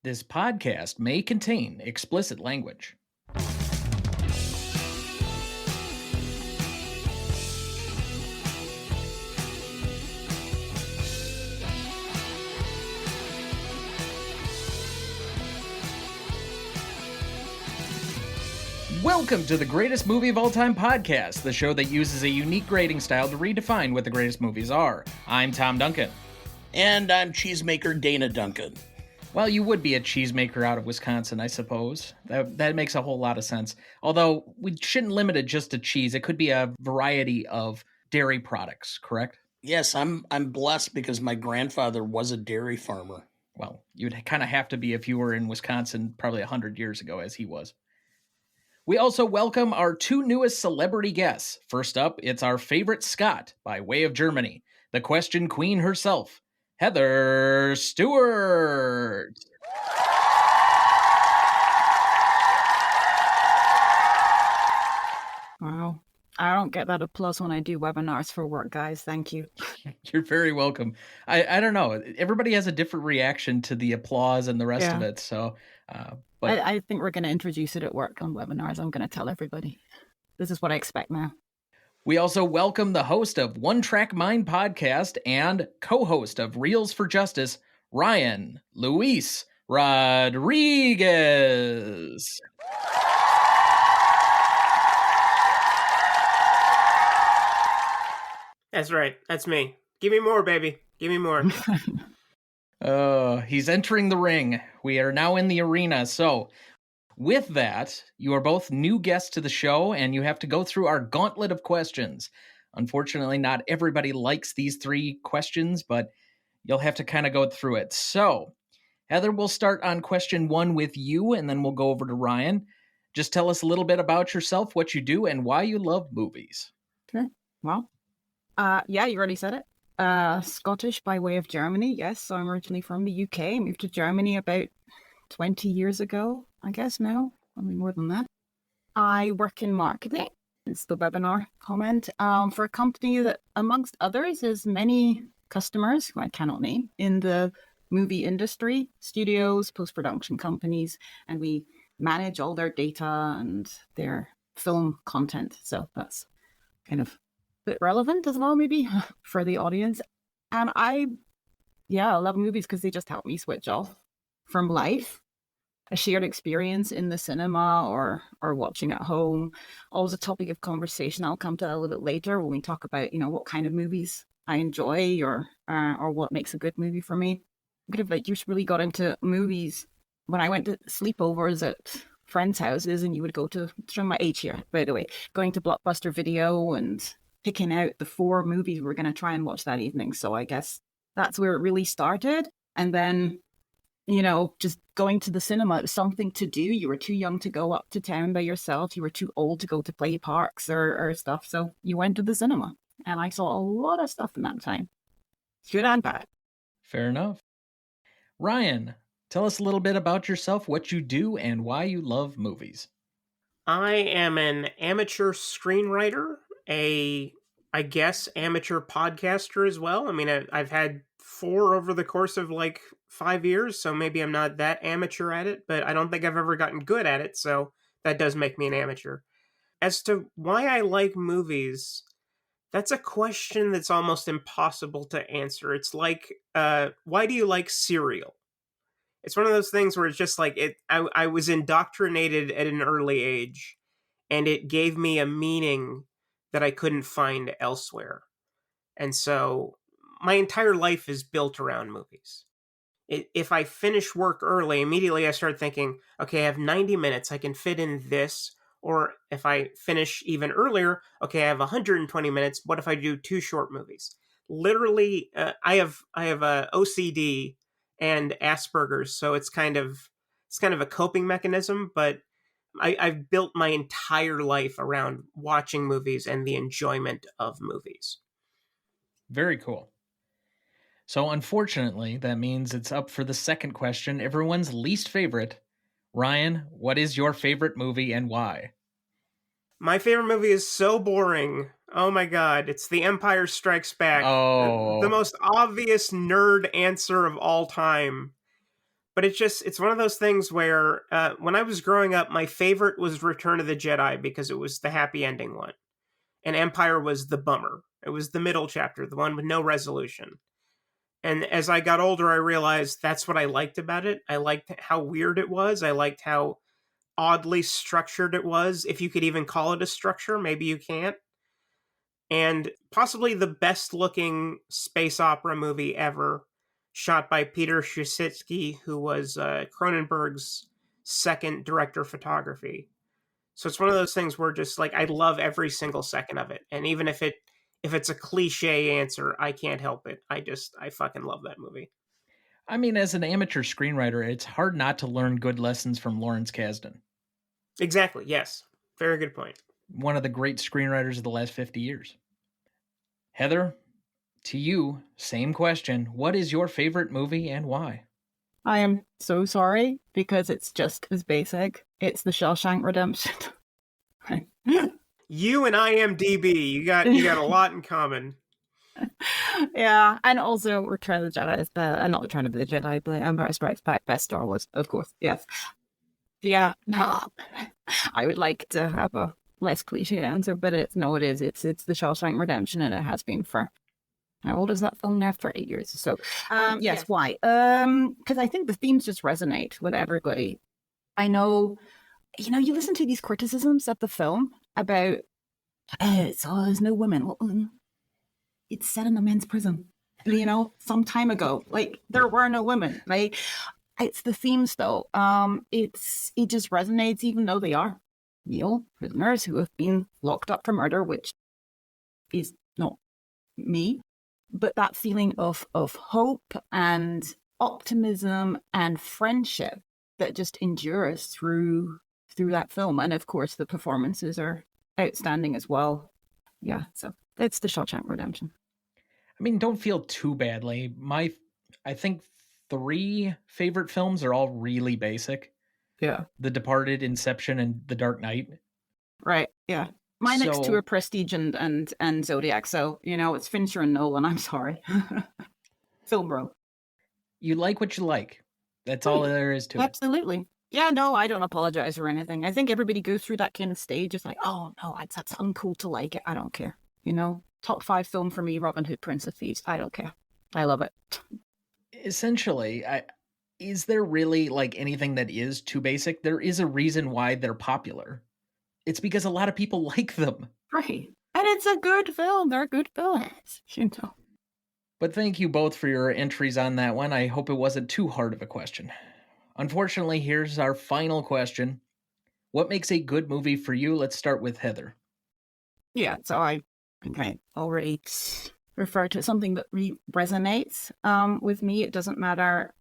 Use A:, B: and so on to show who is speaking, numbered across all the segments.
A: This podcast may contain explicit language. Welcome to the Greatest Movie of All Time podcast, the show that uses a unique grading style to redefine what the greatest movies are. I'm Tom Duncan.
B: And I'm cheesemaker Dana Duncan.
A: Well, you would be a cheesemaker out of Wisconsin, I suppose. That makes a whole lot of sense. Although, we shouldn't limit it just to cheese. It could be a variety of dairy products, correct?
B: Yes, I'm blessed because my grandfather was a dairy farmer.
A: Well, you'd kind of have to be if you were in Wisconsin probably 100 years ago, as he was. We also welcome our two newest celebrity guests. First up, it's our favorite Scot by way of Germany, the question queen herself, Heather Stewart.
C: Wow. I don't get that applause when I do webinars for work, guys. Thank you.
A: You're very welcome. I don't know. Everybody has a different reaction to the applause and the rest of it. So,
C: but I think we're going to introduce it at work on webinars. I'm going to tell everybody. This is what I expect now.
A: We also welcome the host of One Track Mind podcast and co-host of Reels for Justice, Ryan Luis Rodriguez.
D: That's right. That's me. Give me more, baby. Give me more.
A: He's entering the ring. We are now in the arena. So, with that, you are both new guests to the show, and you have to go through our gauntlet of questions. Unfortunately, not everybody likes these three questions, but you'll have to kind of go through it. So, Heather, we'll start on question one with you, and then we'll go over to Ryan. Just tell us a little bit about yourself, what you do, and why you love movies.
C: Okay. Well, yeah, you already said it. Scottish by way of Germany. Yes, so I'm originally from the UK. Moved to Germany about 20 years ago, I guess now. Probably more than that. I work in marketing. It's the webinar comment. For a company that, amongst others, has many customers who I cannot name in the movie industry, studios, post-production companies, and we manage all their data and their film content. So that's kind of bit relevant as well, maybe, for the audience. And I love movies because they just help me switch off from life. A shared experience in the cinema or watching at home, always a topic of conversation. I'll come to that a little bit later when we talk about, what kind of movies I enjoy or what makes a good movie for me. I could have just really got into movies when I went to sleepovers at friends' houses, and you would go to, showing my age here, by the way, going to Blockbuster Video and picking out the 4 movies we're going to try and watch that evening. So I guess that's where it really started. And then, just going to the cinema, it was something to do. You were too young to go up to town by yourself. You were too old to go to play parks or stuff. So you went to the cinema. And I saw a lot of stuff in that time. Good and bad.
A: Fair enough. Ryan, tell us a little bit about yourself, what you do, and why you love movies.
D: I am an amateur screenwriter, I guess, amateur podcaster as well. I mean, I've had 4 over the course of 5 years, so maybe I'm not that amateur at it, but I don't think I've ever gotten good at it, so that does make me an amateur. As to why I like movies, that's a question that's almost impossible to answer. It's like, why do you like cereal? It's one of those things where it's just I was indoctrinated at an early age, and it gave me a meaning that I couldn't find elsewhere. And so my entire life is built around movies. If I finish work early, immediately I start thinking, okay, I have 90 minutes, I can fit in this. Or if I finish even earlier, okay, I have 120 minutes. What if I do 2 short movies? Literally, I have OCD and Asperger's, so it's kind of a coping mechanism, but I've built my entire life around watching movies and the enjoyment of movies.
A: Very cool. So unfortunately, that means it's up for the second question, everyone's least favorite. Ryan, what is your favorite movie and why?
D: My favorite movie is so boring. Oh my god, it's The Empire Strikes Back.
A: Oh.
D: The most obvious nerd answer of all time. But it's one of those things where when I was growing up, my favorite was Return of the Jedi because it was the happy ending one. And Empire was the bummer. It was the middle chapter, the one with no resolution. And as I got older, I realized that's what I liked about it. I liked how weird it was. I liked how oddly structured it was. If you could even call it a structure, maybe you can't. And possibly the best looking space opera movie ever, shot by Peter Shusitsky, who was Cronenberg's second director of photography. So it's one of those things where just like I love every single second of it. And even if it's a cliche answer, I can't help it. I fucking love that movie.
A: I mean, as an amateur screenwriter, it's hard not to learn good lessons from Lawrence Kasdan.
D: Exactly, yes. Very good point.
A: One of the great screenwriters of the last 50 years. Heather, to you, same question. What is your favorite movie and why?
C: I am so sorry because it's just as basic. It's The Shawshank Redemption.
D: You and IMDb, you got a lot in common.
C: Yeah, and also Return of the Jedi is not Return of the Jedi, but Empire Strikes Back, best Star Wars, of course. Yes. Yeah, no, I would like to have a less cliche answer, but it is. It's The Shawshank Redemption, and it has been for, how old is that film now? For 8 years. So, yes, why? Because I think the themes just resonate with everybody. I know, you listen to these criticisms of the film about, there's no women. Well, it's set in a men's prison, some time ago. Like, there were no women. Like, it's the themes, though. It just resonates, even though they are real prisoners who have been locked up for murder, which is not me. But that feeling of hope and optimism and friendship that just endures through that film. And of course, the performances are outstanding as well. Yeah, so it's The Shawshank Redemption.
A: I mean, don't feel too badly. I think 3 favorite films are all really basic.
C: Yeah.
A: The Departed, Inception, and The Dark Knight.
C: Right, yeah. My next 2 are Prestige and Zodiac, so, it's Fincher and Nolan, I'm sorry. Film bro. You
A: like what you like. That's all there is to it.
C: Absolutely. Yeah, no, I don't apologize or anything. I think everybody goes through that kind of stage. It's like, oh, no, that's uncool to like it. I don't care. Top 5 film for me, Robin Hood, Prince of Thieves. I don't care. I love it.
A: Essentially, is there really like anything that is too basic? There is a reason why they're popular. It's because a lot of people like them.
C: Right. And it's a good film. They're good films,
A: But thank you both for your entries on that one. I hope it wasn't too hard of a question. Unfortunately, here's our final question. What makes a good movie for you? Let's start with Heather.
C: Yeah, so I already referred to something that resonates with me. It doesn't matter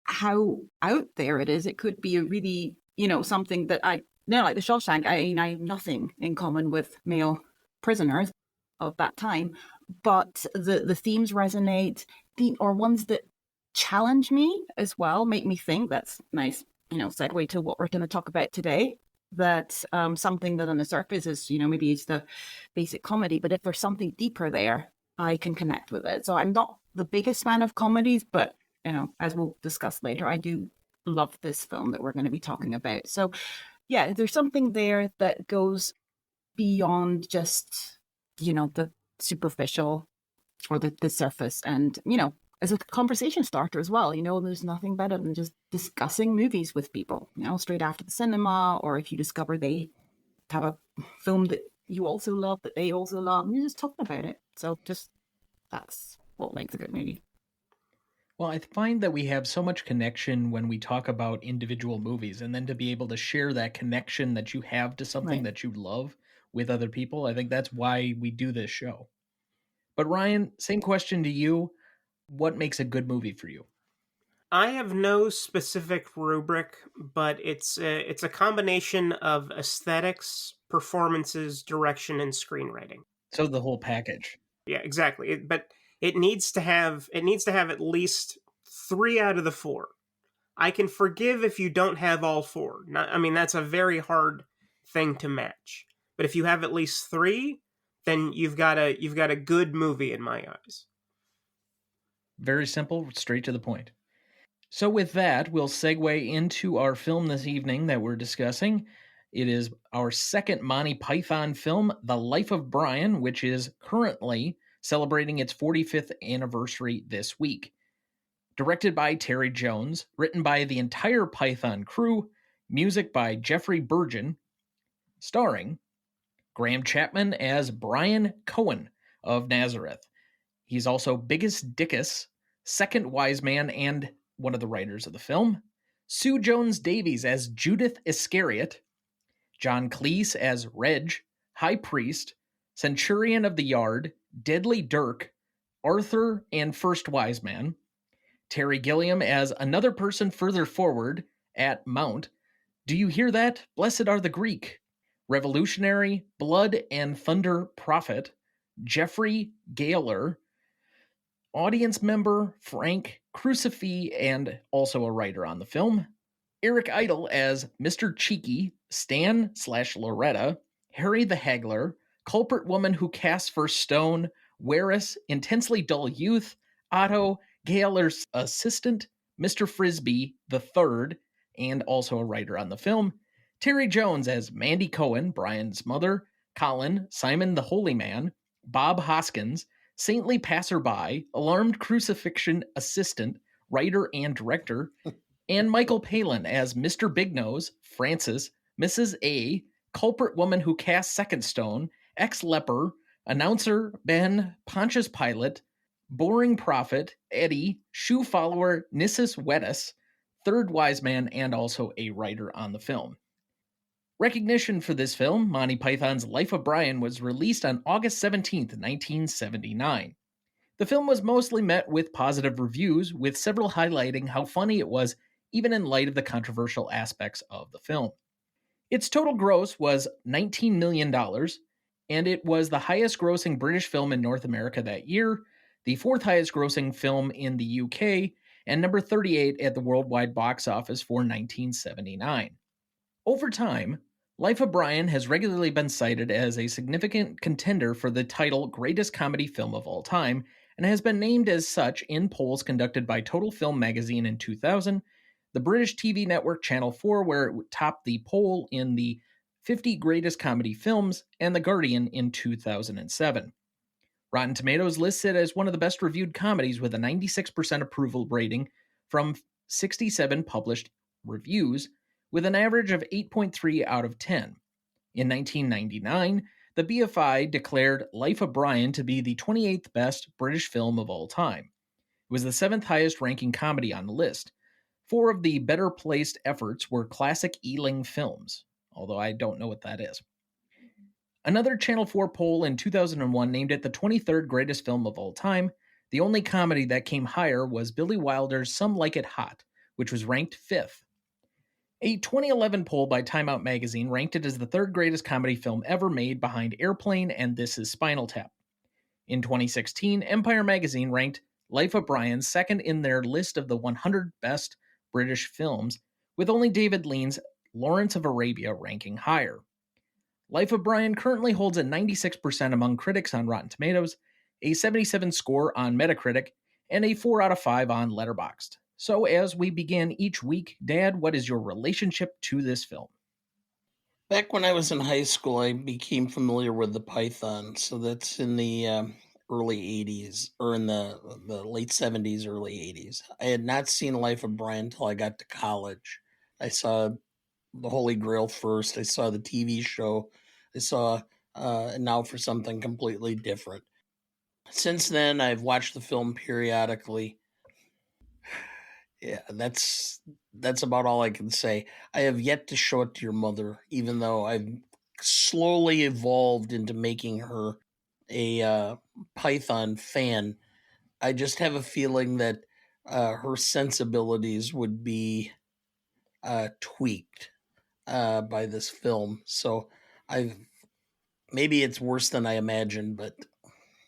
C: how out there it is. It could be a really, something that like The Shawshank, I have nothing in common with male prisoners of that time, but the themes resonate, or ones that challenge me as well, make me think. That's nice, segue to what we're going to talk about today. That something that on the surface is, maybe it's the basic comedy, but if there's something deeper there, I can connect with it. So I'm not the biggest fan of comedies, but, as we'll discuss later, I do love this film that we're going to be talking about. So yeah, there's something there that goes beyond just, the superficial or the surface. And, as a conversation starter as well, there's nothing better than just discussing movies with people, straight after the cinema, or if you discover they have a film that you also love, that they also love, and you're just talking about it. So that's what makes a good movie.
A: Well, I find that we have so much connection when we talk about individual movies, and then to be able to share that connection that you have to something that you love with other people, I think that's why we do this show. But Ryan, same question to you. What makes a good movie for you?
D: I have no specific rubric, but it's a combination of aesthetics, performances, direction, and screenwriting.
A: So the whole package.
D: Yeah, exactly. But it needs to have at least 3 out of the 4. I can forgive if you don't have all 4. That's a very hard thing to match. But if you have at least 3, then you've got a good movie in my eyes.
A: Very simple, straight to the point. So, with that, we'll segue into our film this evening that we're discussing. It is our second Monty Python film, The Life of Brian, which is currently celebrating its 45th anniversary this week. Directed by Terry Jones, written by the entire Python crew, music by Jeffrey Burgin, starring Graham Chapman as Brian Cohen of Nazareth. He's also Biggest Dickus, second wise man and one of the writers of the film. Sue Jones Davies as Judith Iscariot. John Cleese as Reg, High Priest, Centurion of the Yard, Deadly Dirk, Arthur, and First Wise Man. Terry Gilliam as another person further forward at Mount. Do you hear that? Blessed are the Greek. Revolutionary, Blood and Thunder Prophet, Jeffrey Gaylor, audience member Frank Crucifix, and also a writer on the film. Eric Idle as Mr. Cheeky, Stan/Loretta, Harry the Haggler, Culprit Woman Who Casts First Stone, Waris, Intensely Dull Youth, Otto, Gaylor's assistant, Mr. Frisbee the Third, and also a writer on the film. Terry Jones as Mandy Cohen, Brian's mother, Colin, Simon the Holy Man, Bob Hoskins, Saintly Passerby, Alarmed Crucifixion Assistant, writer and director, and Michael Palin as Mr. Big Nose, Francis, Mrs. A, Culprit Woman Who Casts Second Stone, Ex-Leper, Announcer Ben, Pontius Pilate, Boring Prophet, Eddie, Shoe Follower, Nissus Wetus, Third Wise Man, and also a writer on the film. Recognition for this film, Monty Python's Life of Brian, was released on August 17th, 1979. The film was mostly met with positive reviews, with several highlighting how funny it was, even in light of the controversial aspects of the film. Its total gross was $19 million, and it was the highest grossing British film in North America that year, the fourth highest grossing film in the UK, and number 38 at the worldwide box office for 1979. Over time, Life of Brian has regularly been cited as a significant contender for the title Greatest Comedy Film of All Time, and has been named as such in polls conducted by Total Film magazine in 2000, the British TV network Channel 4, where it topped the poll in the 50 Greatest Comedy Films, and The Guardian in 2007. Rotten Tomatoes lists it as one of the best reviewed comedies with a 96% approval rating from 67 published reviews, with an average of 8.3 out of 10. In 1999, the BFI declared Life of Brian to be the 28th best British film of all time. It was the 7th highest ranking comedy on the list. 4 of the better placed efforts were classic Ealing films, although I don't know what that is. Another Channel 4 poll in 2001 named it the 23rd greatest film of all time. The only comedy that came higher was Billy Wilder's Some Like It Hot, which was ranked 5th. A 2011 poll by Time Out magazine ranked it as the 3rd greatest comedy film ever made, behind Airplane and This Is Spinal Tap. In 2016, Empire magazine ranked Life of Brian second in their list of the 100 best British films, with only David Lean's Lawrence of Arabia ranking higher. Life of Brian currently holds a 96% among critics on Rotten Tomatoes, a 77 score on Metacritic, and a 4 out of 5 on Letterboxd. So as we begin each week, Dad, what is your relationship to this film?
B: Back when I was in high school, I became familiar with the Python. So that's in the early 80s, or in the late 70s, early 80s. I had not seen Life of Brian until I got to college. I saw The Holy Grail first. I saw the TV show. I saw Now for Something Completely Different. Since then, I've watched the film periodically. Yeah, that's about all I can say. I have yet to show it to your mother, even though I've slowly evolved into making her a Python fan. I just have a feeling that her sensibilities would be tweaked by this film. So I've maybe it's worse than I imagined, but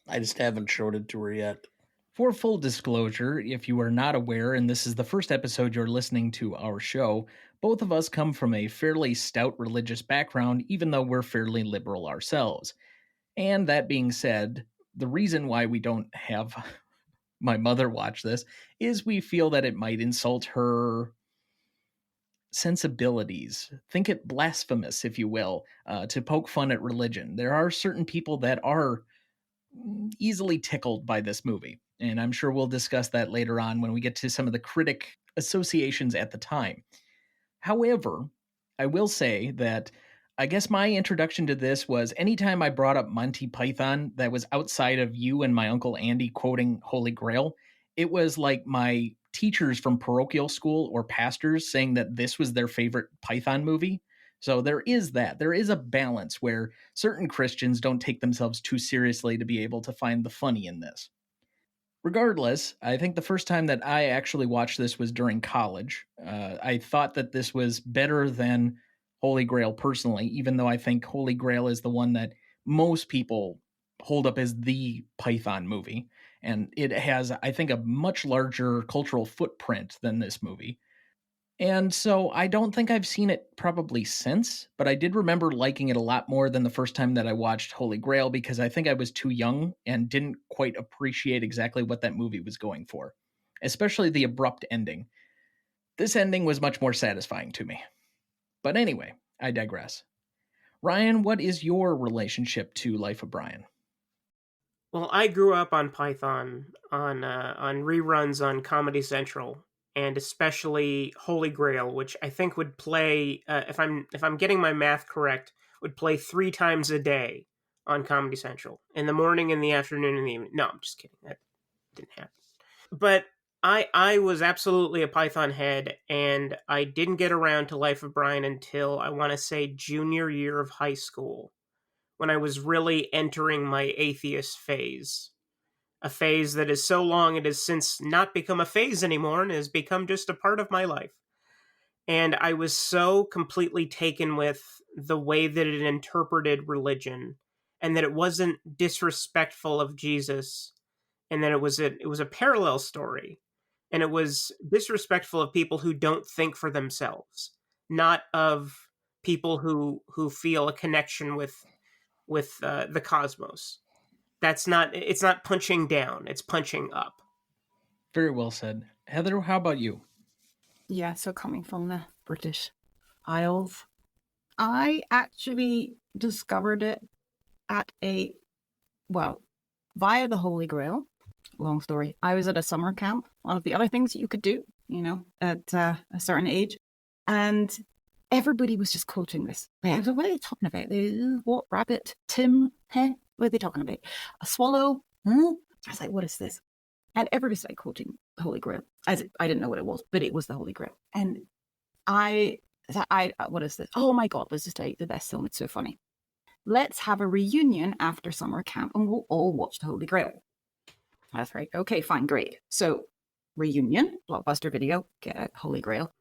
B: I just haven't showed it to her yet.
A: For full disclosure, if you are not aware, and this is the first episode you're listening to our show, both of us come from a fairly stout religious background, even though we're fairly liberal ourselves. And that being said, the reason why we don't have my mother watch this, is we feel that it might insult her sensibilities. Think it blasphemous, if you will, to poke fun at religion. There are certain people that are easily tickled by this movie, and I'm sure we'll discuss that later on when we get to some of the critic associations at the time. However, I will say that I guess my introduction to this was anytime I brought up Monty Python that was outside of you and my Uncle Andy quoting Holy Grail, it was like my teachers from parochial school or pastors saying that this was their favorite Python movie. So there is that. There is a balance where certain Christians don't take themselves too seriously to be able to find the funny in this. Regardless, I think the first time that I actually watched this was during college. I thought that this was better than Holy Grail personally, even though I think Holy Grail is the one that most people hold up as the Python movie. And it has, I think, a much larger cultural footprint than this movie. And so I don't think I've seen it probably since, but I did remember liking it a lot more than the first time that I watched Holy Grail because I think I was too young and didn't quite appreciate exactly what that movie was going for, especially the abrupt ending. This ending was much more satisfying to me. But anyway, I digress. Ryan, what is your relationship to Life of Brian?
D: Well, I grew up on Python on reruns on Comedy Central, and especially Holy Grail, which I think would play if I'm getting my math correct, would play 3 times a day on Comedy Central in the morning, in the afternoon, and the evening. No, I'm just kidding. That didn't happen. But I was absolutely a Python head, and I didn't get around to Life of Brian until I want to say junior year of high school, when I was really entering my atheist phase. A phase that is so long it has since not become a phase anymore and has become just a part of my life. And I was so completely taken with the way that it interpreted religion, and that it wasn't disrespectful of Jesus, and that it was a parallel story, and it was disrespectful of people who don't think for themselves, not of people who feel a connection with the cosmos. It's not punching down, it's punching up.
A: Very well said. Heather, how about you?
C: Yeah, so coming from the British Isles, I actually discovered it via the Holy Grail. Long story. I was at a summer camp, one of the other things that you could do, at a certain age. And everybody was just quoting this. Like, I was like, what are they talking about? What rabbit? Tim? What are they talking about? A swallow? Huh? I was like, what is this? And everybody started quoting the Holy Grail. I didn't know what it was, but it was the Holy Grail. And I what is this? Oh my God, let's just tell you the best film. It's so funny. Let's have a reunion after summer camp and we'll all watch the Holy Grail. That's right. Okay, fine, great. So reunion, Blockbuster Video, get out Holy Grail.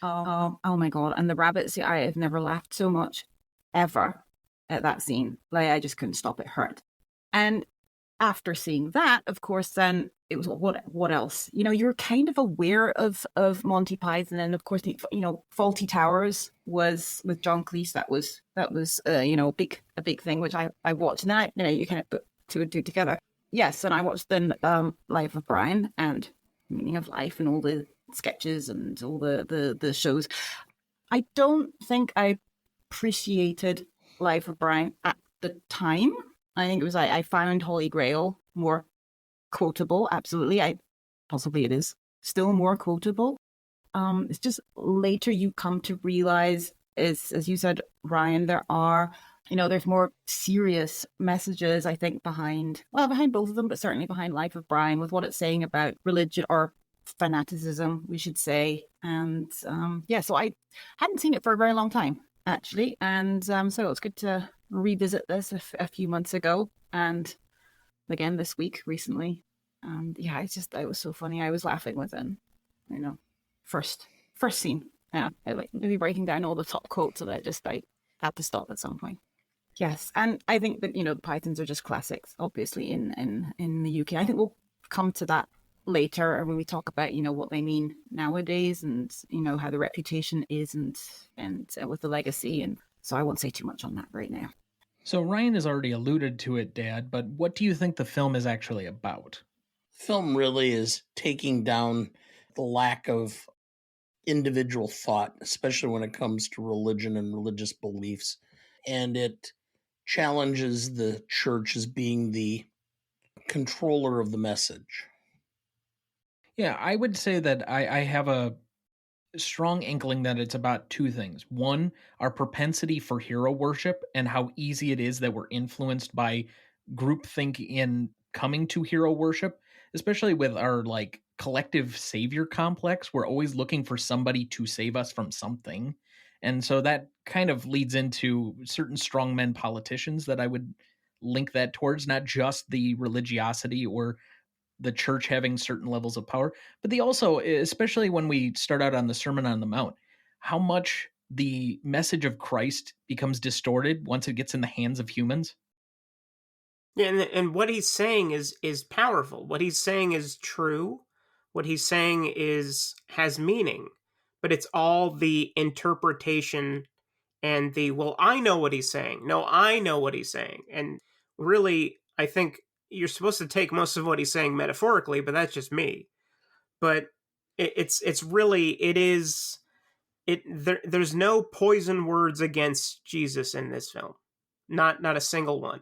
C: Oh my God. And the rabbits, I have never laughed so much ever at that scene. Like, I just couldn't stop. It hurt. And after seeing that, of course, then it was what else? You're kind of aware of Monty Python, and of course, Faulty Towers was with John Cleese. That was a big thing, which I watched. And then you kind of put 2 and 2 together. Yes, and I watched then Life of Brian and Meaning of Life and all the sketches and all the shows. I don't think I appreciated Life of Brian at the time. I think it was I found Holy Grail more quotable. Absolutely, possibly it is still more quotable. It's just later you come to realize, as you said, Ryan, there's more serious messages, I think, behind both of them, but certainly behind Life of Brian, with what it's saying about religion or fanaticism, we should say. And so I hadn't seen it for a very long time, actually. And so it's good to revisit this a few months ago, and again this week recently. And it was so funny. I was laughing within, first scene. Yeah, maybe breaking down all the top quotes that I had to stop at some point. Yes, and I think that the Pythons are just classics, obviously in the UK. I think we'll come to that later when we talk about what they mean nowadays, and how the reputation is, and with the legacy. And so I won't say too much on that right now.
A: So Ryan has already alluded to it, Dad, but what do you think the film is actually about?
B: film really is taking down the lack of individual thought, especially when it comes to religion and religious beliefs. And it challenges the church as being the controller of the message.
A: Yeah, I would say that I have a strong inkling that it's about two things. One, our propensity for hero worship and how easy it is that we're influenced by groupthink in coming to hero worship, especially with our like collective savior complex. We're always looking for somebody to save us from something. And so that kind of leads into certain strongmen politicians that I would link that towards, not just the religiosity or the church having certain levels of power, but they also, especially when we start out on the Sermon on the Mount, how much the message of Christ becomes distorted once it gets in the hands of humans.
D: Yeah, and what he's saying is powerful. What he's saying is true. What he's saying has meaning, but it's all the interpretation and the, well, I know what he's saying. No, I know what he's saying. And really, I think you're supposed to take most of what he's saying metaphorically, but that's just me. But it's really, it is, there's no poison words against Jesus in this film. Not a single one.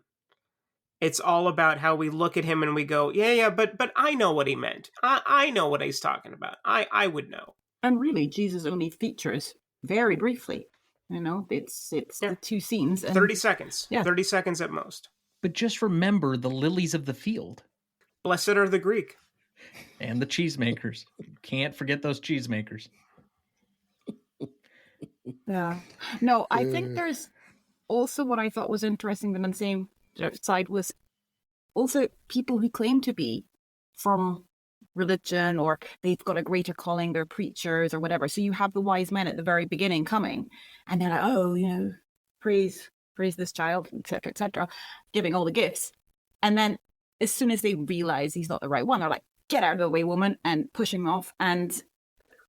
D: It's all about how we look at him and we go, yeah, but I know what he meant. I know what he's talking about. I would know.
C: And really, Jesus only features very briefly. You know, it's
D: Yeah.
C: the two scenes. And
D: 30 seconds.
C: Yeah.
D: 30 seconds at most.
A: But just remember the lilies of the field
D: Blessed are the Greek.
A: and the cheesemakers. Can't forget those cheesemakers.
C: Yeah. No, I think there's also what I thought was interesting on the same side was also people who claim to be from religion or they've got a greater calling, they're preachers or whatever. So you have the wise men at the very beginning coming and they're like, oh, you know, praise this child, etc., giving all the gifts. And then as soon as they realize he's not the right one, they're like, get out of the way, woman, and push him off. And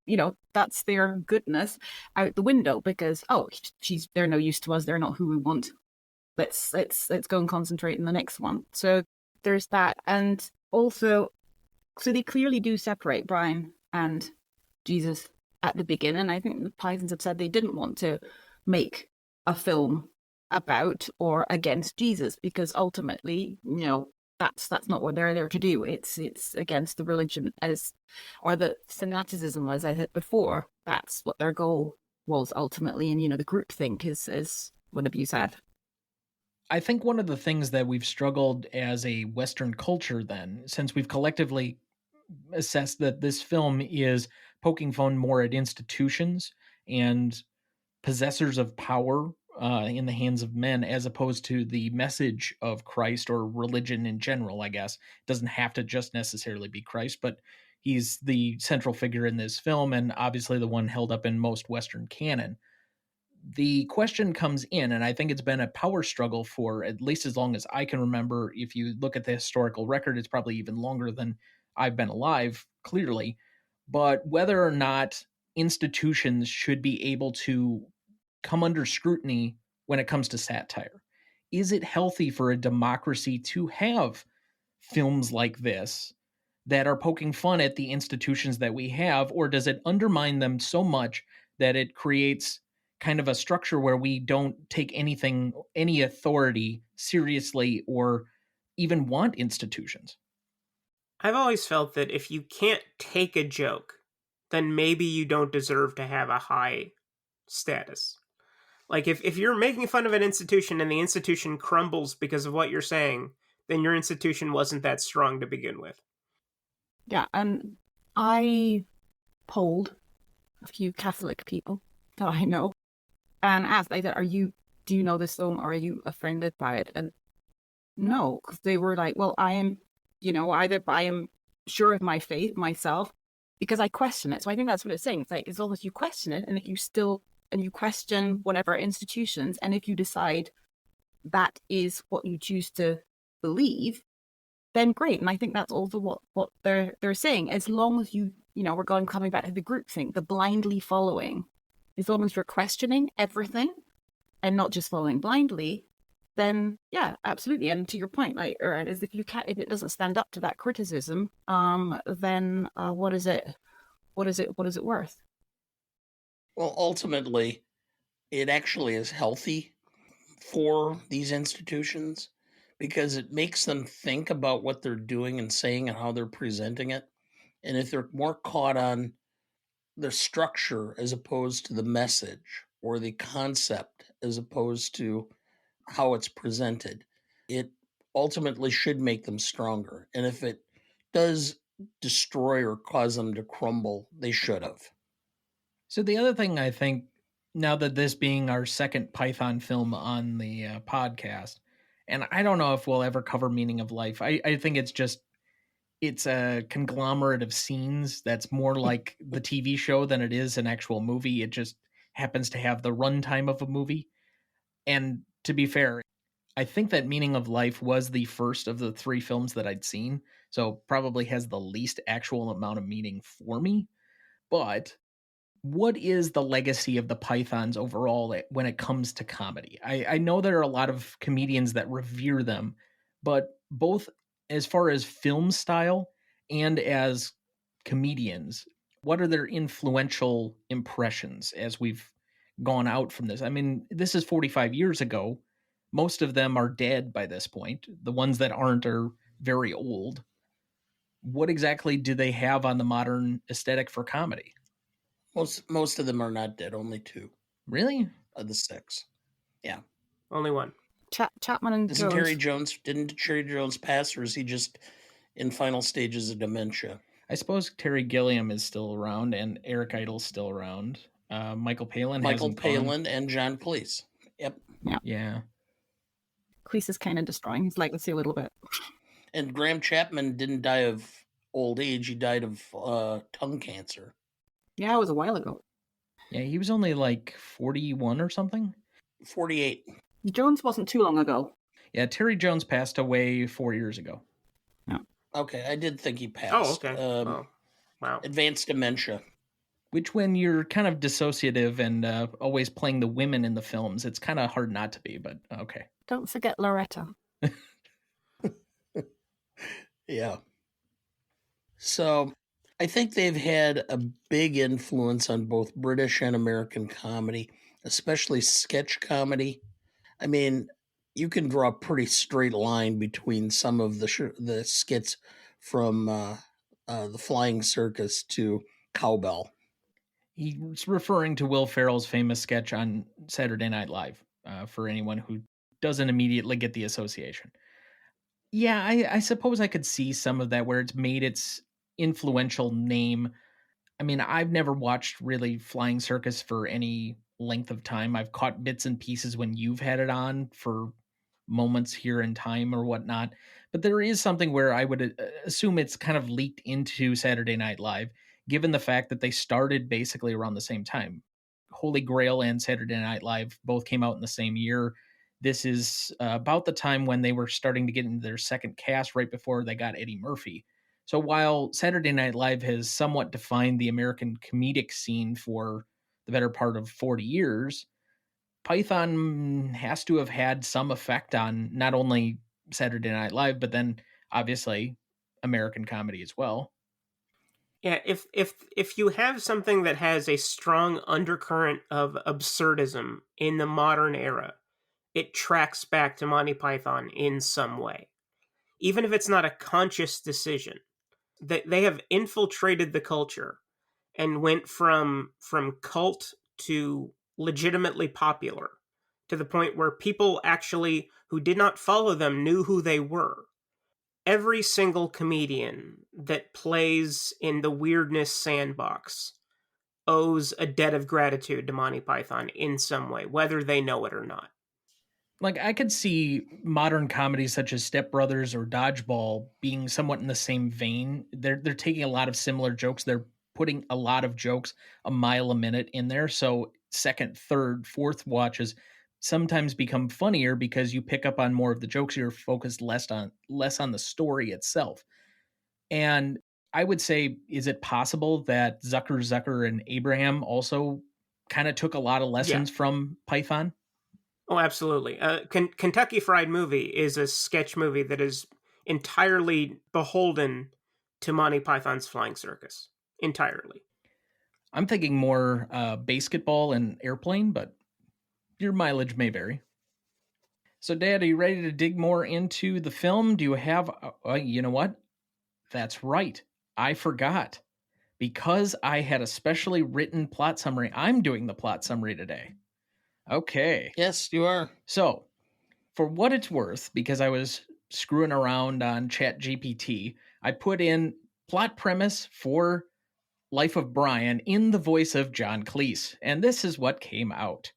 C: you know, that's their goodness out the window because, oh, they're no use to us. They're not who we want. Let's go and concentrate on the next one. So there's that. And also, so they clearly do separate Brian and Jesus at the beginning. I think the Pythons have said they didn't want to make a film about or against Jesus because ultimately, you know, that's not what they're there to do. It's against the religion or the fanaticism, as I said before. That's what their goal was ultimately. And, you know, the groupthink is what you said.
A: I think one of the things that we've struggled as a Western culture then, since we've collectively assessed that this film is poking fun more at institutions and possessors of power in the hands of men, as opposed to the message of Christ or religion in general, I guess. It doesn't have to just necessarily be Christ, but he's the central figure in this film and obviously the one held up in most Western canon. The question comes in, and I think it's been a power struggle for at least as long as I can remember. If you look at the historical record, it's probably even longer than I've been alive, clearly. But whether or not institutions should be able to come under scrutiny when it comes to satire. Is it healthy for a democracy to have films like this that are poking fun at the institutions that we have, or does it undermine them so much that it creates kind of a structure where we don't take any authority seriously or even want institutions?
D: I've always felt that if you can't take a joke, then maybe you don't deserve to have a high status. Like if you're making fun of an institution and the institution crumbles because of what you're saying, then your institution wasn't that strong to begin with.
C: Yeah, and I polled a few Catholic people that I know and asked, I said, do you know this film or are you offended by it? And no, because they were like, well, I am, you know, either I am sure of my faith myself because I question it. So I think that's what it's saying. It's like, as long as you question it and if you still and you question whatever institutions, and if you decide that is what you choose to believe, then great. And I think that's also what they're saying. As long as you know, we're coming back to the group thing, the blindly following. As long as you're questioning everything and not just following blindly, then yeah, absolutely. And to your point, like, right, is if it doesn't stand up to that criticism, then what is it worth?
B: Well, ultimately, it actually is healthy for these institutions because it makes them think about what they're doing and saying and how they're presenting it. And if they're more caught on the structure as opposed to the message or the concept as opposed to how it's presented, it ultimately should make them stronger. And if it does destroy or cause them to crumble, they should have.
A: So the other thing I think, now that this being our second Python film on the podcast, and I don't know if we'll ever cover Meaning of Life. I think it's a conglomerate of scenes that's more like the TV show than it is an actual movie. It just happens to have the runtime of a movie. And to be fair, I think that Meaning of Life was the first of the three films that I'd seen, so probably has the least actual amount of meaning for me. But what is the legacy of the Pythons overall when it comes to comedy? I know there are a lot of comedians that revere them, but both as far as film style and as comedians, what are their influential impressions as we've gone out from this? I mean, this is 45 years ago. Most of them are dead by this point. The ones that aren't are very old. What exactly do they have on the modern aesthetic for comedy?
B: Most of them are not dead. Only two
A: Really?
B: of the six. Yeah.
D: Only one.
C: Chapman and
B: Didn't
C: Jones.
B: Terry Jones pass, or is he just in final stages of dementia?
A: I suppose Terry Gilliam is still around and Eric Idle's still around. Michael Palin
B: Michael
A: hasn't gone.
B: Palin and John Cleese. Yep.
A: Yeah.
C: Cleese is kind of destroying his legacy a little bit.
B: And Graham Chapman didn't die of old age. He died of tongue cancer.
C: Yeah, it was a while ago.
A: Yeah, he was only like 41 or something.
B: 48.
C: Jones wasn't too long ago.
A: Yeah, Terry Jones passed away 4 years ago.
C: Yeah.
B: Okay, I did think he passed.
D: Oh, okay. Wow.
B: Advanced dementia.
A: Which, when you're kind of dissociative and always playing the women in the films, it's kind of hard not to be, but okay.
C: Don't forget Loretta.
B: Yeah. So I think they've had a big influence on both British and American comedy, especially sketch comedy. I mean, you can draw a pretty straight line between some of the skits from the Flying Circus to Cowbell.
A: He's referring to Will Ferrell's famous sketch on Saturday Night Live, for anyone who doesn't immediately get the association. Yeah, I suppose I could see some of that where it's made its influential name. I mean, I've never watched really Flying Circus for any length of time. I've caught bits and pieces when you've had it on for moments here in time or whatnot. But there is something where I would assume it's kind of leaked into Saturday Night Live, given the fact that they started basically around the same time. Holy Grail and Saturday Night Live both came out in the same year. This is about the time when they were starting to get into their second cast right before they got Eddie Murphy. So while Saturday Night Live has somewhat defined the American comedic scene for the better part of 40 years, Python has to have had some effect on not only Saturday Night Live, but then obviously American comedy as well.
D: Yeah, if you have something that has a strong undercurrent of absurdism in the modern era, it tracks back to Monty Python in some way. Even if it's not a conscious decision. They have infiltrated the culture and went from cult to legitimately popular, to the point where people actually who did not follow them knew who they were. Every single comedian that plays in the weirdness sandbox owes a debt of gratitude to Monty Python in some way, whether they know it or not.
A: Like, I could see modern comedies such as Step Brothers or Dodgeball being somewhat in the same vein. They're taking a lot of similar jokes. They're putting a lot of jokes a mile a minute in there. So second, third, fourth watches sometimes become funnier because you pick up on more of the jokes. You're focused less on the story itself. And I would say, is it possible that Zucker and Abraham also kind of took a lot of lessons from Python?
D: Oh, absolutely. Kentucky Fried Movie is a sketch movie that is entirely beholden to Monty Python's Flying Circus. Entirely.
A: I'm thinking more basketball and airplane, but your mileage may vary. So, Dad, are you ready to dig more into the film? Do you have, you know what? That's right. I forgot. Because I had a specially written plot summary, I'm doing the plot summary today. Okay.
B: Yes, you are.
A: So, for what it's worth, because I was screwing around on ChatGPT, I put in plot premise for Life of Brian in the voice of John Cleese, and this is what came out.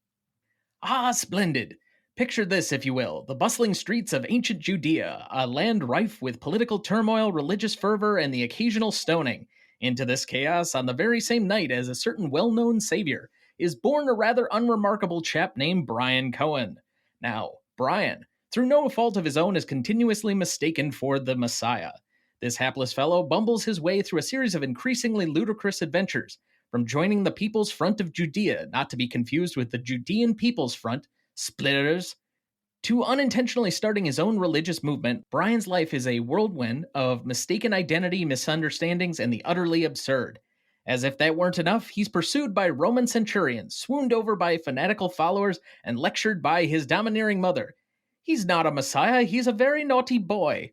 A: Ah, splendid! Picture this, if you will, the bustling streets of ancient Judea, a land rife with political turmoil, religious fervor, and the occasional stoning. Into this chaos, on the very same night as a certain well-known savior, is born a rather unremarkable chap named Brian Cohen. Now, Brian, through no fault of his own, is continuously mistaken for the Messiah. This hapless fellow bumbles his way through a series of increasingly ludicrous adventures, from joining the People's Front of Judea, not to be confused with the Judean People's Front, splitters, to unintentionally starting his own religious movement. Brian's life is a whirlwind of mistaken identity, misunderstandings, and the utterly absurd. As if that weren't enough, he's pursued by Roman centurions, swooned over by fanatical followers, and lectured by his domineering mother. He's not a messiah, he's a very naughty boy.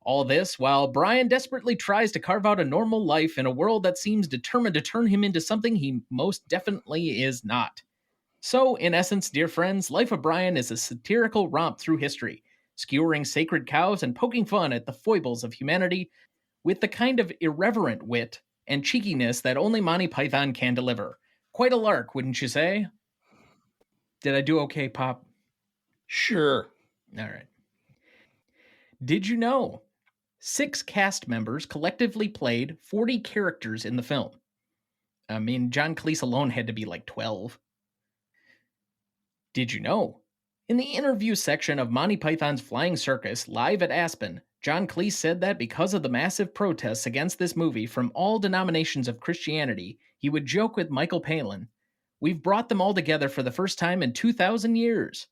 A: All this while Brian desperately tries to carve out a normal life in a world that seems determined to turn him into something he most definitely is not. So, in essence, dear friends, Life of Brian is a satirical romp through history, skewering sacred cows and poking fun at the foibles of humanity with the kind of irreverent wit and cheekiness that only Monty Python can deliver. Quite a lark, wouldn't you say? Did I do okay, Pop?
B: Sure.
A: All right. Did you know 6 cast members collectively played 40 characters in the film? I mean, John Cleese alone had to be like 12. Did you know? In the interview section of Monty Python's Flying Circus live at Aspen, John Cleese said that because of the massive protests against this movie from all denominations of Christianity, he would joke with Michael Palin, "We've brought them all together for the first time in 2,000 years."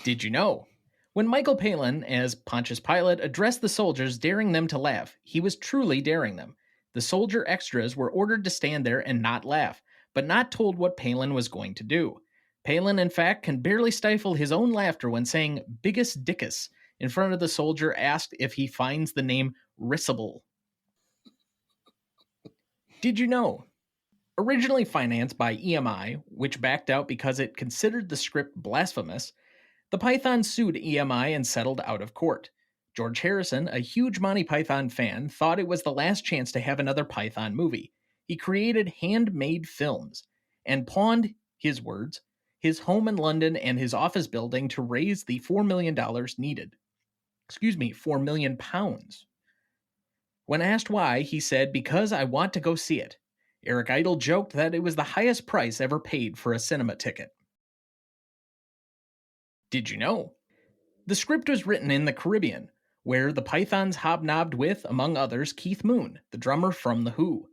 A: Did you know? When Michael Palin, as Pontius Pilate, addressed the soldiers, daring them to laugh, he was truly daring them. The soldier extras were ordered to stand there and not laugh, but not told what Palin was going to do. Palin, in fact, can barely stifle his own laughter when saying "bigus dickus" in front of the soldier asked if he finds the name risible. Did you know? Originally financed by EMI, which backed out because it considered the script blasphemous, the Pythons sued EMI and settled out of court. George Harrison, a huge Monty Python fan, thought it was the last chance to have another Python movie. He created handmade films and pawned, his words, his home in London and his office building to raise the $4 million needed. £4 million. When asked why, he said, "Because I want to go see it." Eric Idle joked that it was the highest price ever paid for a cinema ticket. Did you know? The script was written in the Caribbean, where the Pythons hobnobbed with, among others, Keith Moon, the drummer from The Who.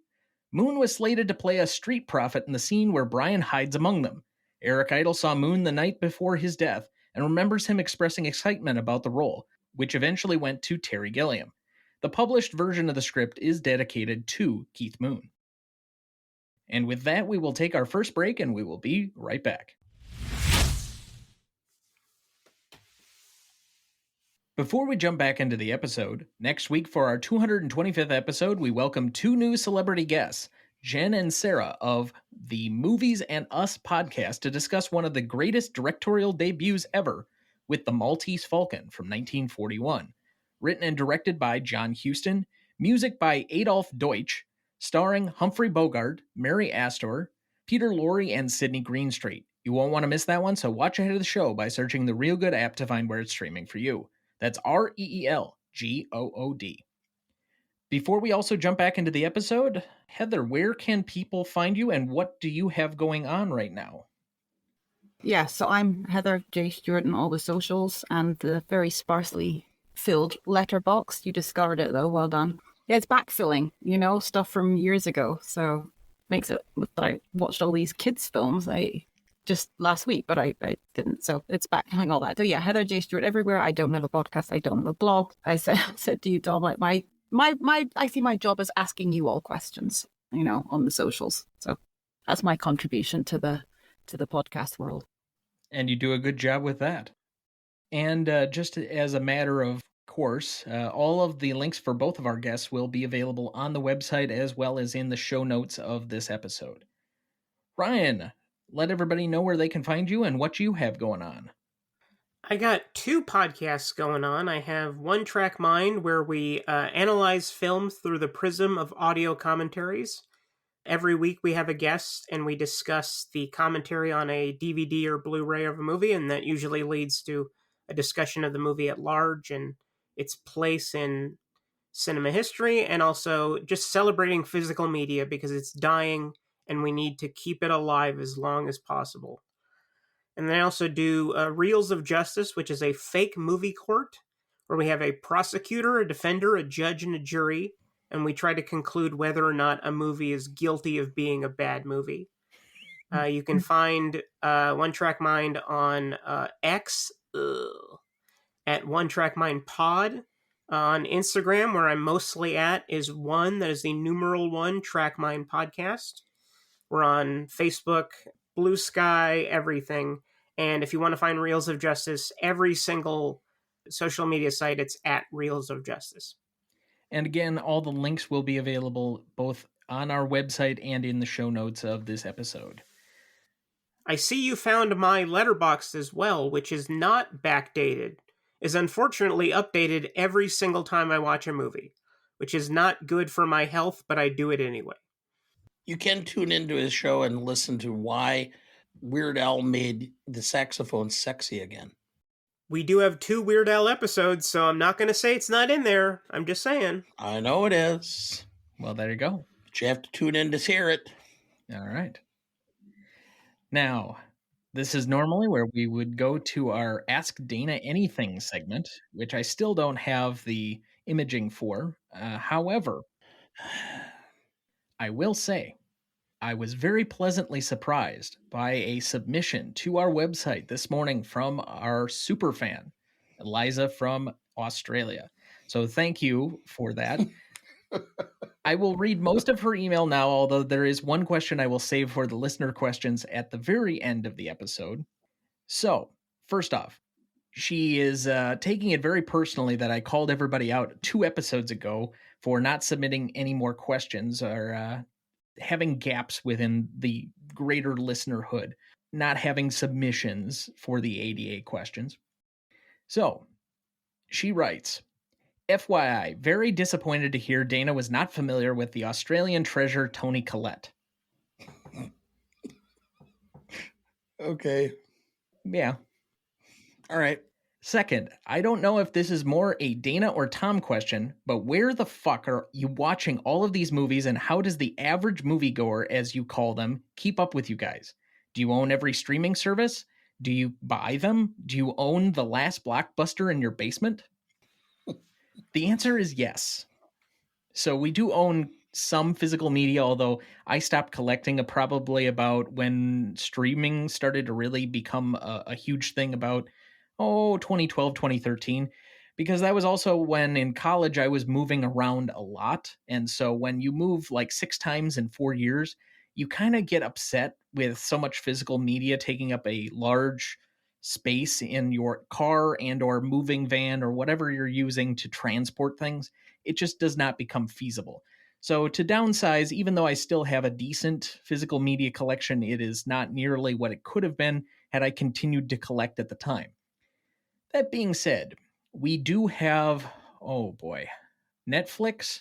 A: Moon was slated to play a street prophet in the scene where Brian hides among them. Eric Idle saw Moon the night before his death and remembers him expressing excitement about the role, which eventually went to Terry Gilliam. The published version of the script is dedicated to Keith Moon. And with that, we will take our first break and we will be right back. Before we jump back into the episode, next week for our 225th episode, we welcome 2 new celebrity guests, Jen and Sarah of the Movies and Us podcast, to discuss one of the greatest directorial debuts ever with The Maltese Falcon from 1941. Written and directed by John Huston, music by Adolph Deutsch, starring Humphrey Bogart, Mary Astor, Peter Lorre, and Sidney Greenstreet. You won't want to miss that one, so watch ahead of the show by searching the Real Good app to find where it's streaming for you. That's REELGOOD. Before we also jump back into the episode, Heather, where can people find you and what do you have going on right now?
C: Yeah, so I'm Heather J. Stewart on all the socials and the very sparsely filled letterbox. You discovered it though, well done. Yeah, it's backfilling, stuff from years ago. So makes it, I watched all these kids' films. I just last week, but I didn't. So it's back having all that. So yeah, Heather J. Stewart everywhere. I don't have a podcast. I don't have a blog. I said to you, Dom, like I see my job as asking you all questions, on the socials. So that's my contribution to the podcast world.
A: And you do a good job with that. And just as a matter of course, all of the links for both of our guests will be available on the website as well as in the show notes of this episode. Ryan, let everybody know where they can find you and what you have going on.
D: I got 2 podcasts going on. I have One Track Mind, where we analyze films through the prism of audio commentaries. Every week we have a guest and we discuss the commentary on a DVD or Blu-ray of a movie, and that usually leads to a discussion of the movie at large and its place in cinema history, and also just celebrating physical media because it's dying and we need to keep it alive as long as possible. And then I also do Reels of Justice, which is a fake movie court where we have a prosecutor, a defender, a judge, and a jury, and we try to conclude whether or not a movie is guilty of being a bad movie. You can find One Track Mind on X at One Track Mind Pod. On Instagram, where I'm mostly at, is one, that is the numeral 1 Track Mind Podcast. We're on Facebook, Blue Sky, everything. And if you want to find Reels of Justice, every single social media site, it's at Reels of Justice.
A: And again, all the links will be available both on our website and in the show notes of this episode.
D: I see you found my Letterboxd as well, which is not backdated, is unfortunately updated every single time I watch a movie, which is not good for my health, but I do it anyway.
B: You can tune into his show and listen to why Weird Al made the saxophone sexy again.
D: We do have 2 Weird Al episodes, so I'm not going to say it's not in there. I'm just saying.
B: I know it is.
A: Well, there you go.
B: But you have to tune in to hear it.
A: All right. Now, this is normally where we would go to our Ask Dana Anything segment, which I still don't have the imaging for. However, I will say I was very pleasantly surprised by a submission to our website this morning from our superfan, Eliza from Australia. So thank you for that. I will read most of her email now, although there is one question I will save for the listener questions at the very end of the episode. So, first off, she is taking it very personally that I called everybody out 2 episodes ago for not submitting any more questions or having gaps within the greater listenerhood, not having submissions for the ADA questions. So, she writes, FYI, very disappointed to hear Dana was not familiar with the Australian treasure Toni Collette.
B: Okay.
A: Yeah.
B: All right.
A: Second, I don't know if this is more a Dana or Tom question, but where the fuck are you watching all of these movies, and how does the average moviegoer, as you call them, keep up with you guys? Do you own every streaming service? Do you buy them? Do you own the last blockbuster in your basement? The answer is yes. So we do own some physical media, although I stopped collecting probably about when streaming started to really become a huge thing about 2012, 2013, because that was also when in college I was moving around a lot. And so when you move like 6 times in 4 years, you kind of get upset with so much physical media taking up a large space in your car and or moving van or whatever you're using to transport things. It just does not become feasible. So to downsize, even though I still have a decent physical media collection, it is not nearly what it could have been had I continued to collect at the time. That being said, we do have, Netflix,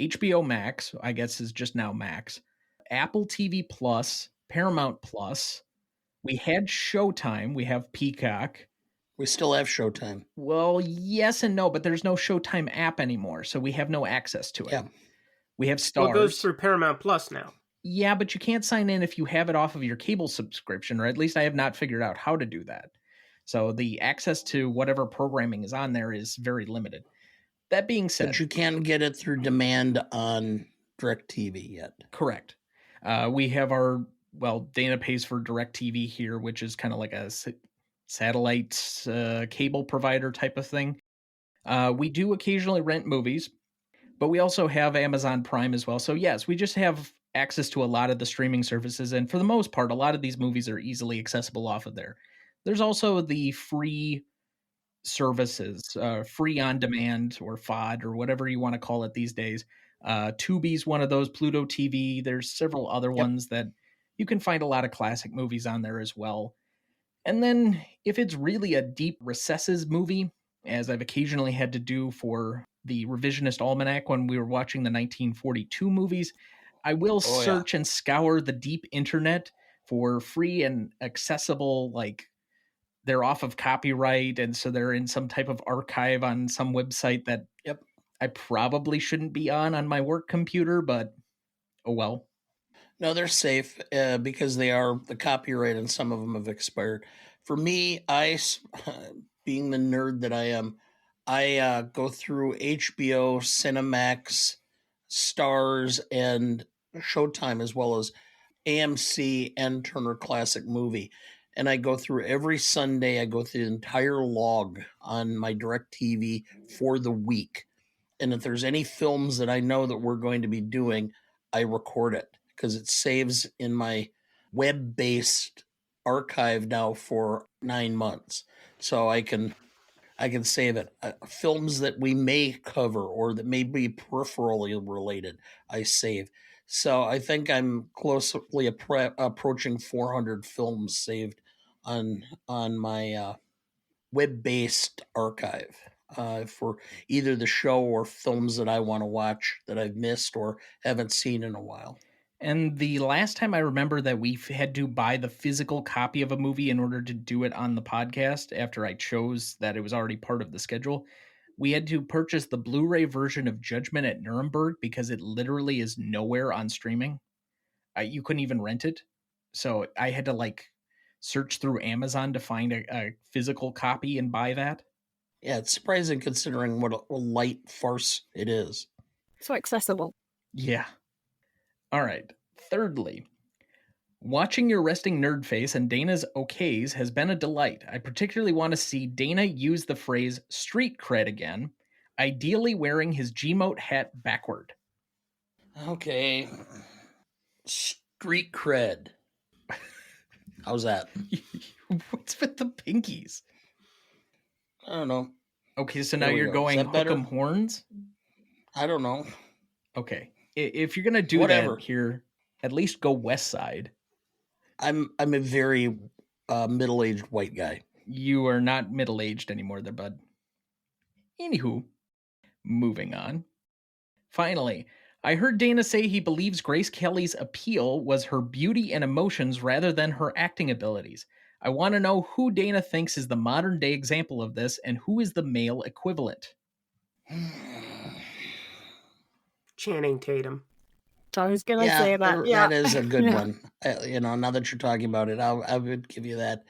A: HBO Max, I guess is just now Max, Apple TV Plus, Paramount Plus. We had Showtime. We have Peacock.
B: We still have Showtime.
A: Well, yes and no, but there's no Showtime app anymore, so we have no access to it.
B: Yeah.
A: We have Stars.
D: Well, it goes through Paramount Plus now.
A: Yeah, but you can't sign in if you have it off of your cable subscription, or at least I have not figured out how to do that. So the access to whatever programming is on there is very limited. That being said...
B: But you can't get it through demand on DirecTV yet.
A: Correct. We have our well, Dana pays for DirecTV here, which is kind of like a satellite cable provider type of thing. We do occasionally rent movies, but we also have Amazon Prime as well. So yes, we just have access to a lot of the streaming services. And for the most part, a lot of these movies are easily accessible off of there. There's also the free services, free on demand or FOD or whatever you want to call it these days. Tubi's one of those, Pluto TV. There's several other ones that you can find a lot of classic movies on there as well. And then if it's really a deep recesses movie, as I've occasionally had to do for the Revisionist Almanac when we were watching the 1942 movies, I will search and scour the deep internet for free and accessible, like they're off of copyright, and so they're in some type of archive on some website that I probably shouldn't be on my work computer, but oh well.
B: No, they're safe because they are the copyright, and some of them have expired. For me, being the nerd that I am, I go through HBO, Cinemax, Stars, and Showtime, as well as AMC and Turner Classic Movie. And I go through every Sunday, I go through the entire log on my DirecTV for the week. And if there's any films that I know that we're going to be doing, I record it because it saves in my web-based archive now for 9 months. So I can save it. Films that we may cover or that may be peripherally related, I save. So I think I'm closely approaching 400 films saved on my web-based archive for either the show or films that I want to watch that I've missed or haven't seen in a while.
A: And the last time I remember that we had to buy the physical copy of a movie in order to do it on the podcast, after I chose that it was already part of the schedule, we had to purchase the Blu-ray version of Judgment at Nuremberg because it literally is nowhere on streaming. You couldn't even rent it. So I had to search through Amazon to find a physical copy and buy that.
B: Yeah, it's surprising considering what a light farce it is.
C: So accessible.
A: Yeah. All right. Thirdly, watching your resting nerd face and Dana's okays has been a delight. I particularly want to see Dana use the phrase street cred again, ideally wearing his Gmote hat backward.
B: Okay. Street cred. How's that?
A: What's with the pinkies?
B: I don't know.
A: Okay, so now you're going hook 'em horns?
B: I don't know.
A: Okay. If you're going to do that here, at least go west side.
B: I'm a very middle-aged white guy.
A: You are not middle-aged anymore there, bud. Anywho, moving on. Finally, I heard Dana say he believes Grace Kelly's appeal was her beauty and emotions rather than her acting abilities. I want to know who Dana thinks is the modern-day example of this and who is the male equivalent.
D: Channing Tatum.
C: So I was going to say that. Yeah,
B: that is a good one. Now that you're talking about it, I would give you that.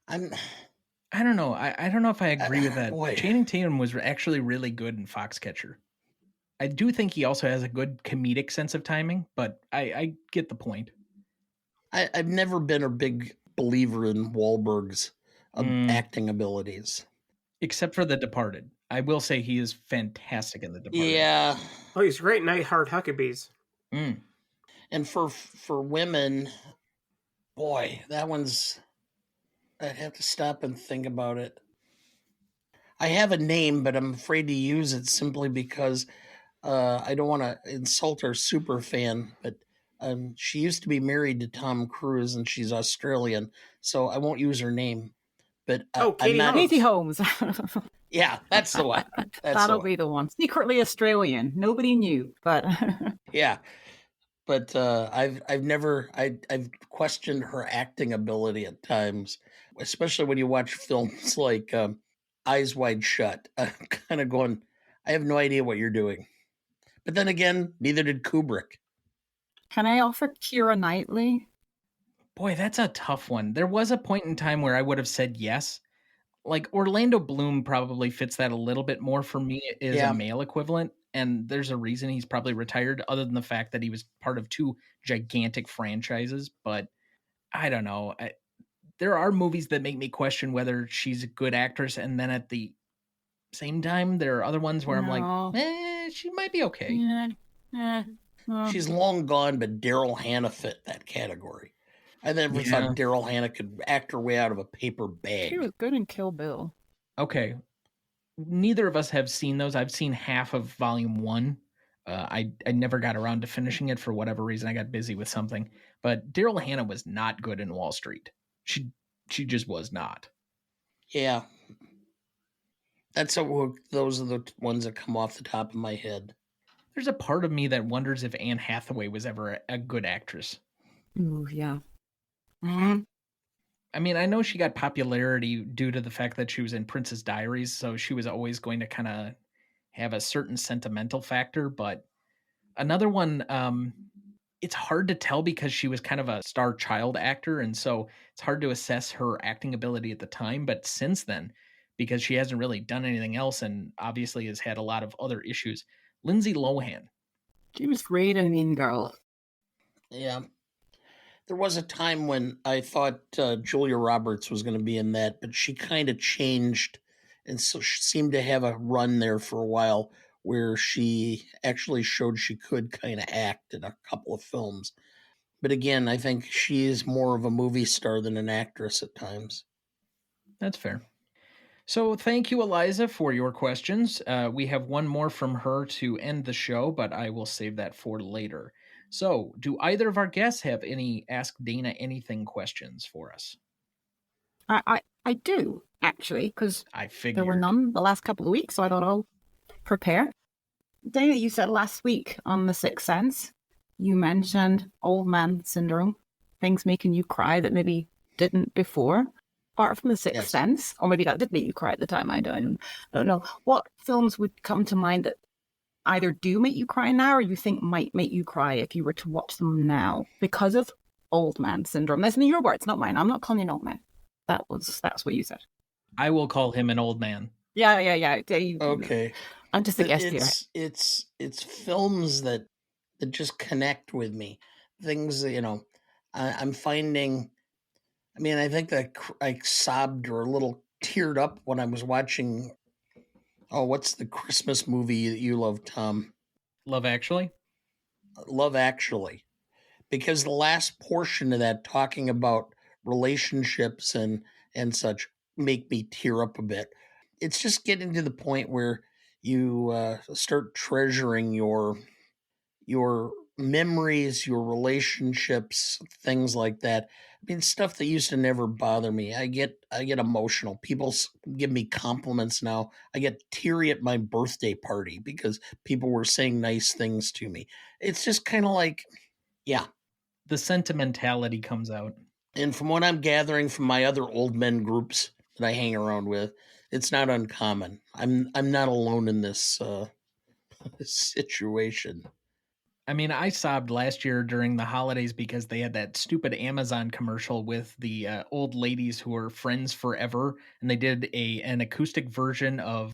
A: I don't know. I don't know if I agree with that. Channing Tatum was actually really good in Foxcatcher. I do think he also has a good comedic sense of timing, but I get the point.
B: I've never been a big believer in Wahlberg's acting abilities.
A: Except for The Departed. I will say he is fantastic in The Departed.
B: Yeah.
D: Oh, he's great in I Heart Huckabees.
B: And for women, boy, that one's... I'd have to stop and think about it. I have a name, but I'm afraid to use it simply because I don't want to insult our super fan, but she used to be married to Tom Cruise, and she's Australian, so I won't use her name. But
C: Katie Holmes.
B: Yeah, that's the one.
C: That'll be the one. Secretly Australian. Nobody knew, but
B: yeah. But I've questioned her acting ability at times, especially when you watch films like Eyes Wide Shut. I'm kind of going, I have no idea what you're doing. But then again, neither did Kubrick.
C: Can I offer Keira Knightley?
A: Boy, that's a tough one. There was a point in time where I would have said yes. Like Orlando Bloom probably fits that a little bit more for me as a male equivalent. and there's a reason he's probably retired, other than the fact that he was part of 2 gigantic franchises. But I don't know. There are movies that make me question whether she's a good actress, and then at the same time, there are other ones where I'm
C: No.
A: like, she might be okay.
C: Yeah.
B: She's long gone, but Daryl Hannah fit that category. I never thought Daryl Hannah could act her way out of a paper bag.
C: She was good in Kill Bill.
A: Okay. Neither of us have seen those. I've seen half of volume 1. I never got around to finishing it for whatever reason. I got busy with something. But Daryl Hannah was not good in Wall Street. She just was not.
B: Yeah. Those are the ones that come off the top of my head.
A: There's a part of me that wonders if Anne Hathaway was ever a good actress.
C: Ooh, yeah. Mm-hmm.
A: I mean, I know she got popularity due to the fact that she was in Princess Diaries, so she was always going to kind of have a certain sentimental factor. But another one, it's hard to tell because she was kind of a star child actor, and so it's hard to assess her acting ability at the time. But since then, because she hasn't really done anything else and obviously has had a lot of other issues, Lindsay Lohan.
C: She was great in Mean Girl.
B: Yeah. There was a time when I thought Julia Roberts was going to be in that, but she kind of changed, and so she seemed to have a run there for a while where she actually showed she could kind of act in a couple of films. But again, I think she is more of a movie star than an actress at times.
A: That's fair. So thank you, Eliza, for your questions. We have one more from her to end the show, but I will save that for later. So, do either of our guests have any Ask Dana Anything questions for us?
C: I do, actually, because
A: I figured.
C: there were none the last couple of weeks, so I thought I'll prepare. Dana, you said last week on The Sixth Sense, you mentioned old man syndrome, things making you cry that maybe didn't before. Apart from The Sixth Sense, or maybe that did make you cry at the time, I don't know. What films would come to mind that either do make you cry now or you think might make you cry if you were to watch them now because of old man syndrome? That's in your words, not mine. I'm not calling you an old man. That's what you said.
A: I will call him an old man.
C: Yeah.
B: Okay.
C: I'm just a guest here.
B: It's films that just connect with me. Things that, I'm finding. I mean, I think that I sobbed or a little teared up when I was watching. Oh, what's the Christmas movie that you love, Tom?
A: Love Actually?
B: Love Actually. Because the last portion of that, talking about relationships and such, make me tear up a bit. It's just getting to the point where you start treasuring your memories, your relationships, things like that. I mean, stuff that used to never bother me. I get emotional. People give me compliments now. I get teary at my birthday party because people were saying nice things to me. It's just kind of like, yeah.
A: The sentimentality comes out.
B: And from what I'm gathering from my other old men groups that I hang around with, it's not uncommon. I'm not alone in this situation.
A: I mean, I sobbed last year during the holidays because they had that stupid Amazon commercial with the old ladies who were friends forever, and they did an acoustic version of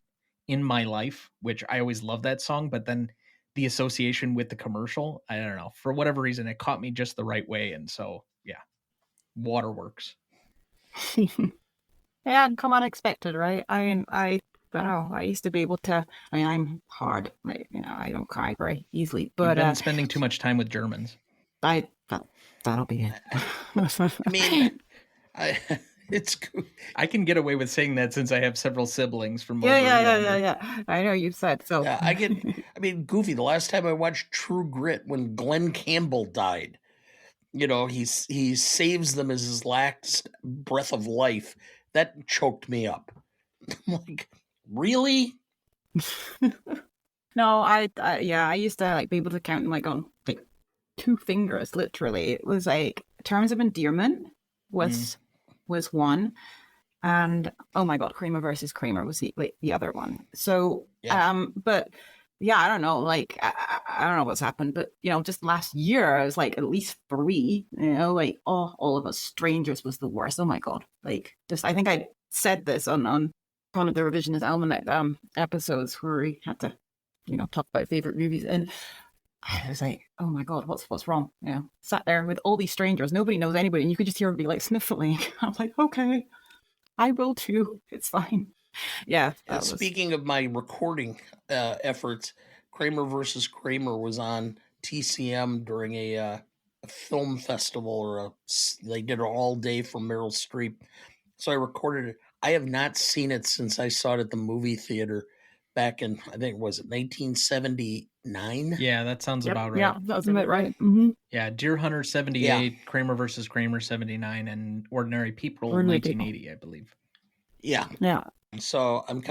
A: In My Life, which I always loved that song, but then the association with the commercial, I don't know, for whatever reason, it caught me just the right way, and so, yeah, waterworks.
C: Yeah, and come unexpected, right? I don't know. I used to be able to. I mean, I'm hard. I don't cry very easily. But
A: you've been spending too much time with Germans.
C: That'll be it.
B: I mean, it's.
A: I can get away with saying that since I have several siblings from.
C: Yeah. I know you said so.
B: Yeah, I mean, Goofy. The last time I watched True Grit, when Glenn Campbell died, he saves them as his last breath of life. That choked me up. I'm like, really?
C: No, I used to be able to count them on 2 fingers, literally. It was like Terms of Endearment was one, and oh my god, Kramer versus Kramer was the other one. So but yeah, I don't know, I don't know what's happened, but just last year I was at least 3. All of Us Strangers was the worst. Oh my god, I think I said this on one of the Revisionist Almanac episodes where we had to talk about favorite movies, and I was like, oh my god, what's wrong? Sat there with all these strangers, nobody knows anybody, and you could just hear everybody like sniffling. I'm like, okay, I will too. It's fine. Yeah.
B: And speaking of my recording efforts, Kramer versus Kramer was on TCM during a film festival, or they did it all day for Meryl Streep. So I recorded it. I have not seen it since I saw it at the movie theater back in, I think, was it 1979?
A: Yeah, that sounds about right.
C: Yeah, that was about right. Mm-hmm.
A: Yeah, Deer Hunter 78, Kramer versus Kramer 79, and Ordinary People 1980, I believe.
B: Yeah.
C: Yeah.
B: So I'm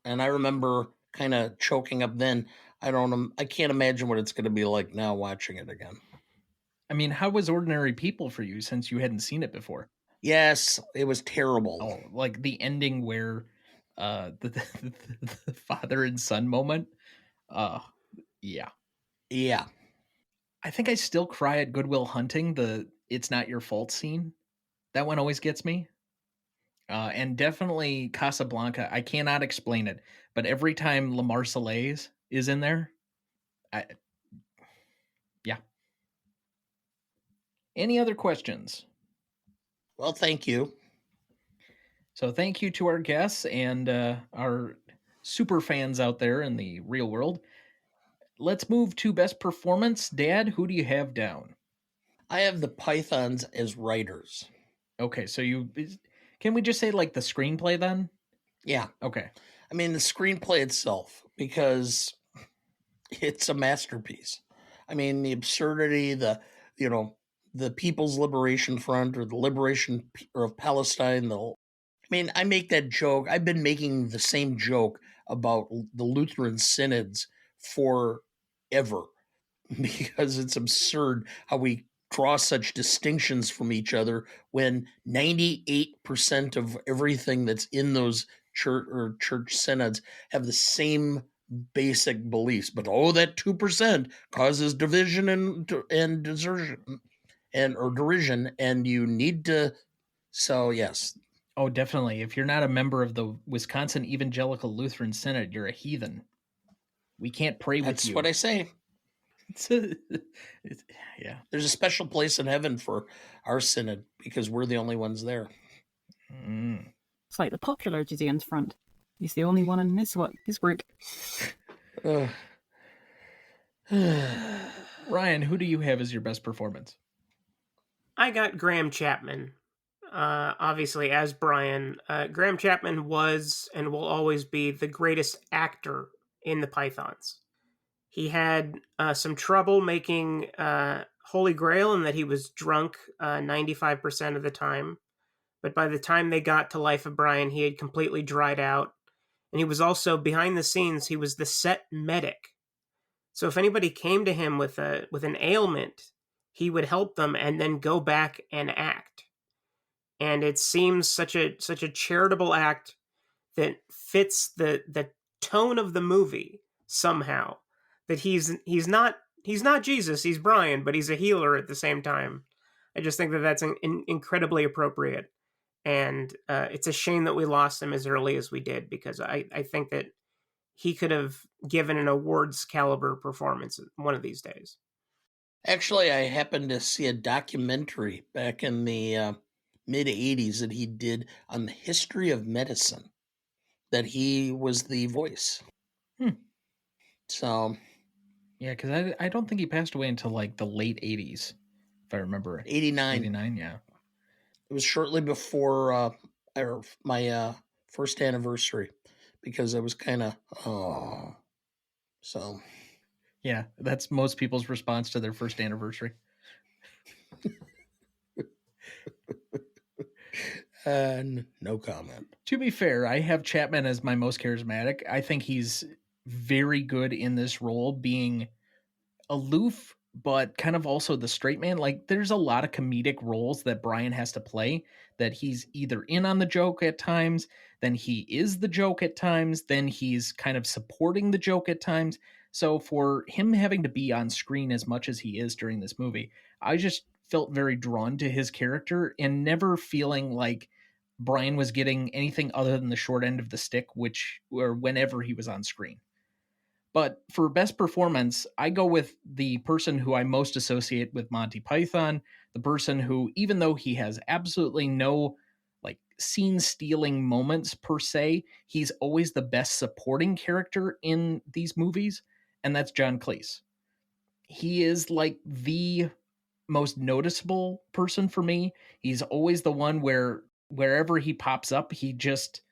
B: and I remember kind of choking up then. I can't imagine what it's going to be like now watching it again.
A: I mean, how was Ordinary People for you since you hadn't seen it before?
B: Yes, it was terrible.
A: Oh, like the ending where the father and son moment. Yeah.
B: Yeah.
A: I think I still cry at Good Will Hunting, the "It's Not Your Fault" scene. That one always gets me. And definitely Casablanca. I cannot explain it, but every time La Marseillaise is in there, yeah. Any other questions?
B: Well, thank you.
A: So thank you to our guests and our super fans out there in the real world. Let's move to best performance. Dad, who do you have down?
B: I have the Pythons as writers.
A: Okay, so can we just say like the screenplay then?
B: Yeah.
A: Okay.
B: I mean, the screenplay itself, because it's a masterpiece. I mean, the absurdity, the People's Liberation Front, or the liberation of Palestine. I make that joke. I've been making the same joke about the Lutheran synods forever, because it's absurd how we draw such distinctions from each other when 98% of everything that's in those church synods have the same basic beliefs. But that 2% causes division and desertion or derision, and you need to. So yes.
A: Oh, definitely. If you're not a member of the Wisconsin Evangelical Lutheran Synod, you're a heathen. We can't pray with you.
B: That's what I say.
A: Yeah.
B: There's a special place in heaven for our synod because we're the only ones there.
A: Mm.
C: It's like the popular Judean's front. He's the only one in his group.
A: Ryan, who do you have as your best performance?
D: I got Graham Chapman. Obviously, as Brian, Graham Chapman was and will always be the greatest actor in the Pythons. He had some trouble making Holy Grail in that he was drunk 95% of the time. But by the time they got to Life of Brian, he had completely dried out. And he was also, behind the scenes, he was the set medic. So if anybody came to him with an ailment, he would help them and then go back and act. And it seems such a charitable act that fits the tone of the movie somehow. That he's not Jesus, he's Brian, but he's a healer at the same time. I just think that that's incredibly appropriate, and it's a shame that we lost him as early as we did, because I think that he could have given an awards caliber performance one of these days.
B: Actually, I happened to see a documentary back in the mid 80s that he did on the history of medicine, that he was the voice. So,
A: yeah, because I don't think he passed away until like the late 80s, if I remember.
B: 89.
A: 89, yeah.
B: It was shortly before my first anniversary, because I was kind of, so.
A: Yeah, that's most people's response to their first anniversary.
B: No comment.
A: To be fair, I have Chapman as my most charismatic. I think he's very good in this role, being aloof, but kind of also the straight man. Like, there's a lot of comedic roles that Brian has to play, that he's either in on the joke at times, then he is the joke at times, then he's kind of supporting the joke at times. So for him having to be on screen as much as he is during this movie, I just felt very drawn to his character and never feeling like Brian was getting anything other than the short end of the stick, whenever he was on screen. But for best performance, I go with the person who I most associate with Monty Python, the person who, even though he has absolutely no like scene stealing moments per se, he's always the best supporting character in these movies, and that's John Cleese. He is like the most noticeable person for me. He's always the one where wherever he pops up, he just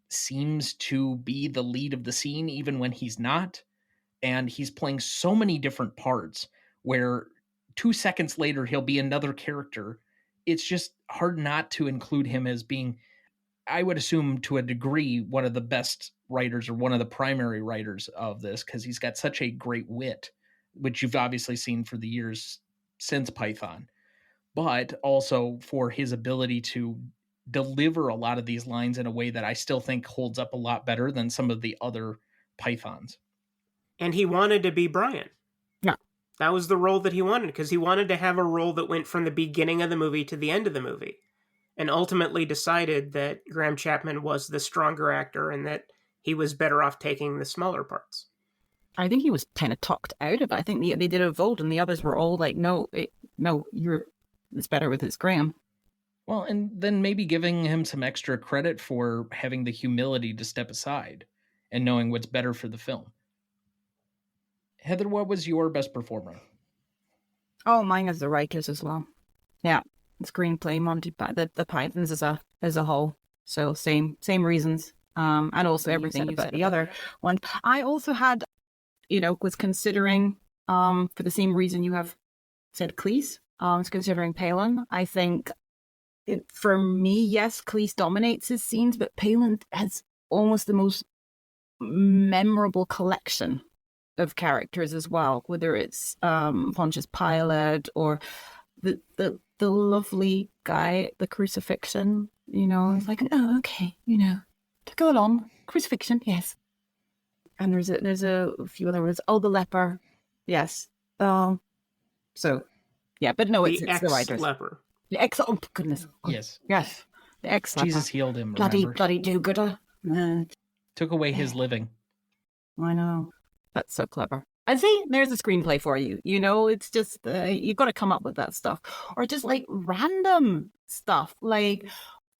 A: seems to be the lead of the scene, even when he's not. And he's playing so many different parts where 2 seconds later he'll be another character. It's just hard not to include him as being, I would assume to a degree, one of the best writers or one of the primary writers of this, because he's got such a great wit, which you've obviously seen for the years since Python, but also for his ability to deliver a lot of these lines in a way that I still think holds up a lot better than some of the other Pythons.
D: And he wanted to be Brian.
C: Yeah.
D: That was the role that he wanted, because he wanted to have a role that went from the beginning of the movie to the end of the movie. And ultimately decided that Graham Chapman was the stronger actor and that he was better off taking the smaller parts.
C: I think he was kind of talked out of it. I think they did a vote and the others were all like, no, it's better with his Graham.
A: Well, and then maybe giving him some extra credit for having the humility to step aside and knowing what's better for the film. Heather, what was your best performer?
C: Oh, mine is the writers as well. Yeah, screenplay, the Pythons as a whole. So same reasons. And also everything about the other one. I also had, was considering for the same reason you have said Cleese. I was considering Palin. I think for me, yes, Cleese dominates his scenes, but Palin has almost the most memorable collection of characters as well, whether it's Pontius Pilate or the lovely guy at the crucifixion, it's like, oh, okay, to go along, crucifixion, yes. And there's a few other words. Oh, the leper, yes. So, yeah, but no, it's the writers.
D: Leper.
C: The ex, oh goodness,
A: Yes,
C: the ex leper.
A: Jesus healed him.
C: Bloody do-gooder.
A: Took away his living.
C: I know. That's so clever. And see, there's a screenplay for you. It's just, you've got to come up with that stuff. Or just like random stuff. Like,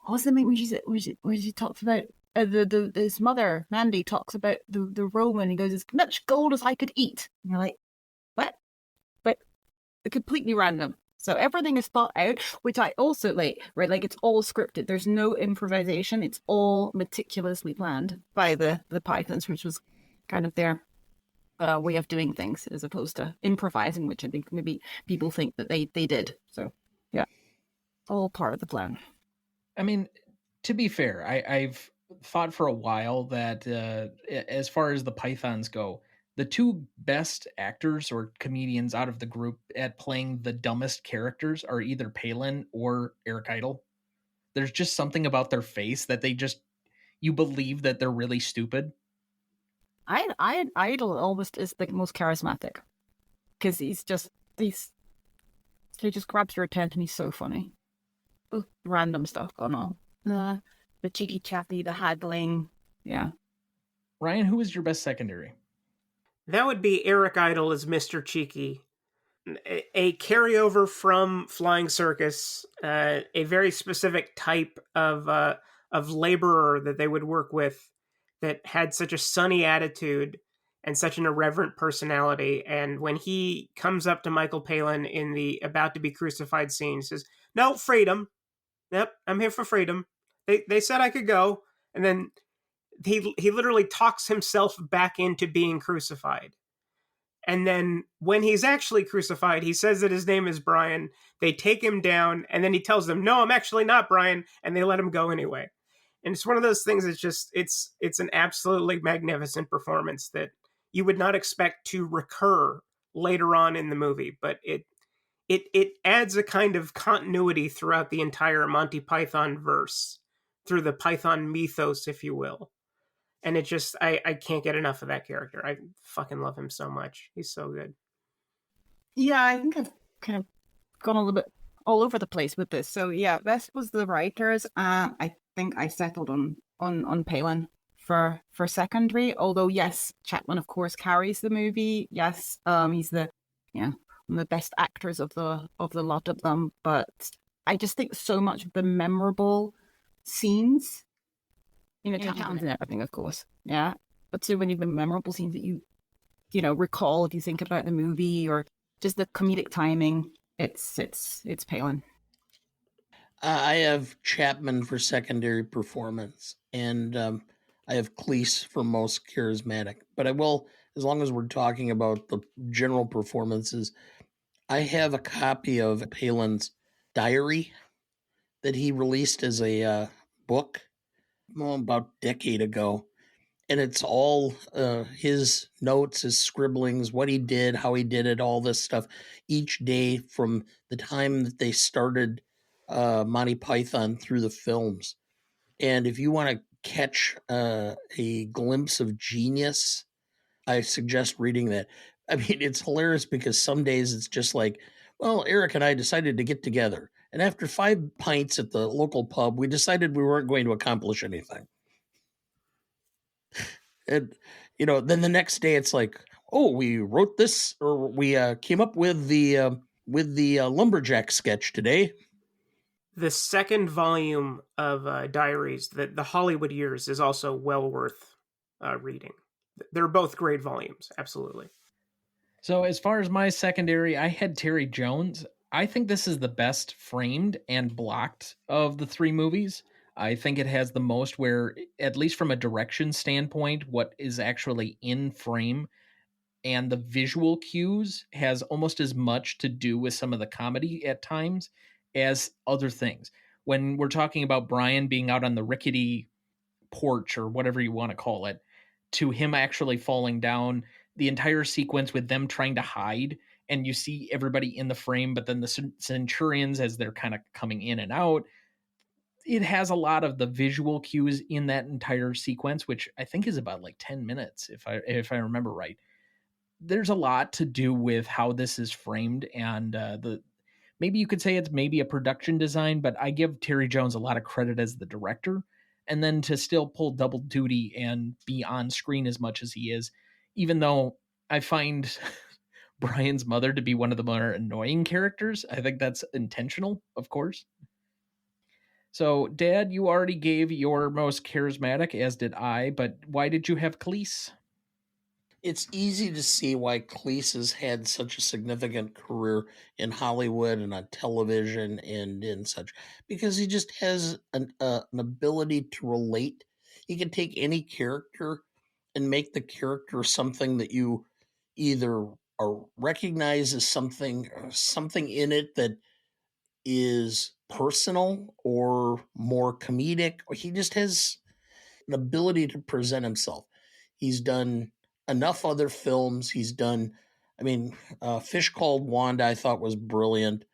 C: what was the name where she talks about, his mother, Mandy, talks about the Roman. He goes, as much gold as I could eat. And you're like, what? But completely random. So everything is thought out, which I also like, right? Like it's all scripted. There's no improvisation. It's all meticulously planned by the Pythons, which was kind of their way of doing things as opposed to improvising, which I think maybe people think that they did. So yeah, all part of the plan.
A: I mean, to be fair, I've thought for a while that as far as the Pythons go, the two best actors or comedians out of the group at playing the dumbest characters are either Palin or Eric Idle. There's just something about their face that you believe that they're really stupid.
C: Idle almost is the most charismatic because he just grabs your attention. He's so funny. Random stuff going on. The cheeky chappy, the haggling. Yeah.
A: Ryan, who is your best secondary?
D: That would be Eric Idle as Mr. Cheeky. A carryover from Flying Circus, a very specific type of laborer that they would work with that had such a sunny attitude and such an irreverent personality. And when he comes up to Michael Palin in the about to be crucified scene, he says, "No, freedom. Yep, I'm here for freedom. They said I could go." And then he literally talks himself back into being crucified. And then when he's actually crucified, he says that his name is Brian. They take him down, and then he tells them, "No, I'm actually not Brian," and they let him go anyway. And it's one of those things that's just, it's an absolutely magnificent performance that you would not expect to recur later on in the movie, but it adds a kind of continuity throughout the entire Monty Python verse, through the Python mythos, if you will. And it just, I can't get enough of that character. I fucking love him so much. He's so good.
C: Yeah, I think I've kind of gone a little bit all over the place with this. So yeah, this was the writers. I think I settled on Palin for secondary. Although yes, Chapman of course carries the movie. Yes, he's the one of the best actors of the lot of them. But I just think so much of the memorable scenes, Chapman's in everything, of course, yeah. But so many of the memorable scenes that you recall if you think about the movie, or just the comedic timing. It's Palin.
B: I have Chapman for secondary performance, and I have Cleese for most charismatic. But I will, as long as we're talking about the general performances, I have a copy of Palin's diary that he released as a book about a decade ago. And it's all his notes, his scribblings, what he did, how he did it, all this stuff each day from the time that they started Monty Python through the films. And if you want to catch a glimpse of genius, I suggest reading that. I mean, it's hilarious because some days it's just like, well, Eric and I decided to get together. And after 5 pints at the local pub, we decided we weren't going to accomplish anything. And, then the next day it's like, oh, we wrote this, or we came up with the lumberjack sketch today.
D: The second volume of Diaries, the Hollywood Years, is also well worth reading. They're both great volumes, absolutely.
A: So as far as my secondary, I had Terry Jones. I think this is the best framed and blocked of the 3 movies. I think it has the most where, at least from a direction standpoint, what is actually in frame and the visual cues has almost as much to do with some of the comedy at times as other things. When we're talking about Brian being out on the rickety porch or whatever you want to call it, to him actually falling down, the entire sequence with them trying to hide, and you see everybody in the frame, but then the centurions as they're kind of coming in and out, it has a lot of the visual cues in that entire sequence, which I think is about like 10 minutes if I remember right. There's a lot to do with how this is framed, and maybe you could say it's maybe a production design, but I give Terry Jones a lot of credit as the director. And then to still pull double duty and be on screen as much as he is, even though I find Brian's mother to be one of the more annoying characters. I think that's intentional, of course. So, Dad, you already gave your most charismatic, as did I, but why did you have Cleese?
B: It's easy to see why Cleese has had such a significant career in Hollywood and on television and in such, because he just has an ability to relate. He can take any character and make the character something that you either recognize as something in it that is personal or more comedic. He just has an ability to present himself. He's done enough other films. Fish Called Wanda, I thought was brilliant.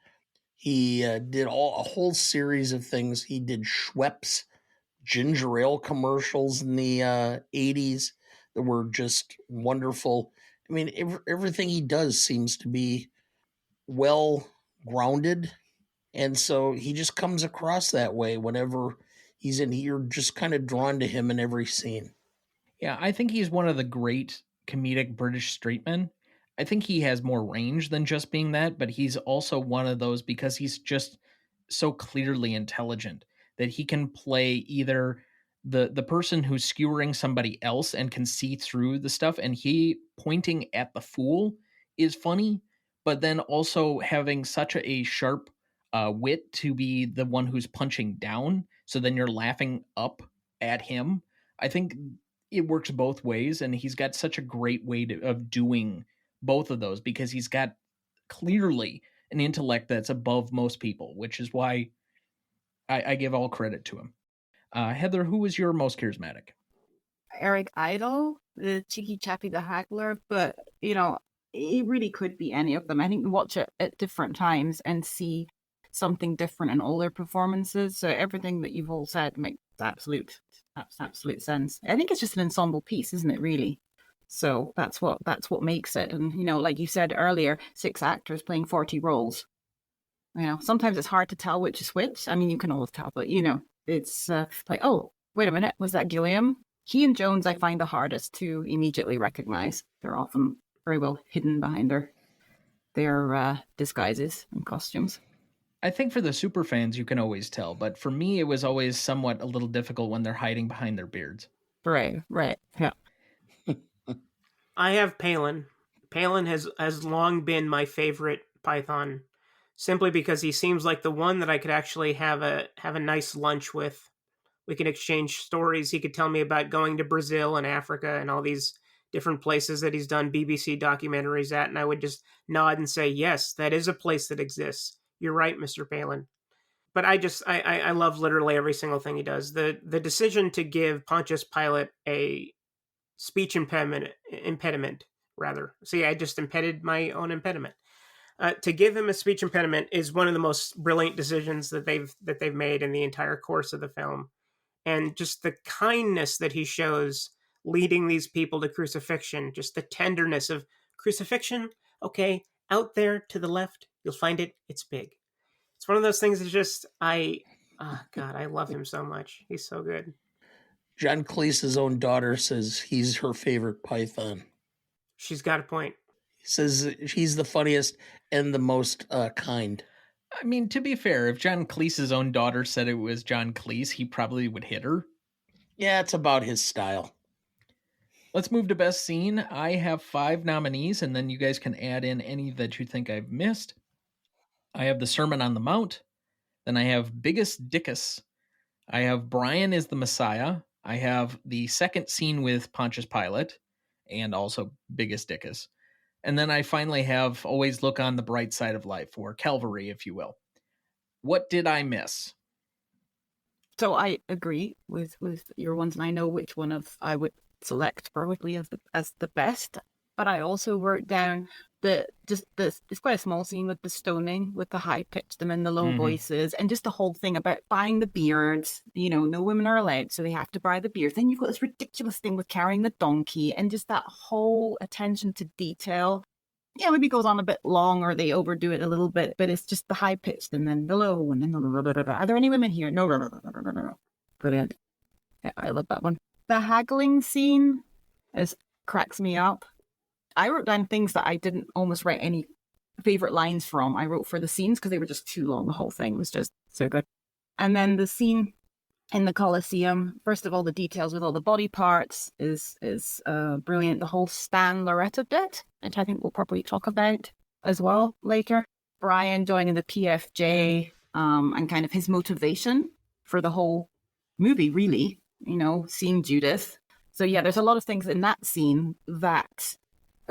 B: He did a whole series of things. He did Schweppes ginger ale commercials in the 80s that were just wonderful. I mean, everything he does seems to be well grounded. And so he just comes across that way whenever he's in. You're just kind of drawn to him in every scene.
A: Yeah, I think he's one of the great comedic British straight men. I think he has more range than just being that, but he's also one of those because he's just so clearly intelligent that he can play either the person who's skewering somebody else and can see through the stuff, and he pointing at the fool is funny, but then also having such a sharp wit to be the one who's punching down, so then you're laughing up at him. I think it works both ways, and he's got such a great way of doing both of those because he's got clearly an intellect that's above most people, which is why I give all credit to him. Heather, who was your most charismatic?
C: Eric Idle, the cheeky chappy, the haggler, but it really could be any of them. I think you watch it at different times and see something different in all their performances. So everything that you've all said makes absolute sense. I think it's just an ensemble piece, isn't it, really? So that's what makes it. And like you said earlier, 6 actors playing 40 roles. Sometimes it's hard to tell which is which. I mean, you can always tell, but it's like, oh, wait a minute, was that Gilliam? he and Jones I find the hardest to immediately recognize. They're often very well hidden behind their disguises and costumes.
A: I think for the super fans, you can always tell, but for me, it was always somewhat a little difficult when they're hiding behind their beards.
C: Right, yeah.
D: I have Palin. Palin has long been my favorite Python, simply because he seems like the one that I could actually have a nice lunch with. We can exchange stories. He could tell me about going to Brazil and Africa and all these different places that he's done BBC documentaries at, and I would just nod and say, yes, that is a place that exists. You're right, Mr. Palin. But I love literally every single thing he does. The decision to give Pontius Pilate a speech impediment rather. See, I just impeded my own impediment. To give him a speech impediment is one of the most brilliant decisions that they've made in the entire course of the film. And just the kindness that he shows leading these people to crucifixion, just the tenderness of crucifixion. Okay, out there to the left, you'll find it. It's big. It's one of those things that just I love him so much. He's so good.
B: John Cleese's own daughter says he's her favorite Python.
D: She's got a point.
B: He says he's the funniest and the most kind.
A: I mean, to be fair, if John Cleese's own daughter said it was John Cleese, he probably would hit her.
B: Yeah, it's about his style.
A: Let's move to best scene. I have 5 nominees, and then you guys can add in any that you think I've missed. I have the Sermon on the Mount. Then I have Biggest Dickus. I have Brian is the Messiah. I have the second scene with Pontius Pilate, and also Biggest Dickus. And then I finally have Always Look on the Bright Side of Life, or Calvary, if you will. What did I miss?
C: So I agree with your ones, and I know which one of I would select probably as the best. But I also wrote down it's quite a small scene with the stoning, with the high pitched and the low voices, and just the whole thing about buying the beards. No women are allowed, so they have to buy the beards. Then you've got this ridiculous thing with carrying the donkey, and just that whole attention to detail. Yeah, maybe it goes on a bit long, or they overdo it a little bit, but it's just the high pitched and then the low and then the. Are there any women here? No. Brilliant. Yeah, I love that one. The haggling scene cracks me up. I wrote down things that I didn't almost write any favorite lines from. I wrote for the scenes because they were just too long. The whole thing was just so good. And then the scene in the Colosseum, first of all, the details with all the body parts is brilliant. The whole Stan Loretta bit, which I think we'll probably talk about as well later. Brian joining the PFJ, and kind of his motivation for the whole movie, really, seeing Judith. So yeah, there's a lot of things in that scene that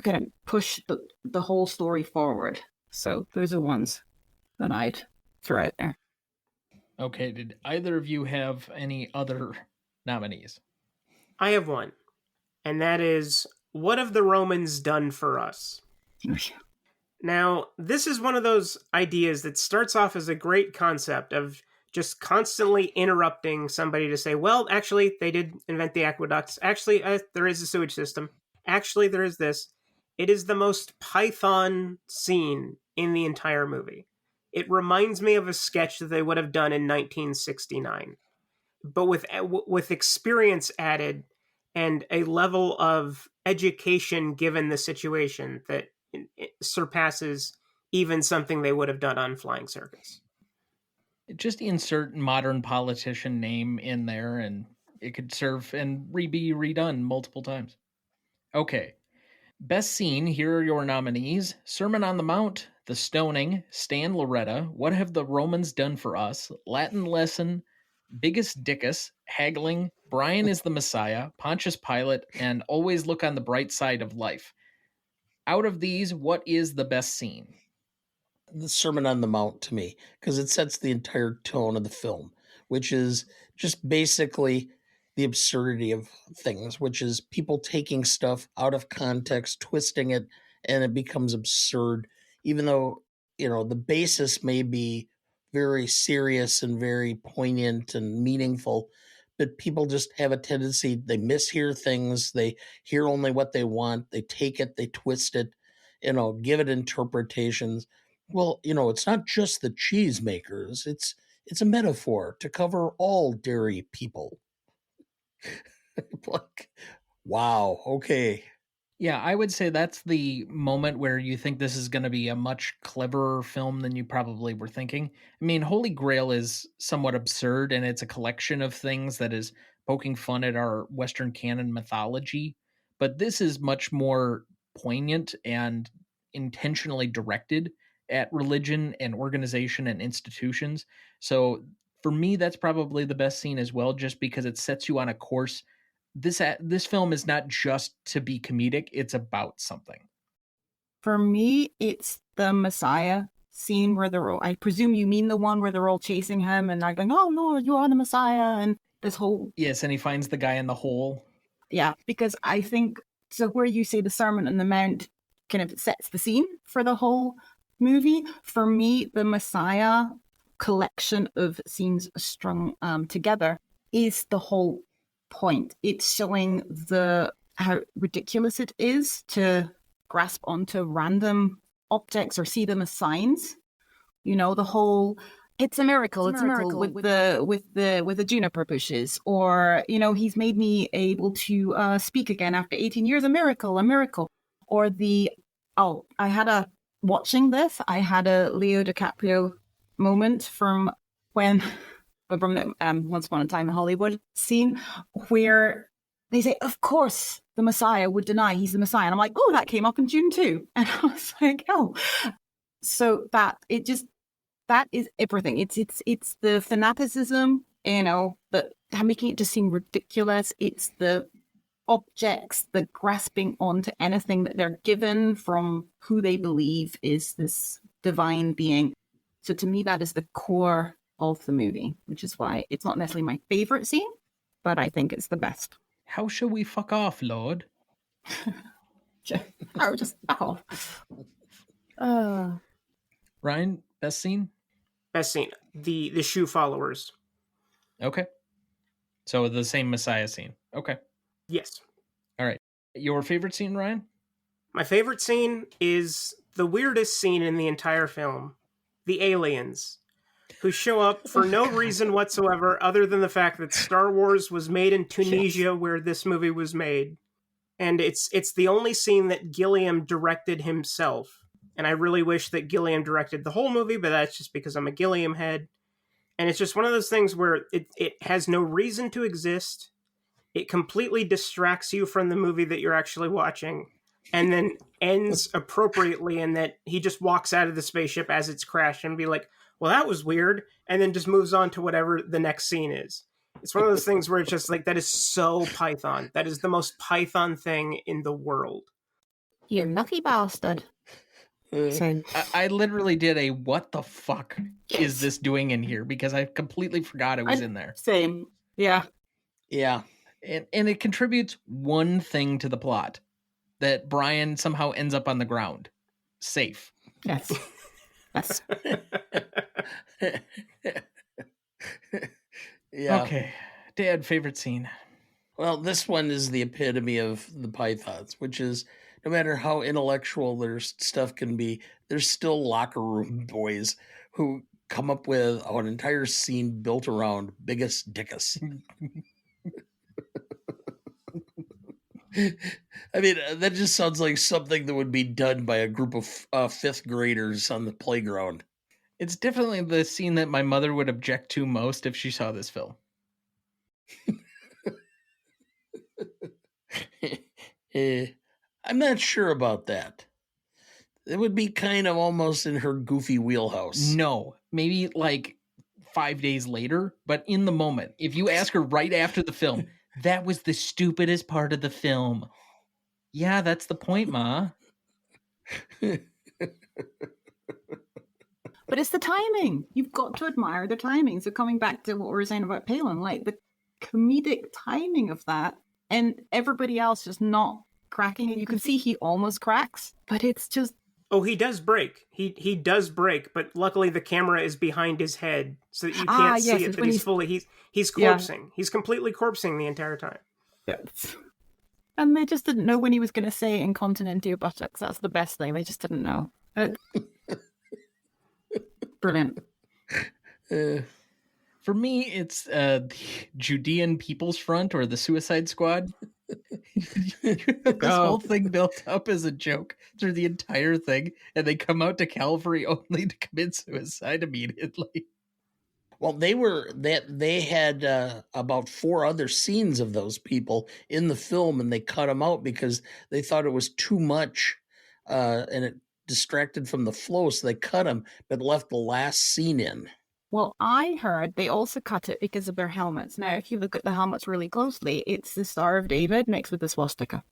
C: kind of push the whole story forward. So those are ones that I'd throw out there.
A: Okay, did either of you have any other nominees?
D: I have one, and that is, what have the Romans done for us? Now, this is one of those ideas that starts off as a great concept of just constantly interrupting somebody to say, well, actually, they did invent the aqueducts. Actually, there is a sewage system. Actually, there is this. It is the most Python scene in the entire movie. It reminds me of a sketch that they would have done in 1969, but with experience added and a level of education given the situation that it surpasses even something they would have done on Flying Circus.
A: Just insert modern politician name in there, and it could serve and be redone multiple times. Okay. Best scene, here are your nominees. Sermon on the Mount, The Stoning, Stan Loretta, What Have the Romans Done for Us, Latin Lesson, Biggest Dickus, Haggling, Brian is the Messiah, Pontius Pilate, and Always Look on the Bright Side of Life. Out of these, what is the best scene?
B: The Sermon on the Mount to me, because it sets the entire tone of the film, which is just basically the absurdity of things, which is people taking stuff out of context, twisting it, and it becomes absurd, even though, the basis may be very serious and very poignant and meaningful, but people just have a tendency, they mishear things, they hear only what they want, they take it, they twist it, give it interpretations. Well, it's not just the cheesemakers. It's a metaphor to cover all dairy people. Like, wow, okay.
A: Yeah, I would say that's the moment where you think this is going to be a much cleverer film than you probably were thinking. I mean, Holy Grail is somewhat absurd, and it's a collection of things that is poking fun at our Western canon mythology. But this is much more poignant and intentionally directed at religion and organization and institutions. So for me, that's probably the best scene as well, just because it sets you on a course. This film is not just to be comedic, it's about something.
C: For me, it's the Messiah scene where they're all, I presume you mean the one where they're all chasing him and they're going, oh Lord, you are the Messiah, and this whole...
A: Yes, and he finds the guy in the hole.
C: Yeah, because I think, so where you say the Sermon on the Mount kind of sets the scene for the whole movie, for me, the Messiah collection of scenes strung together is the whole point. It's showing how ridiculous it is to grasp onto random objects or see them as signs. You know, the whole it's a miracle with the juniper bushes, or you know, he's made me able to speak again after 18 years, a miracle. Or I had a Leo DiCaprio moment from the Once Upon a Time in Hollywood scene where they say, of course, the Messiah would deny he's the Messiah. And I'm like, oh, that came up in June too. And I was like, oh. So that is everything. It's the fanaticism, you know, that making it just seem ridiculous. It's the objects, the grasping onto anything that they're given from who they believe is this divine being. So to me, that is the core of the movie, which is why it's not necessarily my favorite scene, but I think it's the best.
A: How shall we fuck off, Lord?
C: I would just fuck off.
A: Ryan, best scene?
D: Best scene. The shoe followers.
A: Okay. So the same Messiah scene. Okay.
D: Yes.
A: All right. Your favorite scene, Ryan?
D: My favorite scene is the weirdest scene in the entire film. The aliens, who show up for no reason whatsoever other than the fact that Star Wars was made in Tunisia, where this movie was made. And it's the only scene that Gilliam directed himself. And I really wish that Gilliam directed the whole movie, but that's just because I'm a Gilliam head. And it's just one of those things where it has no reason to exist. It completely distracts you from the movie that you're actually watching, and then ends appropriately in that he just walks out of the spaceship as it's crashed and be like, well, that was weird, and then just moves on to whatever the next scene is. It's one of those things where it's just like, that is so Python. That is the most Python thing in the world.
C: You lucky bastard.
A: I literally did a what the fuck is this doing in here, because I completely forgot it was in there.
C: Same. Yeah.
B: Yeah.
A: And it contributes one thing to the plot, that Brian somehow ends up on the ground. Safe.
C: Yes. Yes.
B: Yeah.
A: Okay. Dad, favorite scene.
B: Well, this one is the epitome of the Pythons, which is no matter how intellectual their stuff can be, there's still locker room boys who come up with an entire scene built around Biggest Dickus. I mean, that just sounds like something that would be done by a group of fifth graders on the playground.
A: It's definitely the scene that my mother would object to most if she saw this film.
B: I'm not sure about that. It would be kind of almost in her goofy wheelhouse.
A: No, maybe like 5 days later, but in the moment. If you ask her right after the film, that was the stupidest part of the film. Yeah, that's the point, Ma.
C: But it's the timing. You've got to admire the timing. So coming back to what we were saying about Palin, like the comedic timing of that, and everybody else just not cracking it. You can see he almost cracks, but it's just...
D: Oh, he does break. He does break, but luckily the camera is behind his head so that you can't see it, but he's fully... He's corpsing. Yeah. He's completely corpsing the entire time.
C: Yes. And they just didn't know when he was going to say incontinent to your buttocks. That's the best thing. They just didn't know. Brilliant.
A: For For me, it's the Judean People's Front or the Suicide Squad. This whole thing built up as a joke through the entire thing, and they come out to Calvary only to commit suicide immediately.
B: Well, they had about 4 other scenes of those people in the film, and they cut them out because they thought it was too much, and it distracted from the flow. So they cut them, but left the last scene in.
C: Well, I heard they also cut it because of their helmets. Now, if you look at the helmets really closely, it's the Star of David mixed with the swastika.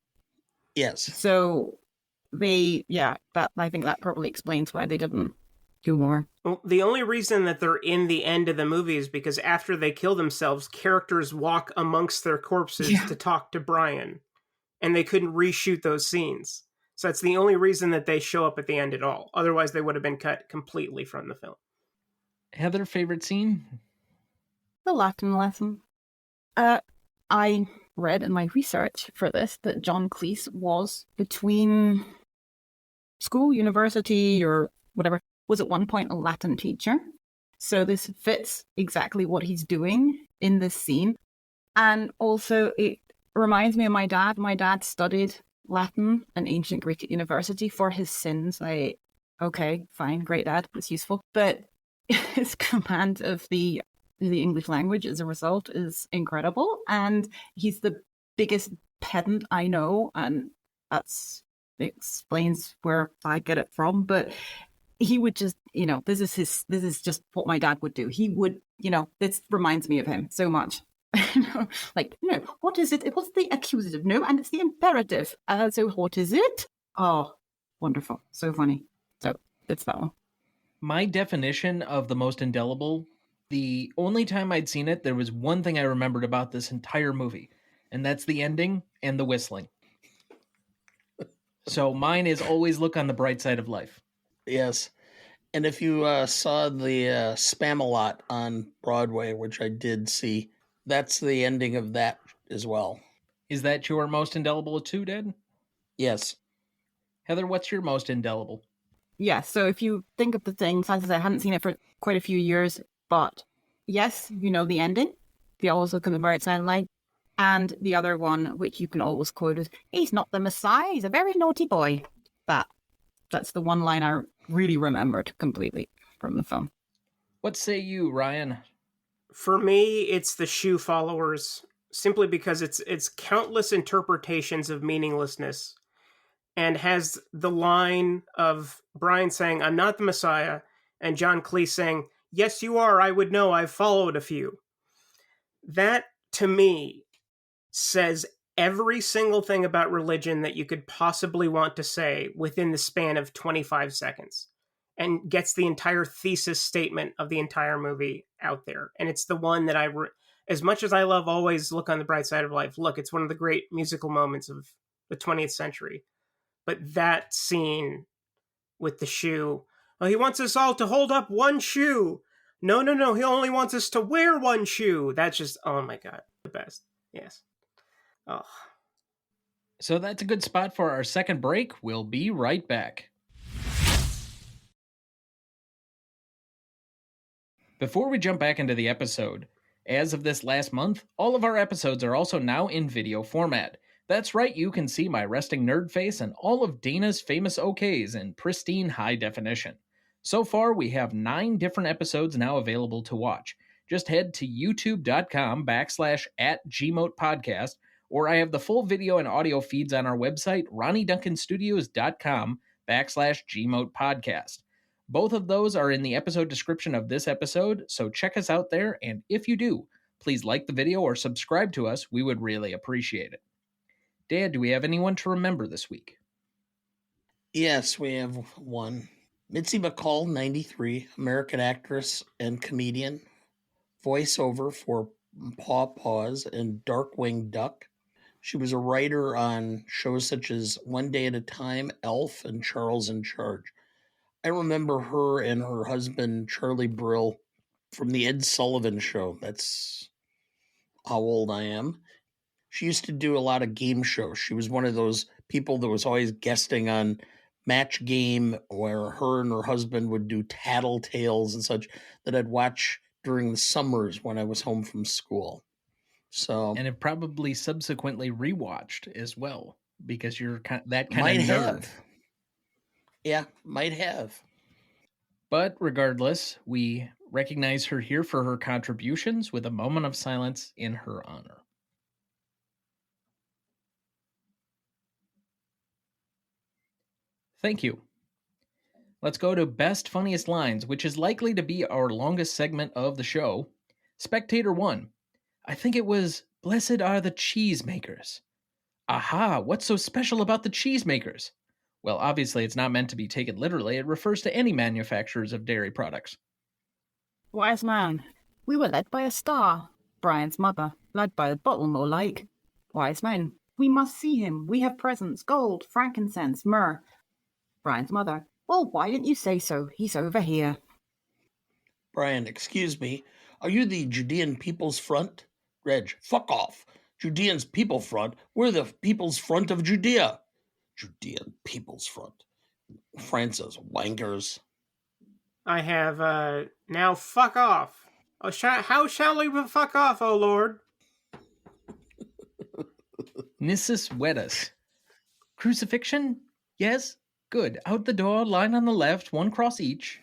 B: Yes.
C: So I think that probably explains why they didn't do more.
D: Well, the only reason that they're in the end of the movie is because after they kill themselves, characters walk amongst their corpses to talk to Brian, and they couldn't reshoot those scenes. So that's the only reason that they show up at the end at all. Otherwise, they would have been cut completely from the film.
A: Heather, favorite scene?
C: The Latin lesson. I read in my research for this that John Cleese was between school, university, or whatever, was at one point a Latin teacher. So this fits exactly what he's doing in this scene. And also it reminds me of my dad. My dad studied Latin and ancient Greek at university for his sins. Okay, fine, great dad, it's useful. But his command of the English language as a result is incredible. And he's the biggest pedant I know. And that explains where I get it from. But he would just, this is just what my dad would do. He would, this reminds me of him so much. What is it? What's the accusative? No, and it's the imperative. So what is it? Oh, wonderful. So funny. So it's that one.
A: My definition of the most indelible, the only time I'd seen it, there was one thing I remembered about this entire movie, and that's the ending and the whistling. So mine is always look on the bright side of life.
B: Yes. And if you saw the Spam-A-Lot on Broadway, which I did see, that's the ending of that as well.
A: Is that your most indelible too, Dad?
B: Yes.
A: Heather, what's your most indelible?
C: Yeah, so if you think of the things, as I said, I hadn't seen it for quite a few years, but yes, the ending, the always look on the bright side of life, and the other one, which you can always quote is, he's not the Messiah, he's a very naughty boy. That's the one line I really remembered completely from the film.
A: What say you, Ryan?
D: For me, it's the shoe followers, simply because it's countless interpretations of meaninglessness, and has the line of Brian saying, "I'm not the Messiah," and John Cleese saying, "Yes, you are. I would know. I've followed a few." That, to me, says every single thing about religion that you could possibly want to say within the span of 25 seconds, and gets the entire thesis statement of the entire movie out there. And it's the one that as much as I love always look on the bright side of life, look, it's one of the great musical moments of the 20th century. But that scene with the shoe, well, he wants us all to hold up one shoe. No, he only wants us to wear one shoe. That's just, oh my God, the best. Yes. Oh.
A: So that's a good spot for our second break. We'll be right back. Before we jump back into the episode, as of this last month, all of our episodes are also now in video format. That's right, you can see my resting nerd face and all of Dana's famous OKs in pristine high definition. So far, we have 9 different episodes now available to watch. Just head to youtube.com/@gmotepodcast, or I have the full video and audio feeds on our website, ronnieduncanstudios.com/gmotepodcast. Both of those are in the episode description of this episode, so check us out there, and if you do, please like the video or subscribe to us. We would really appreciate it. Dad, do we have anyone to remember this week?
B: Yes, we have one. Mitzi McCall, 93, American actress and comedian. Voiceover for Paw Paws and Darkwing Duck. She was a writer on shows such as One Day at a Time, Elf, and Charles in Charge. I remember her and her husband, Charlie Brill, from the Ed Sullivan Show. That's how old I am. She used to do a lot of game shows. She was one of those people that was always guesting on Match Game, where her and her husband would do tattletales and such that I'd watch during the summers when I was home from school. So
A: And have probably subsequently rewatched as well because you're that kind
B: might
A: of nerd.
B: have. Yeah, might have.
A: But regardless, we recognize her here for her contributions with a moment of silence in her honor. Thank you. Let's go to Best Funniest Lines, which is likely to be our longest segment of the show. Spectator 1. I think it was, blessed are the cheesemakers. Aha, what's so special about the cheesemakers? Well, obviously it's not meant to be taken literally. It refers to any manufacturers of dairy products.
C: Wise man, we were led by a star. Brian's mother, led by the bottle more like. Wise man, we must see him. We have presents, gold, frankincense, myrrh. Brian's mother, well, why didn't you say so? He's over here.
B: Brian, excuse me. Are you the Judean People's Front? Reg, fuck off. Judean's People Front. We're the People's Front of Judea. Judean People's Front. Francis, wankers.
D: I have, now fuck off. Oh, how shall we fuck off, O Lord?
A: Nissus Wedus. Crucifixion? Yes? Good. Out the door, line on the left, one cross each.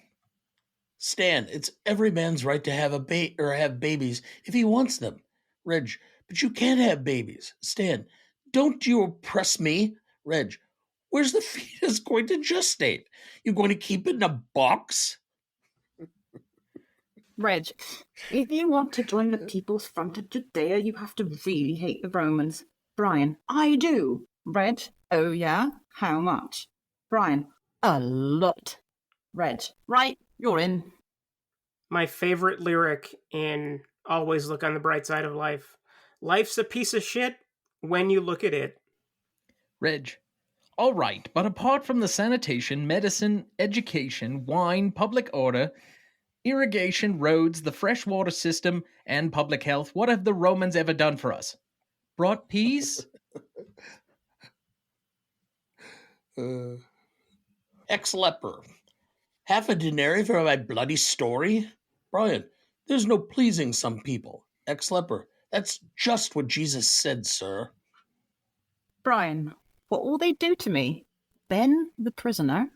B: Stan, it's every man's right to have have babies if he wants them. Reg, but you can't have babies. Stan, don't you oppress me. Reg, where's the fetus going to gestate? You going to keep it in a box?
C: Reg, if you want to join the People's Front of Judea, you have to really hate the Romans. Brian, I do. Reg, oh yeah? How much? Brian, a lot. Reg, right, you're in.
D: My favorite lyric in Always Look on the Bright Side of Life. Life's a piece of shit when you look at it.
A: Reg. All right, but apart from the sanitation, medicine, education, wine, public order, irrigation, roads, the freshwater system, and public health, what have the Romans ever done for us? Brought peace?
B: Ex-leper. Half a denarius for my bloody story? Brian, there's no pleasing some people. Ex-leper. That's just what Jesus said, sir.
C: Brian, what will they do to me? Ben, the prisoner?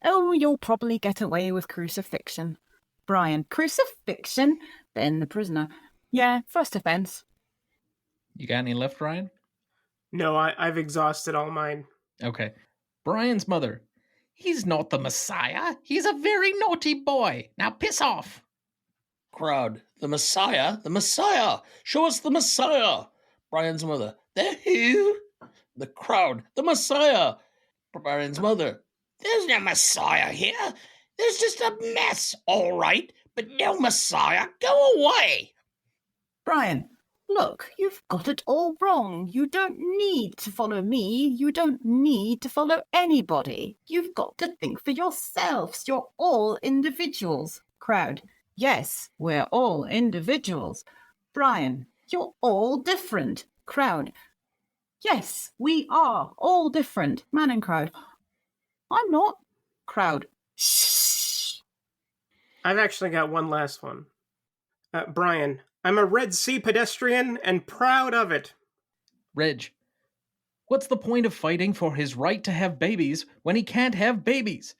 C: Oh, you'll probably get away with crucifixion. Brian, crucifixion? Ben, the prisoner. Yeah, first offence.
A: You got any left, Ryan?
D: No, I've exhausted all mine.
A: Okay. Brian's mother. He's not the Messiah. He's a very naughty boy. Now piss off.
B: Crowd. The Messiah? The Messiah! Show us the Messiah! Brian's mother. The who? The crowd. The Messiah! Brian's mother. There's no Messiah here. There's just a mess, all right, but no Messiah. Go away!
C: Brian, look, you've got it all wrong. You don't need to follow me. You don't need to follow anybody. You've got to think for yourselves. You're all individuals. Crowd. Yes, we're all individuals. Brian, you're all different. Crowd. Yes, we are all different. Man and crowd. I'm not. Crowd. Shh.
D: I've actually got one last one. Brian, I'm a Red Sea pedestrian and proud of it.
A: Reg. What's the point of fighting for his right to have babies when he can't have babies?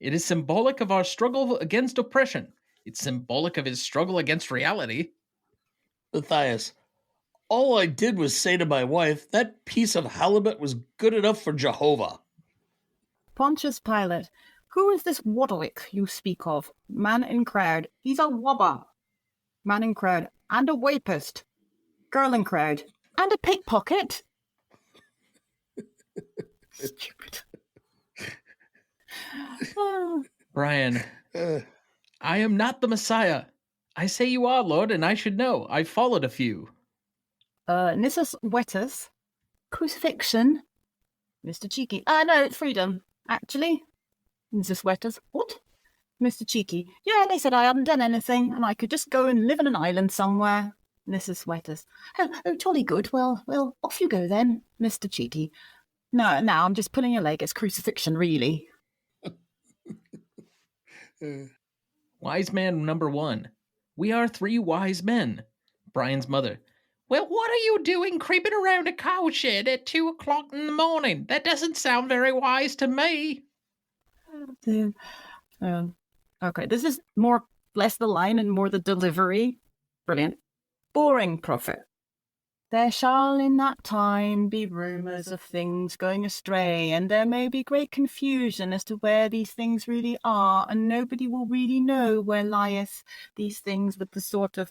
A: It is symbolic of our struggle against oppression. It's symbolic of his struggle against reality.
B: Matthias. All I did was say to my wife, that piece of halibut was good enough for Jehovah.
C: Pontius Pilate. Who is this Wadwick you speak of? Man in crowd. He's a wobber. Man in crowd. And a wapist. Girl in crowd. And a pickpocket. Stupid.
A: Brian. I am not the Messiah. I say you are, Lord, and I should know. I've followed a few.
C: Nissus Vetus. Crucifixion. Mr. Cheeky. No, it's freedom, actually. Nissus Vetus. What? Mr. Cheeky. Yeah, they said I hadn't done anything, and I could just go and live on an island somewhere. Nissus Vetus. Oh, jolly good. Well, off you go then, Mr. Cheeky. No, I'm just pulling your leg. It's crucifixion, really.
A: Wise man number 1. We are three wise men. Brian's mother. Well, what are you doing creeping around a cowshed at 2 o'clock in the morning? That doesn't sound very wise to me.
C: Okay, this is more less the line and more the delivery. Brilliant. Boring prophet. There shall in that time be rumours of things going astray, and there may be great confusion as to where these things really are, and nobody will really know where lieth these things with the sort of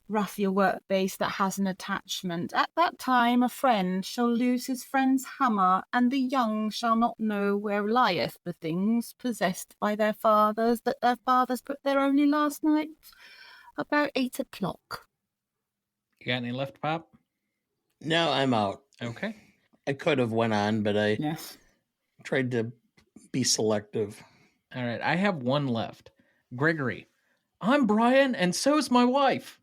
C: raffia work base that has an attachment. At that time a friend shall lose his friend's hammer, and the young shall not know where lieth the things possessed by their fathers that their fathers put there only last night, about 8 o'clock.
A: You got any left, Pop?
B: No, I'm out.
A: Okay.
B: I could have went on, but I
C: Yes.
B: tried to be selective.
A: All right, I have one left. Gregory. I'm Brian, and so's my wife.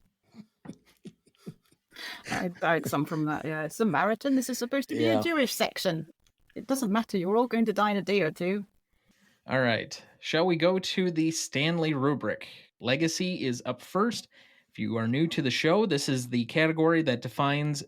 C: I had some from that, yeah. Samaritan, this is supposed to be
B: Yeah.
C: a Jewish section. It doesn't matter, you're all going to die in a day or two.
A: All right, shall we go to the Stanley rubric? Legacy is up first. If you are new to the show, this is the category that defines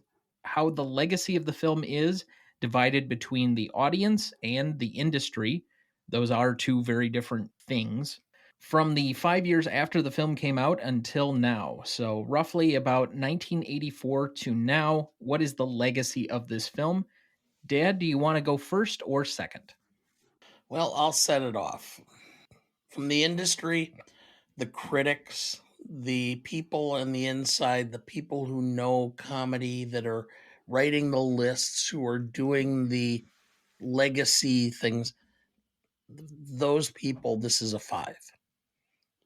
A: how the legacy of the film is divided between the audience and the industry. Those are two very different things. From the 5 years after the film came out until now, so roughly about 1984 to now, what is the legacy of this film? Dad, do you want to go first or second?
B: Well, I'll set it off. From the industry, the critics, the people on the inside, the people who know comedy, that are writing the lists, who are doing the legacy things, those people, this is a 5.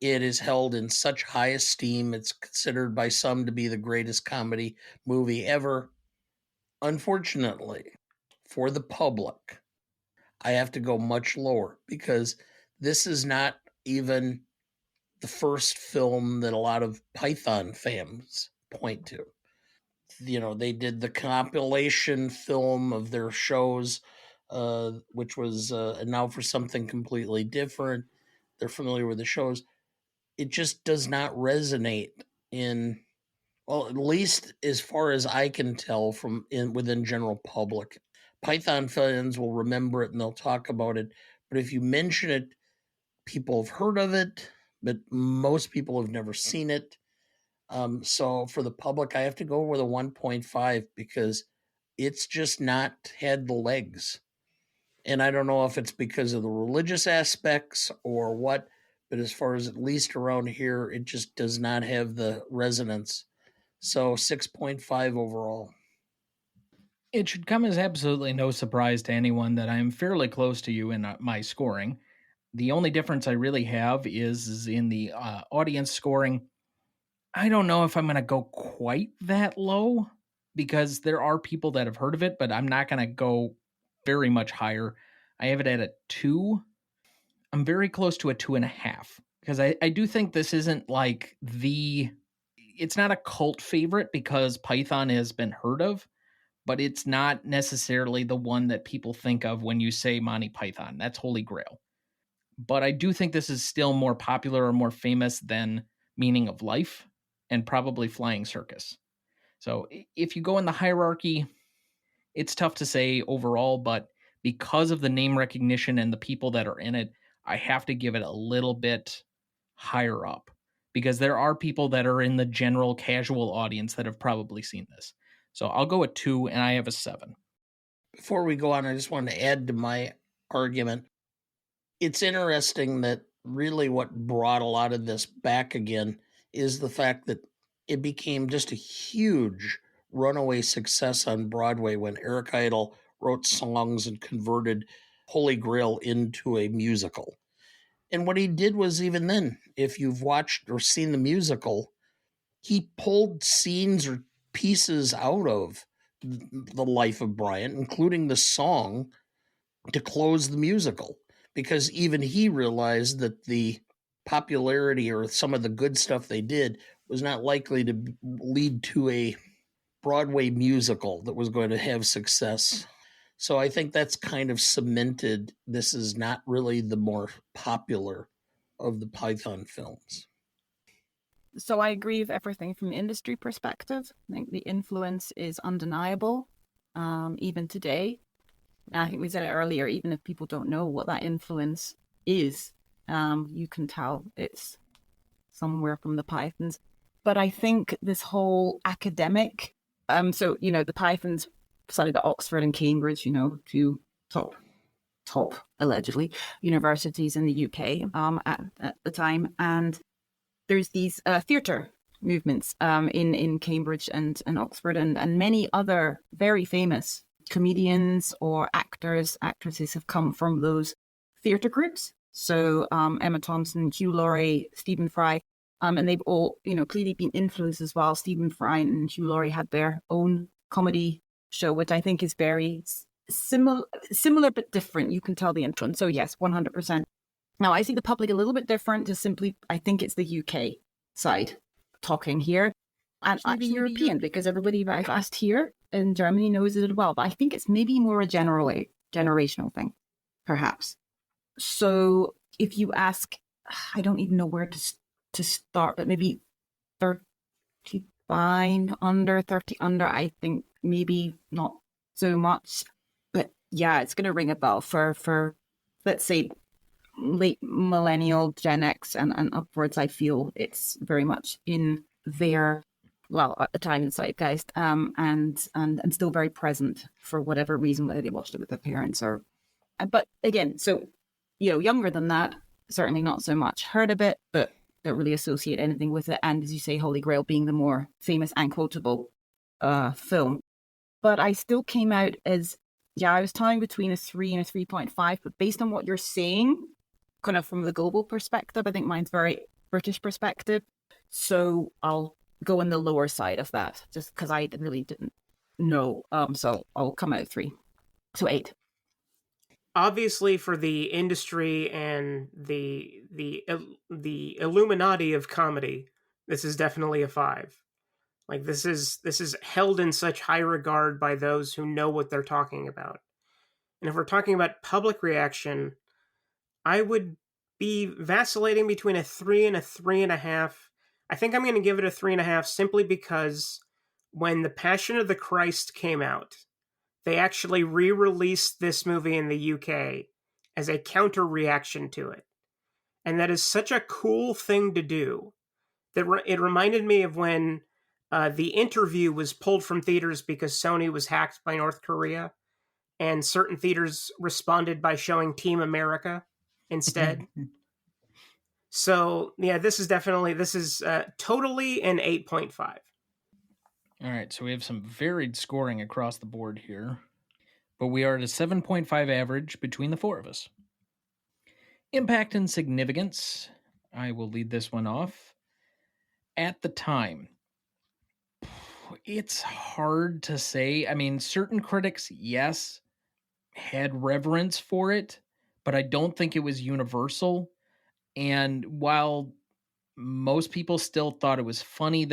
B: It is held in such high esteem. It's considered by some to be the greatest comedy movie ever. Unfortunately, for the public, I have to go much lower because this is not even the first film that a lot of Python fans point to. You know, they did the compilation film of their shows, which was Now for Something Completely Different. They're familiar with the shows. It just does not resonate in, well, at least as far as I can tell from within general public. Python fans will remember it and they'll talk about it, but if you mention it, people have heard of it, but most people have never seen it. So for the public, I have to go with a 1.5 because it's just not had the legs. And I don't know if it's because of the religious aspects or what, but as far as at least around here, it just does not have the resonance. So 6.5 overall.
A: It should come as absolutely no surprise to anyone that I'm fairly close to you in my scoring. The only difference I really have is in the audience scoring. I don't know if I'm going to go quite that low because there are people that have heard of it, but I'm not going to go very much higher. I have it at a 2. I'm very close to a 2.5 because I do think this isn't like it's not a cult favorite because Python has been heard of, but it's not necessarily the one that people think of when you say Monty Python. That's Holy Grail. But I do think this is still more popular or more famous than Meaning of Life and probably Flying Circus. So if you go in the hierarchy, it's tough to say overall, but because of the name recognition and the people that are in it, I have to give it a little bit higher up because there are people that are in the general casual audience that have probably seen this. So I'll go at 2 and I have a 7.
B: Before we go on, I just wanted to add to my argument. It's interesting that really what brought a lot of this back again is the fact that it became just a huge runaway success on Broadway when Eric Idle wrote songs and converted Holy Grail into a musical. And what he did was, even then, if you've watched or seen the musical, he pulled scenes or pieces out of the life of Brian, including the song, to close the musical, because even he realized that the popularity or some of the good stuff they did was not likely to lead to a Broadway musical that was going to have success. So I think that's kind of cemented this is not really the more popular of the Python films.
C: So I agree with everything from the industry perspective. I think the influence is undeniable, even today. And I think we said it earlier, even if people don't know what that influence is, you can tell it's somewhere from the Pythons. But I think this whole academic, so, the Pythons studied at Oxford and Cambridge, two top allegedly universities in the UK at the time. And there's these theatre movements in Cambridge and Oxford and many other very famous comedians or actresses have come from those theatre groups. So Emma Thompson, Hugh Laurie, Stephen Fry, and they've all, clearly been influenced as well. Stephen Fry and Hugh Laurie had their own comedy show, which I think is very similar but different. You can tell the influence. So yes, 100%. Now I see the public a little bit different. Just simply, I think it's the UK side talking here, and actually European, because everybody that I've asked here in Germany knows it as well. But I think it's maybe more a generational thing, perhaps. So if you ask, I don't even know where to start, but maybe 35 under, 30 under, I think maybe not so much. But yeah, it's going to ring a bell for let's say late millennial, Gen X and upwards. I feel it's very much in their, well, at the time in zeitgeist, and still very present for whatever reason, whether they watched it with their parents or, but again, so, younger than that, certainly not so much. Heard of it, but don't really associate anything with it. And as you say, Holy Grail being the more famous and quotable film. But I still came out as, I was tying between a 3 and a 3.5, but based on what you're saying, kind of from the global perspective, I think mine's very British perspective. So I'll go on the lower side of that, just because I really didn't know. So I'll come out 3. So 8.
D: Obviously, for the industry and the Illuminati of comedy, this is definitely a 5. Like this is held in such high regard by those who know what they're talking about. And if we're talking about public reaction, I would be vacillating between a 3 and a 3.5. I think I'm going to give it a 3.5 simply because when The Passion of the Christ came out, they actually re-released this movie in the UK as a counter reaction to it. And that is such a cool thing to do. That it reminded me of when The Interview was pulled from theaters because Sony was hacked by North Korea, and certain theaters responded by showing Team America instead. So yeah, this is totally an 8.5.
A: All right, so we have some varied scoring across the board here, but we are at a 7.5 average between the 4 of us. Impact and significance, I will lead this one off. At the time, it's hard to say. I mean, certain critics, yes, had reverence for it, but I don't think it was universal. And while most people still thought it was funny,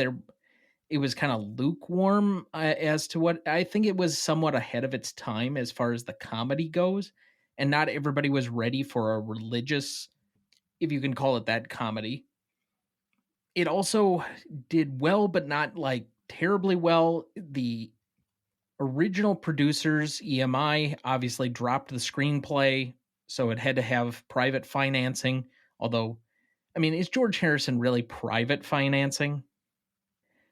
A: it was kind of lukewarm as to what I think. It was somewhat ahead of its time as far as the comedy goes, and not everybody was ready for a religious, if you can call it that, comedy. It also did well, but not like terribly well. The original producers, EMI, obviously dropped the screenplay, so it had to have private financing. Although, I mean, is George Harrison really private financing?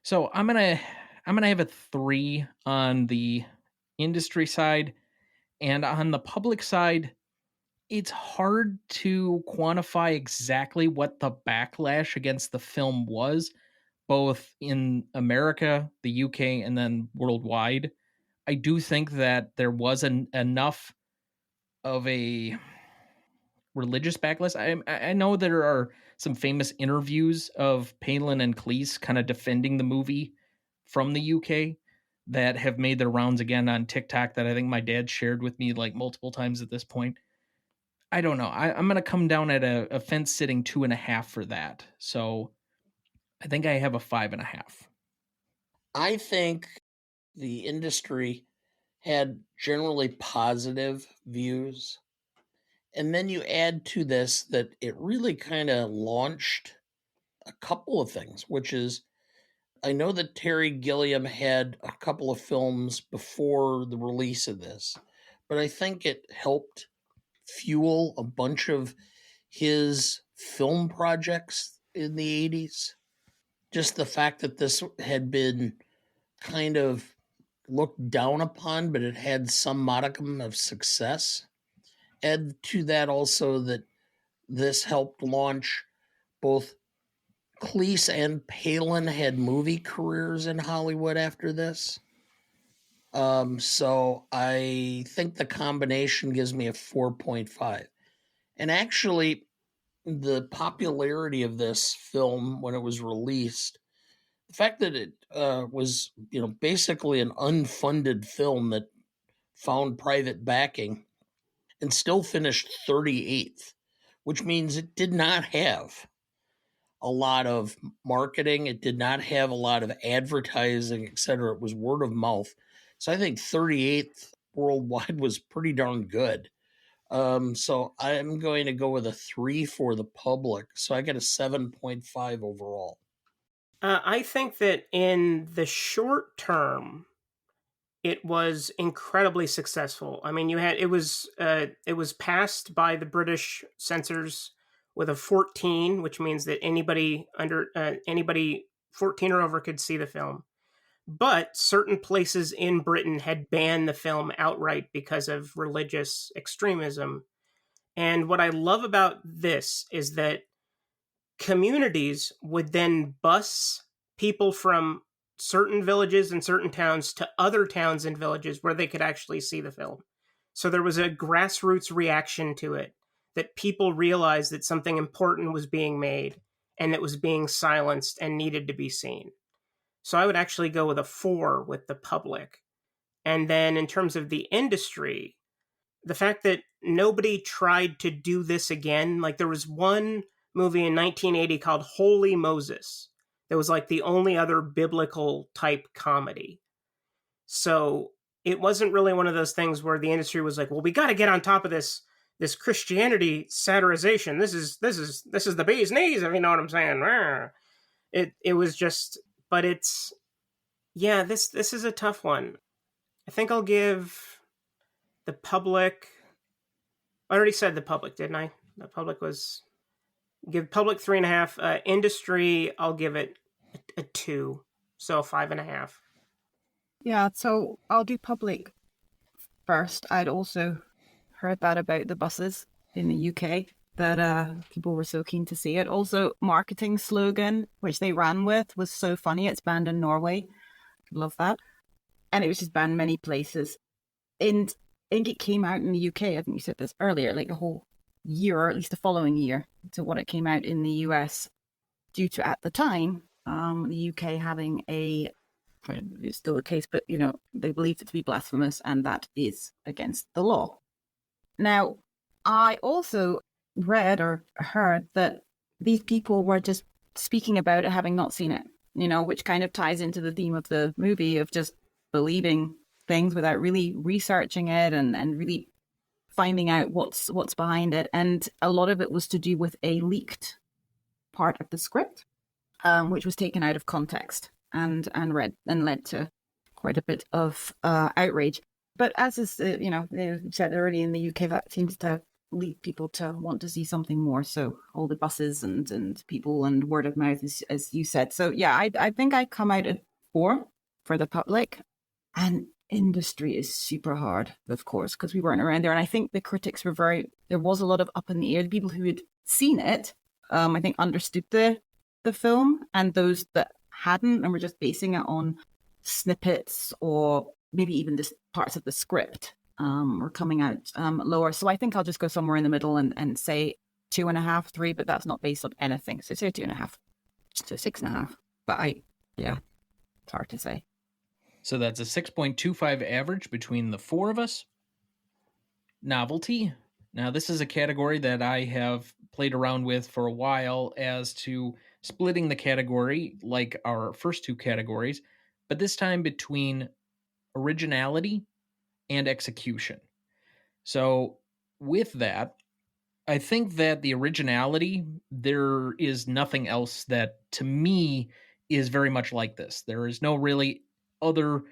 A: So I'm gonna have a 3 on the industry side, and on the public side, it's hard to quantify exactly what the backlash against the film was, both in America, the UK, and then worldwide. I do think that there was enough of a religious backlash. I know there are some famous interviews of Palin and Cleese kind of defending the movie from the UK that have made their rounds again on TikTok that I think my dad shared with me like multiple times at this point. I don't know. I'm going to come down at a fence sitting 2.5 for that. So I think I have a 5.5.
B: I think the industry had generally positive views. And then you add to this that it really kind of launched a couple of things, which is I know that Terry Gilliam had a couple of films before the release of this, but I think it helped fuel a bunch of his film projects in the 80s. Just the fact that this had been kind of looked down upon, but it had some modicum of success. Add to that also that this helped launch both Cleese and Palin had movie careers in Hollywood after this. So I think the combination gives me a 4.5. And actually, the popularity of this film when it was released, the fact that it was, basically an unfunded film that found private backing and still finished 38th, which means it did not have a lot of marketing. It did not have a lot of advertising, etc. It was word of mouth. So I think 38th worldwide was pretty darn good. So I'm going to go with a 3 for the public. So I get a 7.5 overall.
D: I think that in the short term, it was incredibly successful. I mean, it was passed by the British censors with a 14, which means that anybody 14 or over could see the film. But certain places in Britain had banned the film outright because of religious extremism. And what I love about this is that communities would then bus people from certain villages and certain towns to other towns and villages where they could actually see the film. So there was a grassroots reaction to it, that people realized that something important was being made and it was being silenced and needed to be seen. So I would actually go with a 4 with the public. And then in terms of the industry, the fact that nobody tried to do this again, like there was one movie in 1980 called Holy Moses that was like the only other biblical type comedy. So it wasn't really one of those things where the industry was like, well, we got to get on top of this Christianity satirization. This is the bee's knees, if you know what I'm saying. It was just, but it's, yeah, this is a tough one. I think I'll give the public, I already said the public, didn't I? The public was, give public 3.5. Industry, I'll give it a 2. So 5.5.
C: Yeah, so I'll do public first. I'd also heard that about the buses in the UK, that people were so keen to see it. Also, marketing slogan, which they ran with, was so funny. It's banned in Norway. Love that. And it was just banned many places. And I think it came out in the UK, I think you said this earlier, like a whole year, or at least the following year to what it came out in the US, due to, at the time, the UK having it's still the case, but, they believed it to be blasphemous, and that is against the law. Now, I also read or heard that these people were just speaking about it, having not seen it, which kind of ties into the theme of the movie of just believing things without really researching it and really finding out what's behind it. And a lot of it was to do with a leaked part of the script, which was taken out of context and read and led to quite a bit of outrage. But as is, they said already, in the UK, that seems to lead people to want to see something more. So all the buses and people and word of mouth, as you said. So yeah, I think I come out at 4 for the public. And industry is super hard, of course, because we weren't around there. And I think the critics were there was a lot of up in the air. The people who had seen it, I think, understood the film, and those that hadn't and were just basing it on snippets or maybe even just parts of the script were coming out lower. So I think I'll just go somewhere in the middle and say 2.5, 3, but that's not based on anything. So say 2.5, so 6.5. But it's hard to say.
A: So that's a 6.25 average between the 4 of us. Novelty. Now, this is a category that I have played around with for a while as to splitting the category like our first 2 categories, but this time between originality and execution. So with that, I think that the originality, there is nothing else that to me is very much like this. There is no really other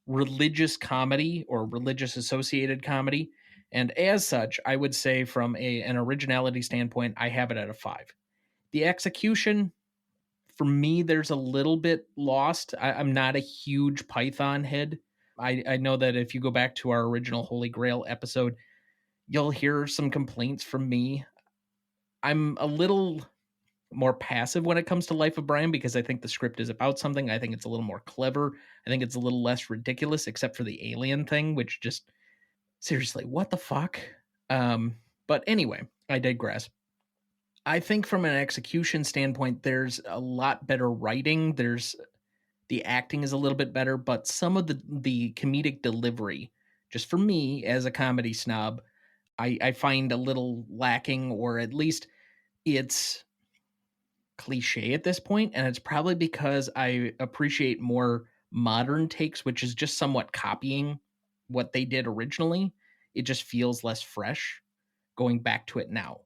A: religious comedy or religious associated comedy. And as such, I would say from an originality standpoint, I have it at a 5. The execution, for me, there's a little bit lost. I'm not a huge Python head. I know that if you go back to our original Holy Grail episode, you'll hear some complaints from me. I'm a little more passive when it comes to Life of Brian because I think the script is about something. I think it's a little more clever. I think it's a little less ridiculous, except for the alien thing, which just seriously, what the fuck? But anyway, I digress. I think from an execution standpoint, there's a lot better writing. The acting is a little bit better, but some of the comedic delivery, just for me as a comedy snob, I find a little lacking, or at least it's cliche at this point, and it's probably because I appreciate more modern takes, which is just somewhat copying what they did originally. It just feels less fresh going back to it now.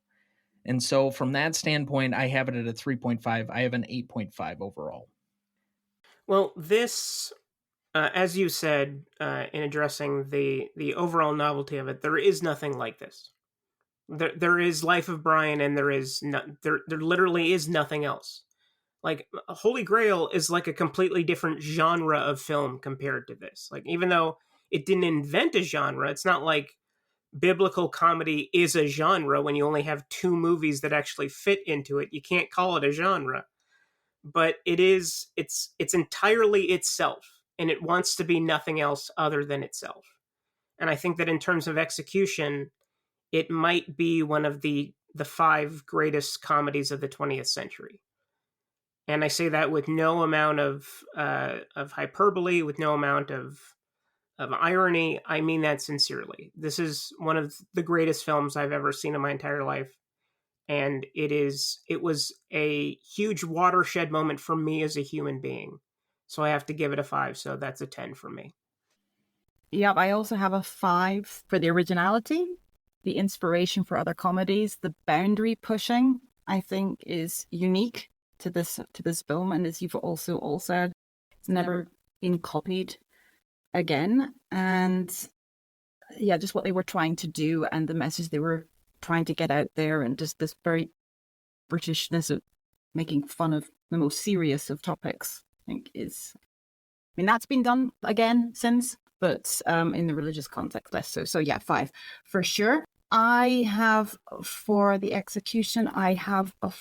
A: And so from that standpoint, I have it at a 3.5. I have an 8.5 overall.
D: Well, this, as you said, in addressing the overall novelty of it, there is nothing like this. There is Life of Brian, and there literally is nothing else. Like, Holy Grail is like a completely different genre of film compared to this. Like, even though it didn't invent a genre, it's not like biblical comedy is a genre when you only have 2 movies that actually fit into it. You can't call it a genre. But it's entirely itself, and it wants to be nothing else other than itself. And I think that in terms of execution, it might be one of the 5 greatest comedies of the 20th century. And I say that with no amount of hyperbole, with no amount of irony. I mean that sincerely. This is one of the greatest films I've ever seen in my entire life, and it was a huge watershed moment for me as a human being. So I have to give it a 5. So that's a 10 for me.
C: Yep, I also have a 5 for the originality, the inspiration for other comedies, the boundary pushing. I think is unique to this film, and as you've also all said, it's never been copied again. And yeah, just what they were trying to do and the message they were trying to get out there, and just this very Britishness of making fun of the most serious of topics, I think is, I mean, that's been done again since, but in the religious context less so. So yeah, 5 for sure. I have, for the execution, I have a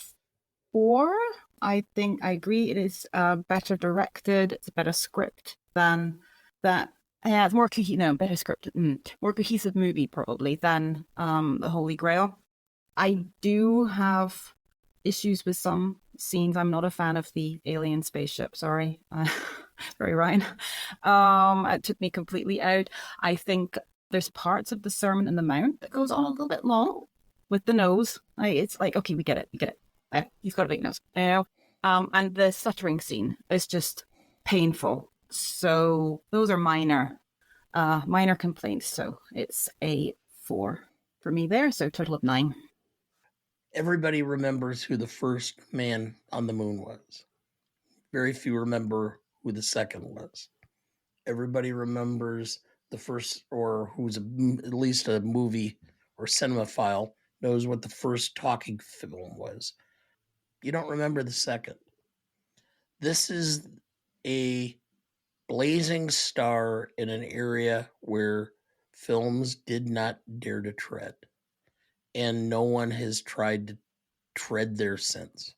C: 4. I think I agree. It is better directed. It's a better script than that. Yeah, it's more better script, more cohesive movie probably than the Holy Grail. I do have issues with some scenes. I'm not a fan of the alien spaceship. Sorry, sorry, Ryan. It took me completely out. I think there's parts of the Sermon on the Mount that goes on a little bit long with the nose. It's like, okay, we get it. He's got a big nose, and the stuttering scene is just painful. So those are minor complaints. So it's a 4 for me there. So total of 9.
B: Everybody remembers who the first man on the moon was. Very few remember who the second was. Everybody remembers the first, or who's at least a movie or cinemaphile knows what the first talking film was. You don't remember the second. This is a blazing star in an area where films did not dare to tread, and no one has tried to tread there since.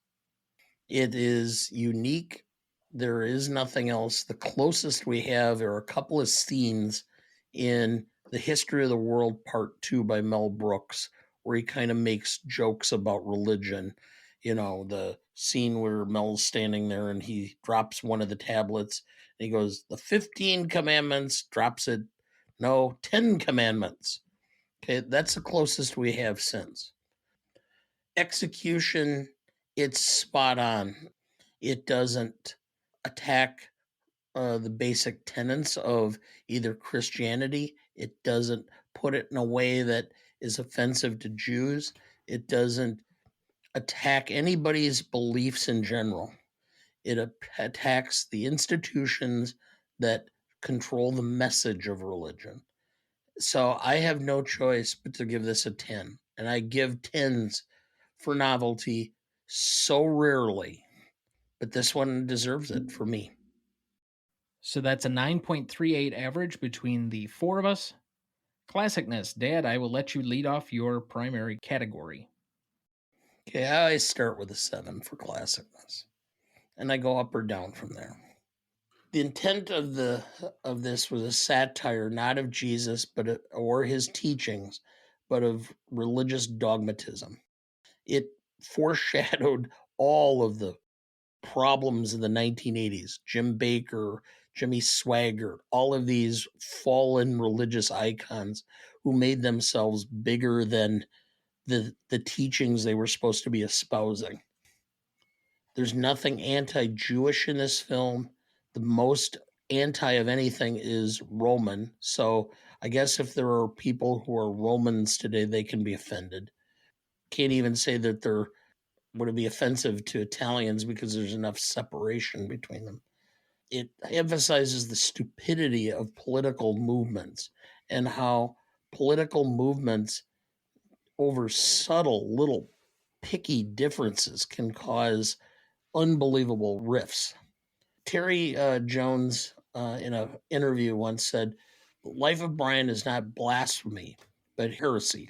B: It is unique. There is nothing else. The closest we have are a couple of scenes in The History of the World Part 2 by Mel Brooks, where he kind of makes jokes about religion. You know, the scene where Mel's standing there and he drops one of the tablets and he goes, the 15 commandments, drops it. No, 10 commandments. Okay, that's the closest we have since. Execution, it's spot on. It doesn't attack the basic tenets of either Christianity. It doesn't put it in a way that is offensive to Jews. It doesn't attack anybody's beliefs in general. It attacks the institutions that control the message of religion. So I have no choice but to give this a 10. And I give 10s for Novelty so rarely. But this one deserves it for me.
A: So that's a 9.38 average between the four of us. Classicness. Dad, I will let you lead off your primary category.
B: Okay, I start with a 7 for classicness. And I go up or down from there. The intent of this was a satire, not of Jesus, or his teachings, but of religious dogmatism. It foreshadowed all of the problems in the 1980s. Jim Baker, Jimmy Swaggart, all of these fallen religious icons who made themselves bigger than the teachings they were supposed to be espousing. There's nothing anti-Jewish in this film. The most anti of anything is Roman. So I guess if there are people who are Romans today, they can be offended. Can't even say that would it be offensive to Italians because there's enough separation between them. It emphasizes the stupidity of political movements and how political movements over subtle little picky differences can cause unbelievable rifts. Terry Jones, in an interview, once said, "Life of Brian is not blasphemy, but heresy,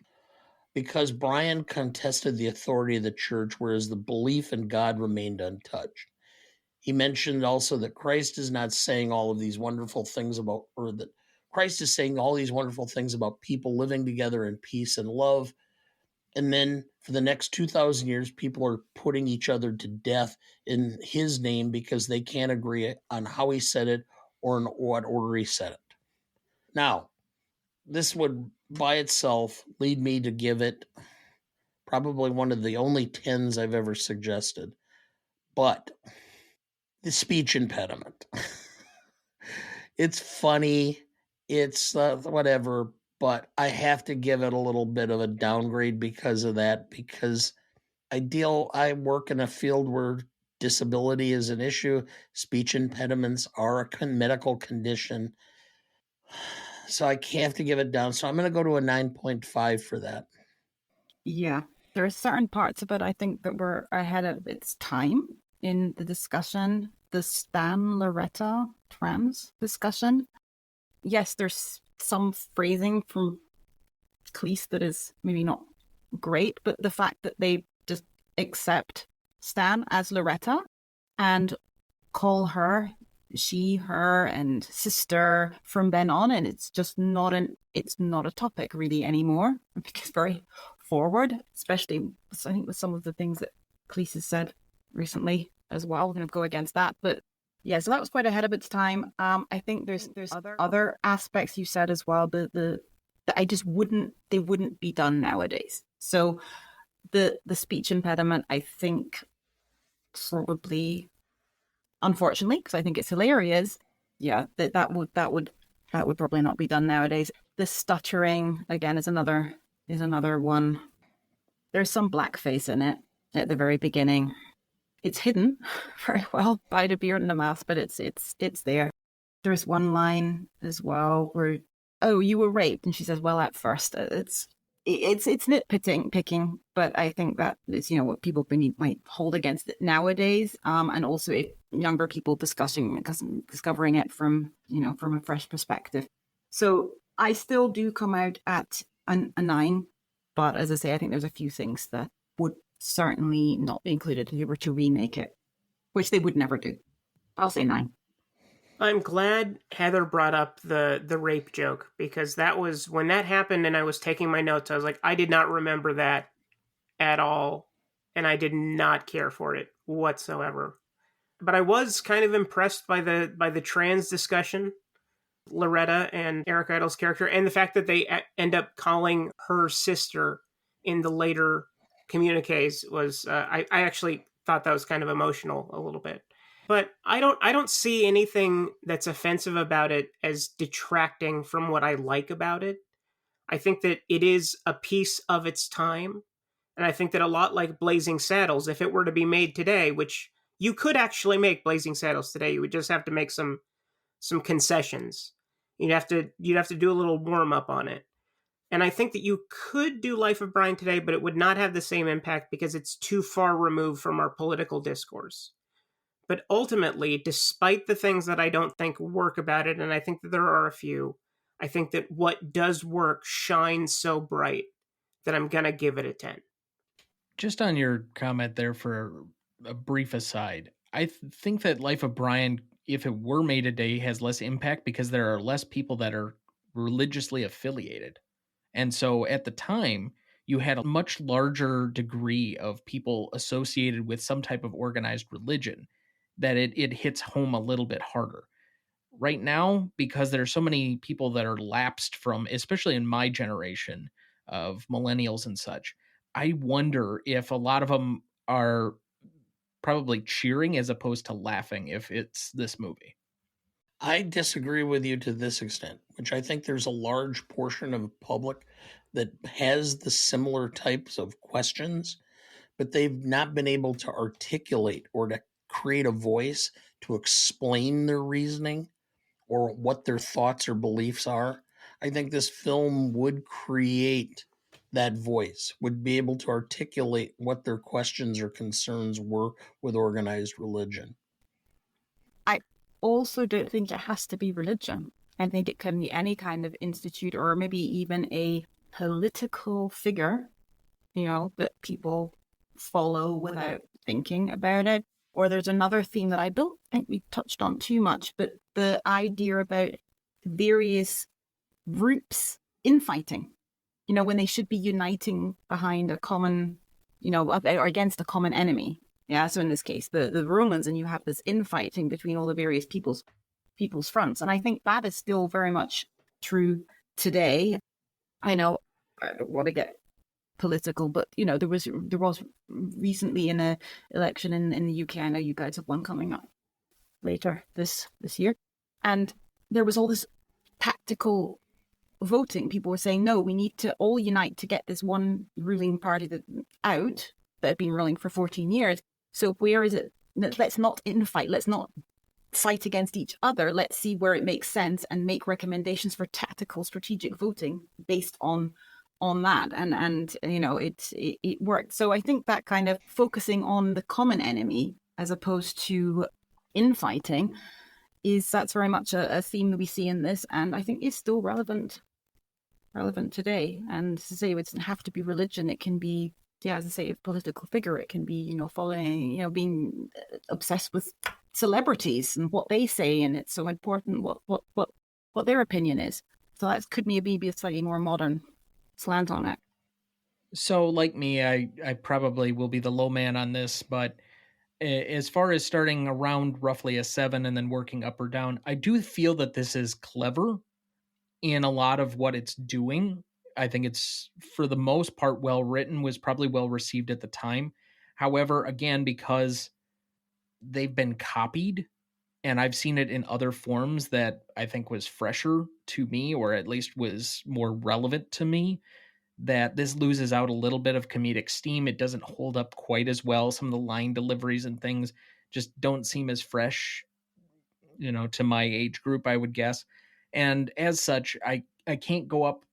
B: because Brian contested the authority of the church, whereas the belief in God remained untouched." He mentioned also that Christ is not saying all of these wonderful things about, or that Christ is saying all these wonderful things about people living together in peace and love. And then for the next 2,000 years, people are putting each other to death in his name because they can't agree on how he said it or in what order he said it. Now, this would by itself lead me to give it probably one of the only 10s I've ever suggested. But the speech impediment. It's funny. It's whatever. But I have to give it a little bit of a downgrade because of that, because I work in a field where disability is an issue. Speech impediments are a medical condition. So I have to give it down. So I'm going to go to a 9.5 for that.
C: Yeah, there are certain parts of it I think that were ahead of its time in the discussion. The Stan Loretta trans discussion. Yes, there's some phrasing from Cleese that is maybe not great, but the fact that they just accept Stan as Loretta and call her she, her, and sister from then on, and it's just not a topic really anymore, because very forward, especially I think with some of the things that Cleese has said recently as well. We're going to go against that, but yeah, so that was quite ahead of its time. I think there's other aspects you said as well that I just wouldn't be done nowadays. So the speech impediment, I think, probably, unfortunately, because I think it's hilarious, yeah, that would probably not be done nowadays. The stuttering again is another one. There's some blackface in it at the very beginning. It's hidden very well by the beard and the mask, but it's there. There's one line as well where, "Oh, you were raped," and she says, "Well, at first." It's nitpicking, but I think that is what people might hold against it nowadays, and also if younger people discovering it from from a fresh perspective. So I still do come out at a 9, but as I say, I think there's a few things that would certainly not be included if you were to remake it, which they would never do. I'll say 9.
D: I'm glad Heather brought up the rape joke, because that was when that happened and I was taking my notes. I was like, I did not remember that at all, and I did not care for it whatsoever. But I was kind of impressed by the trans discussion, Loretta and Eric Idle's character, and the fact that they end up calling her sister in the later communiques was I actually thought that was kind of emotional a little bit. But I don't see anything that's offensive about it as detracting from what I like about it. I think that it is a piece of its time. And I think that a lot like Blazing Saddles, if it were to be made today, which you could actually make Blazing Saddles today, you would just have to make some concessions. You'd have to do a little warm up on it. And I think that you could do Life of Brian today, but it would not have the same impact because it's too far removed from our political discourse. But ultimately, despite the things that I don't think work about it, and I think that there are a few, I think that what does work shines so bright that I'm going to give it a 10.
A: Just on your comment there for a brief aside, I think that Life of Brian, if it were made today, has less impact because there are less people that are religiously affiliated. And so at the time, you had a much larger degree of people associated with some type of organized religion that it hits home a little bit harder. Right now, because there are so many people that are lapsed from, especially in my generation of millennials and such, I wonder if a lot of them are probably cheering as opposed to laughing if it's this movie.
B: I disagree with you to this extent, which I think there's a large portion of the public that has the similar types of questions, but they've not been able to articulate or to create a voice to explain their reasoning or what their thoughts or beliefs are. I think this film would create that voice, would be able to articulate what their questions or concerns were with organized religion.
C: I also don't think it has to be religion. I think it can be any kind of institute or maybe even a political figure, that people follow without thinking about it. Or there's another theme that I don't think we touched on too much, but the idea about various groups infighting, when they should be uniting behind a common, or against a common enemy. Yeah, so in this case, the Romans, and you have this infighting between all the various people's fronts. And I think that is still very much true today. I know I don't want to get political, but there was recently an election in the UK. I know you guys have one coming up later this year, and there was all this tactical voting. People were saying, no, we need to all unite to get this one ruling party that had been ruling for 14 years. So where is it? Let's not infight. Let's not fight against each other. Let's see where it makes sense and make recommendations for tactical strategic voting based on that. And it worked. So I think that kind of focusing on the common enemy as opposed to infighting that's very much a theme that we see in this, and I think is still relevant today. And to say it doesn't have to be religion, it can be, as I say, a political figure. It can be, following, being obsessed with celebrities and what they say, and it's so important what their opinion is. So that could maybe be a slightly more modern slant on it.
A: So like me, I probably will be the low man on this, but as far as starting around roughly a 7 and then working up or down, I do feel that this is clever in a lot of what it's doing. I think it's, for the most part, well written, was probably well received at the time. However, again, because they've been copied, and I've seen it in other forms that I think was fresher to me, or at least was more relevant to me, that this loses out a little bit of comedic steam. It doesn't hold up quite as well. Some of the line deliveries and things just don't seem as fresh, to my age group, I would guess. And as such, I can't go up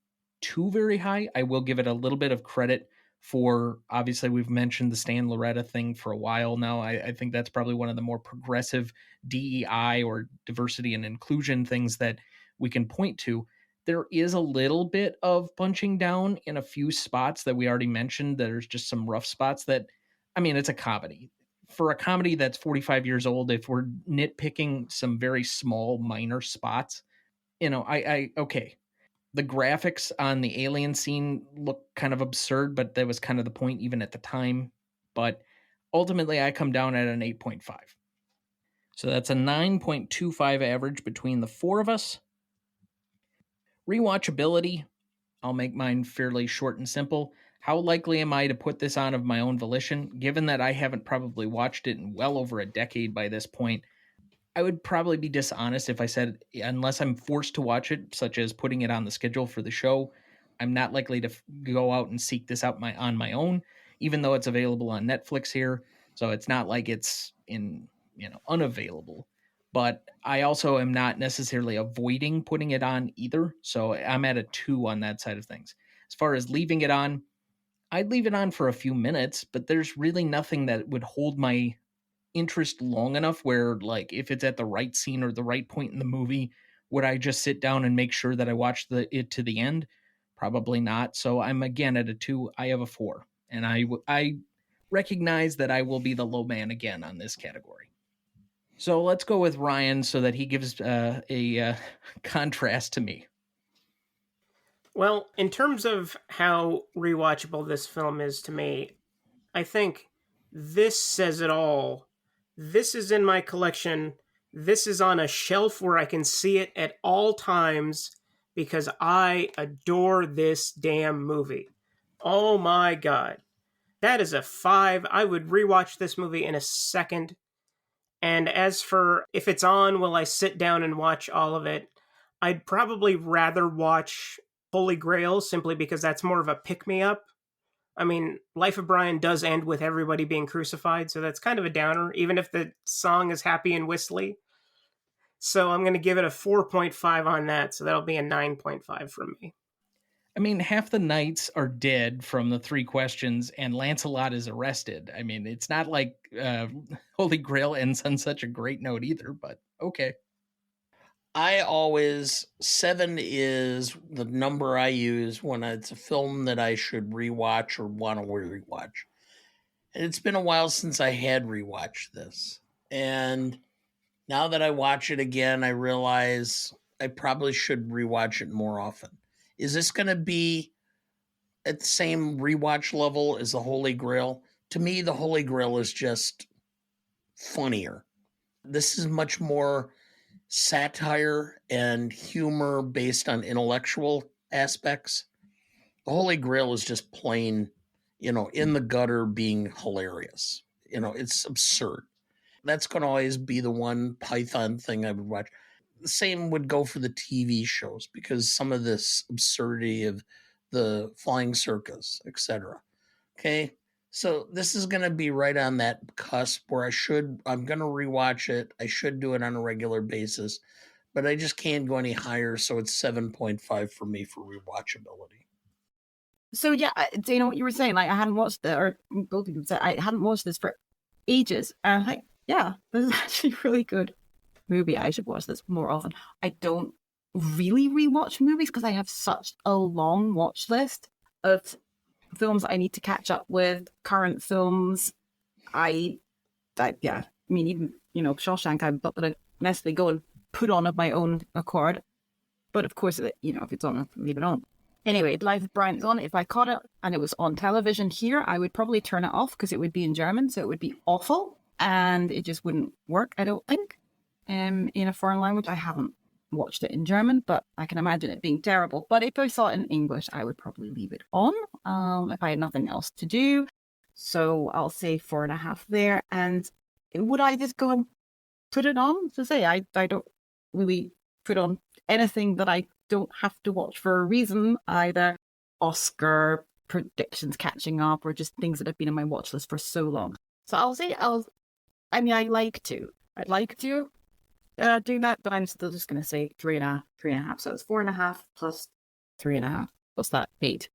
A: too very high. I will give it a little bit of credit for, obviously, we've mentioned the Stan Loretta thing for a while now. I think that's probably one of the more progressive DEI or diversity and inclusion things that we can point to. There is a little bit of punching down in a few spots that we already mentioned. There's just some rough spots that, it's a comedy. For a comedy that's 45 years old, if we're nitpicking some very small, minor spots, okay. The graphics on the alien scene look kind of absurd, but that was kind of the point even at the time. But ultimately, I come down at an 8.5. So that's a 9.25 average between the four of us. Rewatchability, I'll make mine fairly short and simple. How likely am I to put this on of my own volition? Given that I haven't probably watched it in well over a decade by this point, I would probably be dishonest if I said, unless I'm forced to watch it, such as putting it on the schedule for the show, I'm not likely to go out and seek this out on my own. even though it's available on Netflix here. So it's not like it's unavailable. But I also am not necessarily avoiding putting it on either. So I'm at a 2 on that side of things. As far as leaving it on, I'd leave it on for a few minutes, but there's really nothing that would hold my interest long enough where, like, if it's at the right scene or the right point in the movie, would I just sit down and make sure that I watch it to the end? Probably not. So I'm again at a 2. I have a 4. And I recognize that I will be the low man again on this category. So let's go with Ryan so that he gives a contrast to me.
D: Well, in terms of how rewatchable this film is to me, I think this says it all. This is in my collection. This is on a shelf where I can see it at all times because I adore this damn movie. Oh my God. That is a 5. I would rewatch this movie in a second. And as for if it's on, will I sit down and watch all of it? I'd probably rather watch Holy Grail simply because that's more of a pick-me-up. I mean, Life of Brian does end with everybody being crucified, so that's kind of a downer, even if the song is happy and whistly. So I'm going to give it a 4.5 on that, so that'll be a 9.5 from me.
A: I mean, half the knights are dead from the 3 questions, and Lancelot is arrested. I mean, it's not like Holy Grail ends on such a great note either, but okay.
B: 7 is the number I use when it's a film that I should rewatch or want to rewatch. And it's been a while since I had rewatched this. And now that I watch it again, I realize I probably should rewatch it more often. Is this going to be at the same rewatch level as the Holy Grail? To me, the Holy Grail is just funnier. This is much more satire and humor based on intellectual aspects. The Holy Grail is just plain, in the gutter being hilarious. It's absurd. That's going to always be the one Python thing I would watch. The same would go for the TV shows because some of this absurdity of the flying circus, etc. Okay. So this is going to be right on that cusp where I'm going to rewatch it. I should do it on a regular basis, but I just can't go any higher. So it's 7.5 for me for rewatchability.
C: So yeah, do you know what you were saying? Like I hadn't watched both of you said I hadn't watched this for ages. And I'm like, yeah, this is actually a really good movie. I should watch this more often. I don't really rewatch movies because I have such a long watch list of films I need to catch up with, current films. I mean, even, Shawshank, I'm not going to necessarily go and put on of my own accord. But of course, if it's on, I'll leave it on. Anyway, Life of Brian is on. If I caught it and it was on television here, I would probably turn it off because it would be in German, so it would be awful. And it just wouldn't work, I don't think, in a foreign language. I haven't watched it in German, but I can imagine it being terrible. But if I saw it in English, I would probably leave it on if I had nothing else to do. So I'll say 4.5 there. And would I just go and put it on? To say, I don't really put on anything that I don't have to watch for a reason, either Oscar predictions catching up or just things that have been on my watch list for so long. So I'll say I'd like to do that, but I'm still just going to say 3.5. So it's 4.5 plus 3.5. What's that? 8.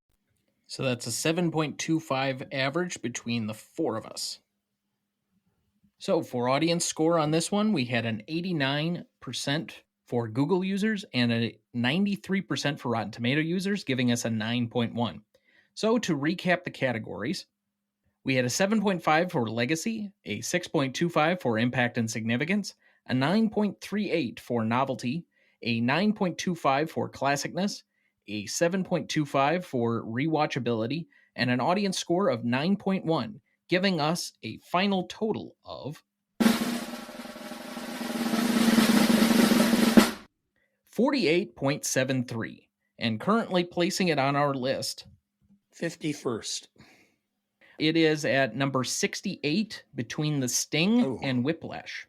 A: So that's a 7.25 average between the 4 of us. So for audience score on this one, we had an 89% for Google users and a 93% for Rotten Tomato users, giving us a 9.1. So to recap the categories, we had a 7.5 for Legacy, a 6.25 for Impact and Significance, a 9.38 for Novelty, a 9.25 for Classicness, a 7.25 for Rewatchability, and an audience score of 9.1, giving us a final total of 48.73, and currently placing it on our list
B: 51st.
A: It is at number 68 between The Sting and Whiplash.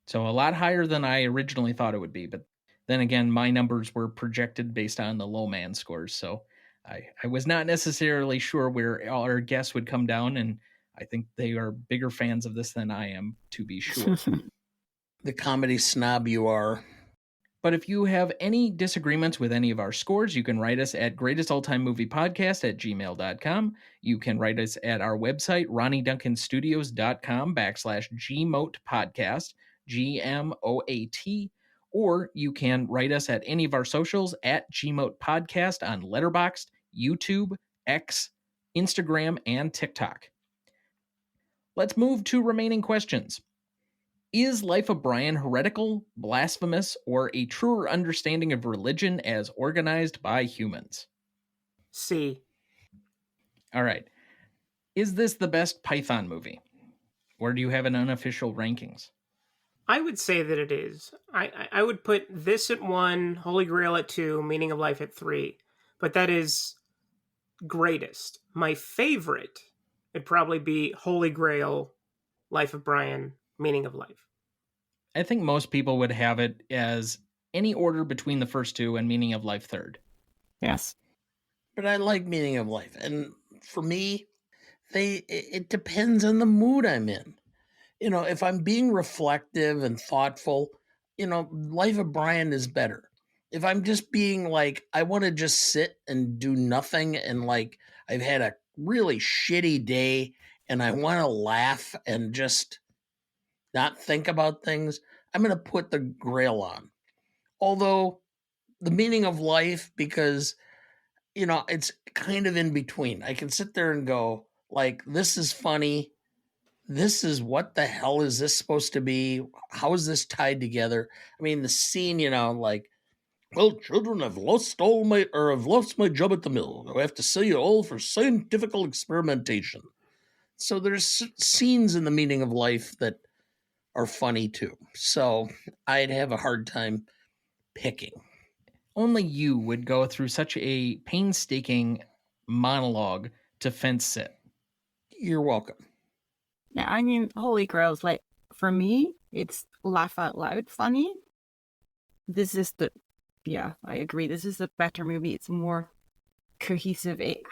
A: So a lot higher than I originally thought it would be. But then again, my numbers were projected based on the low man scores. So I was not necessarily sure where our guests would come down, and I think they are bigger fans of this than I am, to be sure.
B: The comedy snob you are.
A: But if you have any disagreements with any of our scores, you can write us at greatestalltimemopodcast@gmail.com. You can write us at our website, ronnieduncanstudios.com/gmotepodcast, GMOAT, or you can write us at any of our socials at gmotepodcast on Letterboxd, YouTube, X, Instagram, and TikTok. Let's move to remaining questions. Is Life of Brian heretical, blasphemous, or a truer understanding of religion as organized by humans?
D: C.
A: All right. Is this the best Python movie? Or do you have an unofficial rankings?
D: I would say that it is. I would put this at 1, Holy Grail at 2, Meaning of Life at 3. But that is greatest. My favorite would probably be Holy Grail, Life of Brian, Meaning of Life.
A: I think most people would have it as any order between the first two and Meaning of Life third.
C: Yes.
B: But I like Meaning of Life. And for me, it depends on the mood I'm in. If I'm being reflective and thoughtful, Life of Brian is better. If I'm just being like, I want to just sit and do nothing and like I've had a really shitty day and I want to laugh and just not think about things, I'm going to put the Grail on. Although the Meaning of Life, because, it's kind of in between. I can sit there and go, like, this is funny. This is what the hell is this supposed to be? How is this tied together? I mean, the scene, like, well, children, have lost my job at the mill. I have to sell you all for scientific experimentation. So there's scenes in the Meaning of Life that are funny too. So I'd have a hard time picking.
A: Only you would go through such a painstaking monologue to fence sit.
B: You're welcome.
C: Yeah, I mean, Holy Grail's like, for me, it's laugh out loud funny. Yeah, I agree. This is the better movie. It's more cohesive. It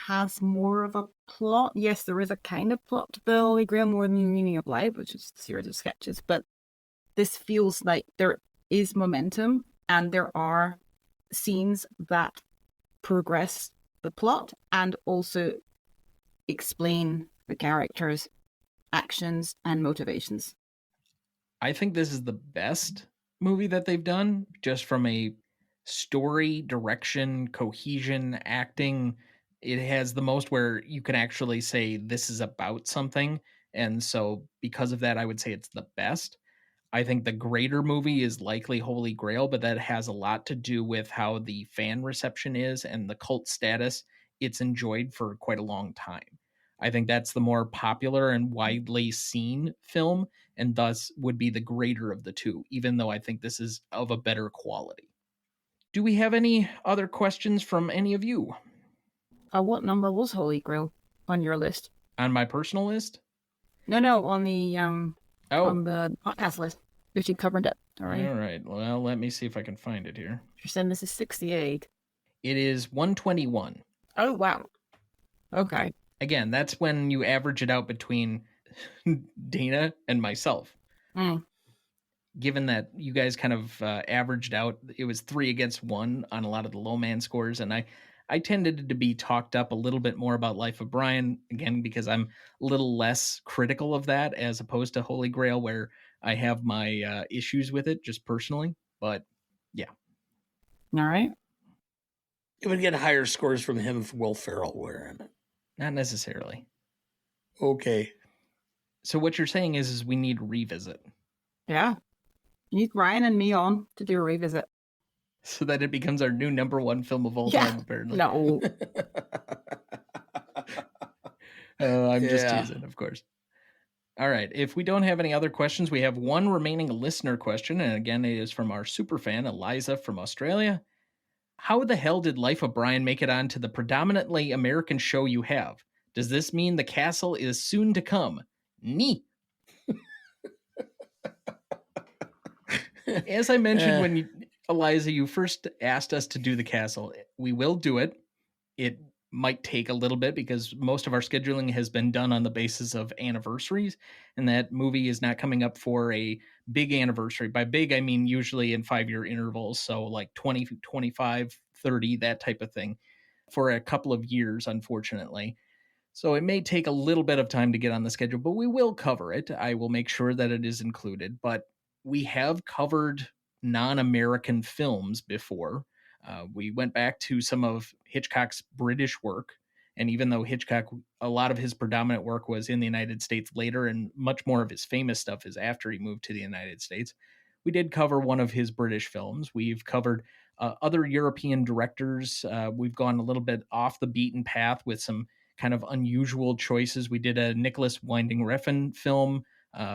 C: has more of a plot. Yes, there is a kind of plot to the Holy Grail more than the Meaning of Life, which is a series of sketches, but this feels like there is momentum and there are scenes that progress the plot and also explain the characters' actions and motivations.
A: I think this is the best movie that they've done, just from a story, direction, cohesion, acting. It has the most where you can actually say this is about something. And so because of that, I would say it's the best. I think the greater movie is likely Holy Grail, but that has a lot to do with how the fan reception is and the cult status it's enjoyed for quite a long time. I think that's the more popular and widely seen film, and thus would be the greater of the two, even though I think this is of a better quality. Do we have any other questions from any of you?
C: What number was Holy Grail on your list?
A: On my personal list?
C: No, on the on the podcast list. If you covered it. All
A: right. Well, let me see if I can find it here.
C: You're saying this is 68.
A: It is 121.
C: Oh, wow. Okay.
A: Again, that's when you average it out between Dana and myself. Given that you guys kind of averaged out, it was 3 against 1 on a lot of the low man scores, and I tended to be talked up a little bit more about Life of Brian, again, because I'm a little less critical of that as opposed to Holy Grail, where I have my issues with it just personally. But yeah.
C: All right.
B: It would get higher scores from him if Will Ferrell were in it.
A: Not necessarily.
B: Okay.
A: So what you're saying is we need a revisit.
C: Yeah. You need Ryan and me on to do a revisit.
A: So that it becomes our new number 1 film of all time, apparently.
C: No.
A: I'm just teasing, of course. All right. If we don't have any other questions, we have one remaining listener question. And again, it is from our super fan, Eliza from Australia. How the hell did Life of Brian make it onto the predominantly American show you have? Does this mean the castle is soon to come? Nee. As I mentioned when Eliza, you first asked us to do the castle, we will do it. it might take a little bit because most of our scheduling has been done on the basis of anniversaries, and that movie is not coming up for a big anniversary. By big, I mean usually in 5-year intervals, so like 20, 25, 30, that type of thing, for a couple of years, unfortunately. So it may take a little bit of time to get on the schedule, but we will cover it. I will make sure that it is included. But we have covered non-American films before. We went back to some of Hitchcock's British work. And even though Hitchcock, a lot of his predominant work was in the United States later, and much more of his famous stuff is after he moved to the United States, we did cover one of his British films. We've covered other European directors. We've gone a little bit off the beaten path with some kind of unusual choices. We did a Nicholas Winding Refn film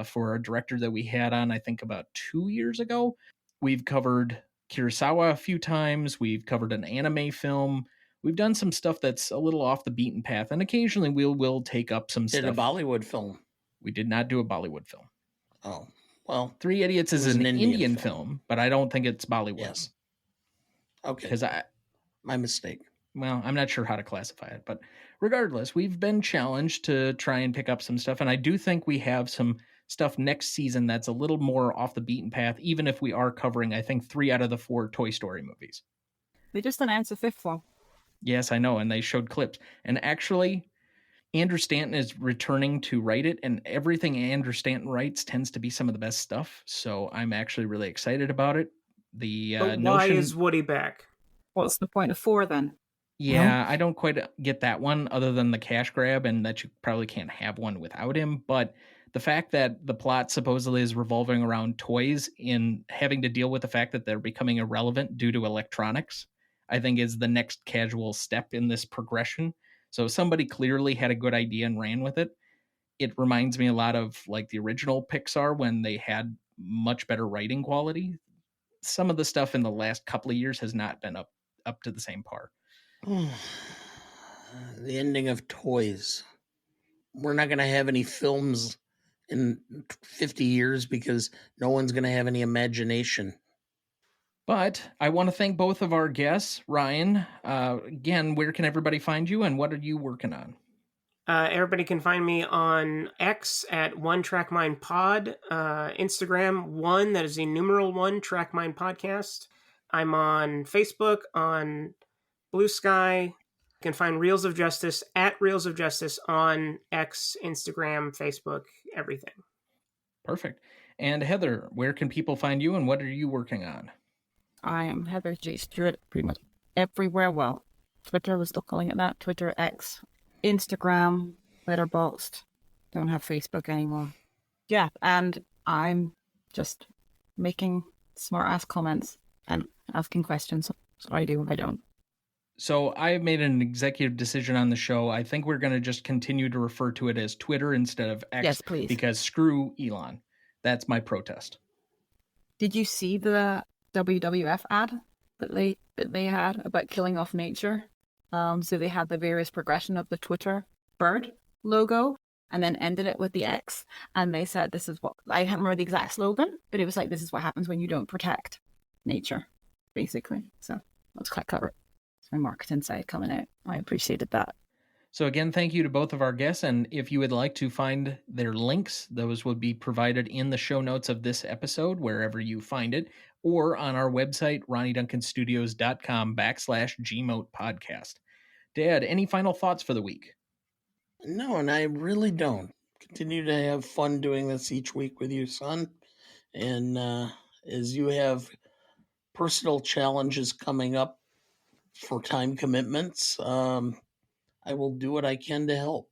A: for a director that we had on, I think, about 2 years ago. We've covered Kurosawa a few times. We've covered an anime film. We've done some stuff that's a little off the beaten path, and occasionally we'll take up some
B: Did
A: stuff.
B: a Bollywood film.
A: We did not do a Bollywood film.
B: Oh, well.
A: Three Idiots is an Indian film, but I don't think it's Bollywood.
B: Yes. Okay.
A: Because
B: my mistake.
A: Well, I'm not sure how to classify it, but regardless, we've been challenged to try and pick up some stuff, and I do think we have some stuff next season that's a little more off the beaten path, even if we are covering, I think, 3 out of the 4 Toy Story movies.
C: They just announced a 5th one.
A: Yes, I know, and they showed clips. And actually, Andrew Stanton is returning to write it, and everything Andrew Stanton writes tends to be some of the best stuff, so I'm actually really excited about it.
D: But why is Woody back?
C: What's the point of 4 then?
A: Yeah, I don't quite get that one other than the cash grab and that you probably can't have one without him. But the fact that the plot supposedly is revolving around toys and having to deal with the fact that they're becoming irrelevant due to electronics, I think is the next casual step in this progression. So somebody clearly had a good idea and ran with it. It reminds me a lot of like the original Pixar when they had much better writing quality. Some of the stuff in the last couple of years has not been up to the same par.
B: The ending of Toys. We're not going to have any films in 50 years because no one's going to have any imagination.
A: But I want to thank both of our guests. Ryan, again, where can everybody find you and what are you working on?
D: Everybody can find me on X at One Track Mind Pod, Instagram 1, that is the numeral 1 Track Mind Podcast. I'm on Facebook, on Blue Sky. You can find Reels of Justice at Reels of Justice on X, Instagram, Facebook, everything.
A: Perfect. And Heather, where can people find you and what are you working on?
C: I am Heather J. Stewart, pretty much everywhere. Well, Twitter, we're still calling it that. Twitter, X, Instagram, Letterboxd. Don't have Facebook anymore. Yeah, and I'm just making smart-ass comments and asking questions. So I do, I don't.
A: So I made an executive decision on the show. I think we're going to just continue to refer to it as Twitter instead of X.
C: Yes, please.
A: Because screw Elon. That's my protest.
C: Did you see the WWF ad that they had about killing off nature? So they had the various progression of the Twitter bird logo and then ended it with the X. And they said, this is what, I can't remember the exact slogan, but it was like, this is what happens when you don't protect nature, basically. So that's quite clever. It's my marketing side coming out. I appreciated that.
A: So again, thank you to both of our guests. And if you would like to find their links, those would be provided in the show notes of this episode, wherever you find it, or on our website, ronnieduncanstudios.com/GMote podcast. Dad, any final thoughts for the week?
B: No, and I really don't. Continue to have fun doing this each week with you, son. And as you have personal challenges coming up for time commitments, I will do what I can to help.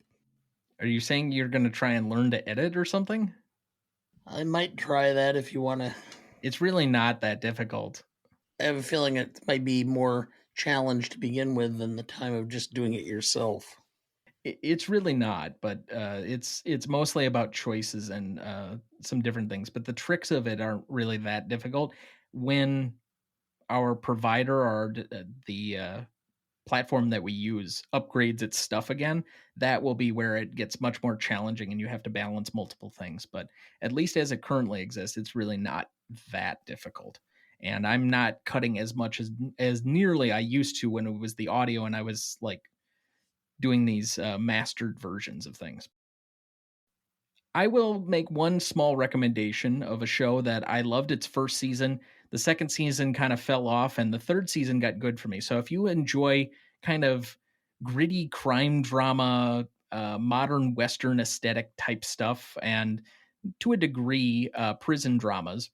A: Are you saying you're going to try and learn to edit or something?
B: I might try that if you want to.
A: It's really not that difficult.
B: I have a feeling it might be more challenge to begin with than the time of just doing it yourself.
A: It's really not, but it's mostly about choices and some different things. But the tricks of it aren't really that difficult. When our provider or the platform that we use upgrades its stuff again, that will be where it gets much more challenging and you have to balance multiple things. But at least as it currently exists, it's really not that difficult. and I'm not cutting as much as nearly I used to when it was the audio and I was like doing these mastered versions of things. I will make one small recommendation of a show that I loved its first season. The second season kind of fell off, and the third season got good for me. So if you enjoy kind of gritty crime drama, modern Western aesthetic type stuff, and to a degree, prison dramas,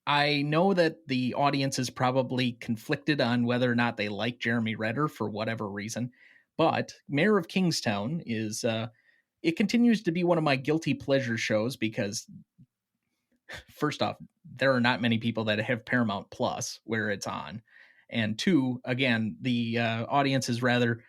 A: I know that the audience is probably conflicted on whether or not they like Jeremy Renner for whatever reason. But Mayor of Kingstown is it continues to be one of my guilty pleasure shows because, first off, there are not many people that have Paramount Plus where it's on. And two, again, the audience is rather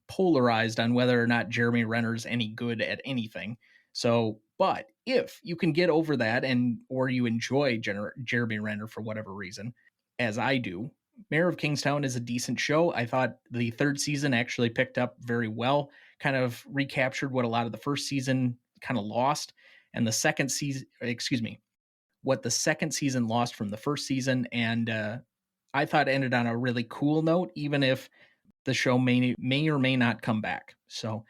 A: polarized on whether or not Jeremy Renner's any good at anything. So, but if you can get over that or you enjoy Jeremy Renner for whatever reason, as I do, Mayor of Kingstown is a decent show. I thought the third season actually picked up very well, kind of recaptured what a lot of the first season kind of lost. And the second season, what the second season lost from the first season. And I thought it ended on a really cool note, even if the show may or may not come back. So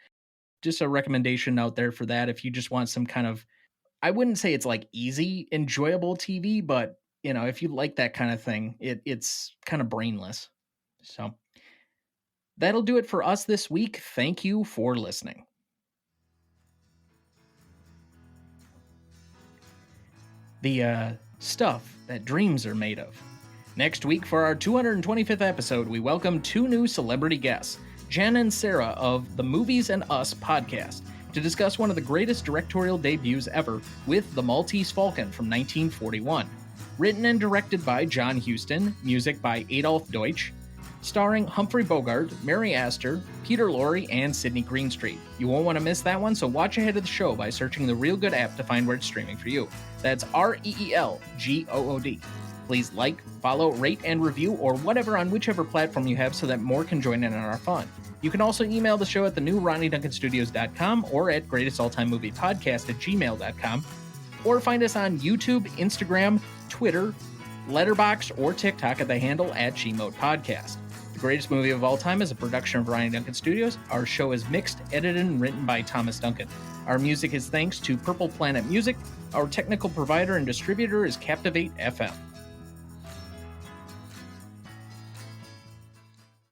A: just a recommendation out there for that. If you just want some kind of, I wouldn't say it's like easy, enjoyable TV, but if you like that kind of thing, it's kind of brainless. So that'll do it for us this week. Thank you for listening. The stuff that dreams are made of. Next week, for our 225th episode, we welcome two new celebrity guests, Jen and Sarah of the Movies and Us podcast, to discuss one of the greatest directorial debuts ever with The Maltese Falcon from 1941. Written and directed by John Huston, music by Adolf Deutsch, starring Humphrey Bogart, Mary Astor, Peter Lorre, and Sidney Greenstreet. You won't want to miss that one, so watch ahead of the show by searching the Real Good app to find where it's streaming for you. That's REELGOOD. Please like, follow, rate, and review, or whatever on whichever platform you have so that more can join in on our fun. You can also email the show at thenewRonnieDuncanStudios.com or at greatestaltimemoviepodcast@gmail.com, or find us on YouTube, Instagram, Twitter, Letterboxd, or TikTok at the handle @GModePodcast. The Greatest Movie of All Time is a production of Ronnie Duncan Studios. Our show is mixed, edited, and written by Thomas Duncan. Our music is thanks to Purple Planet Music. Our technical provider and distributor is Captivate FM.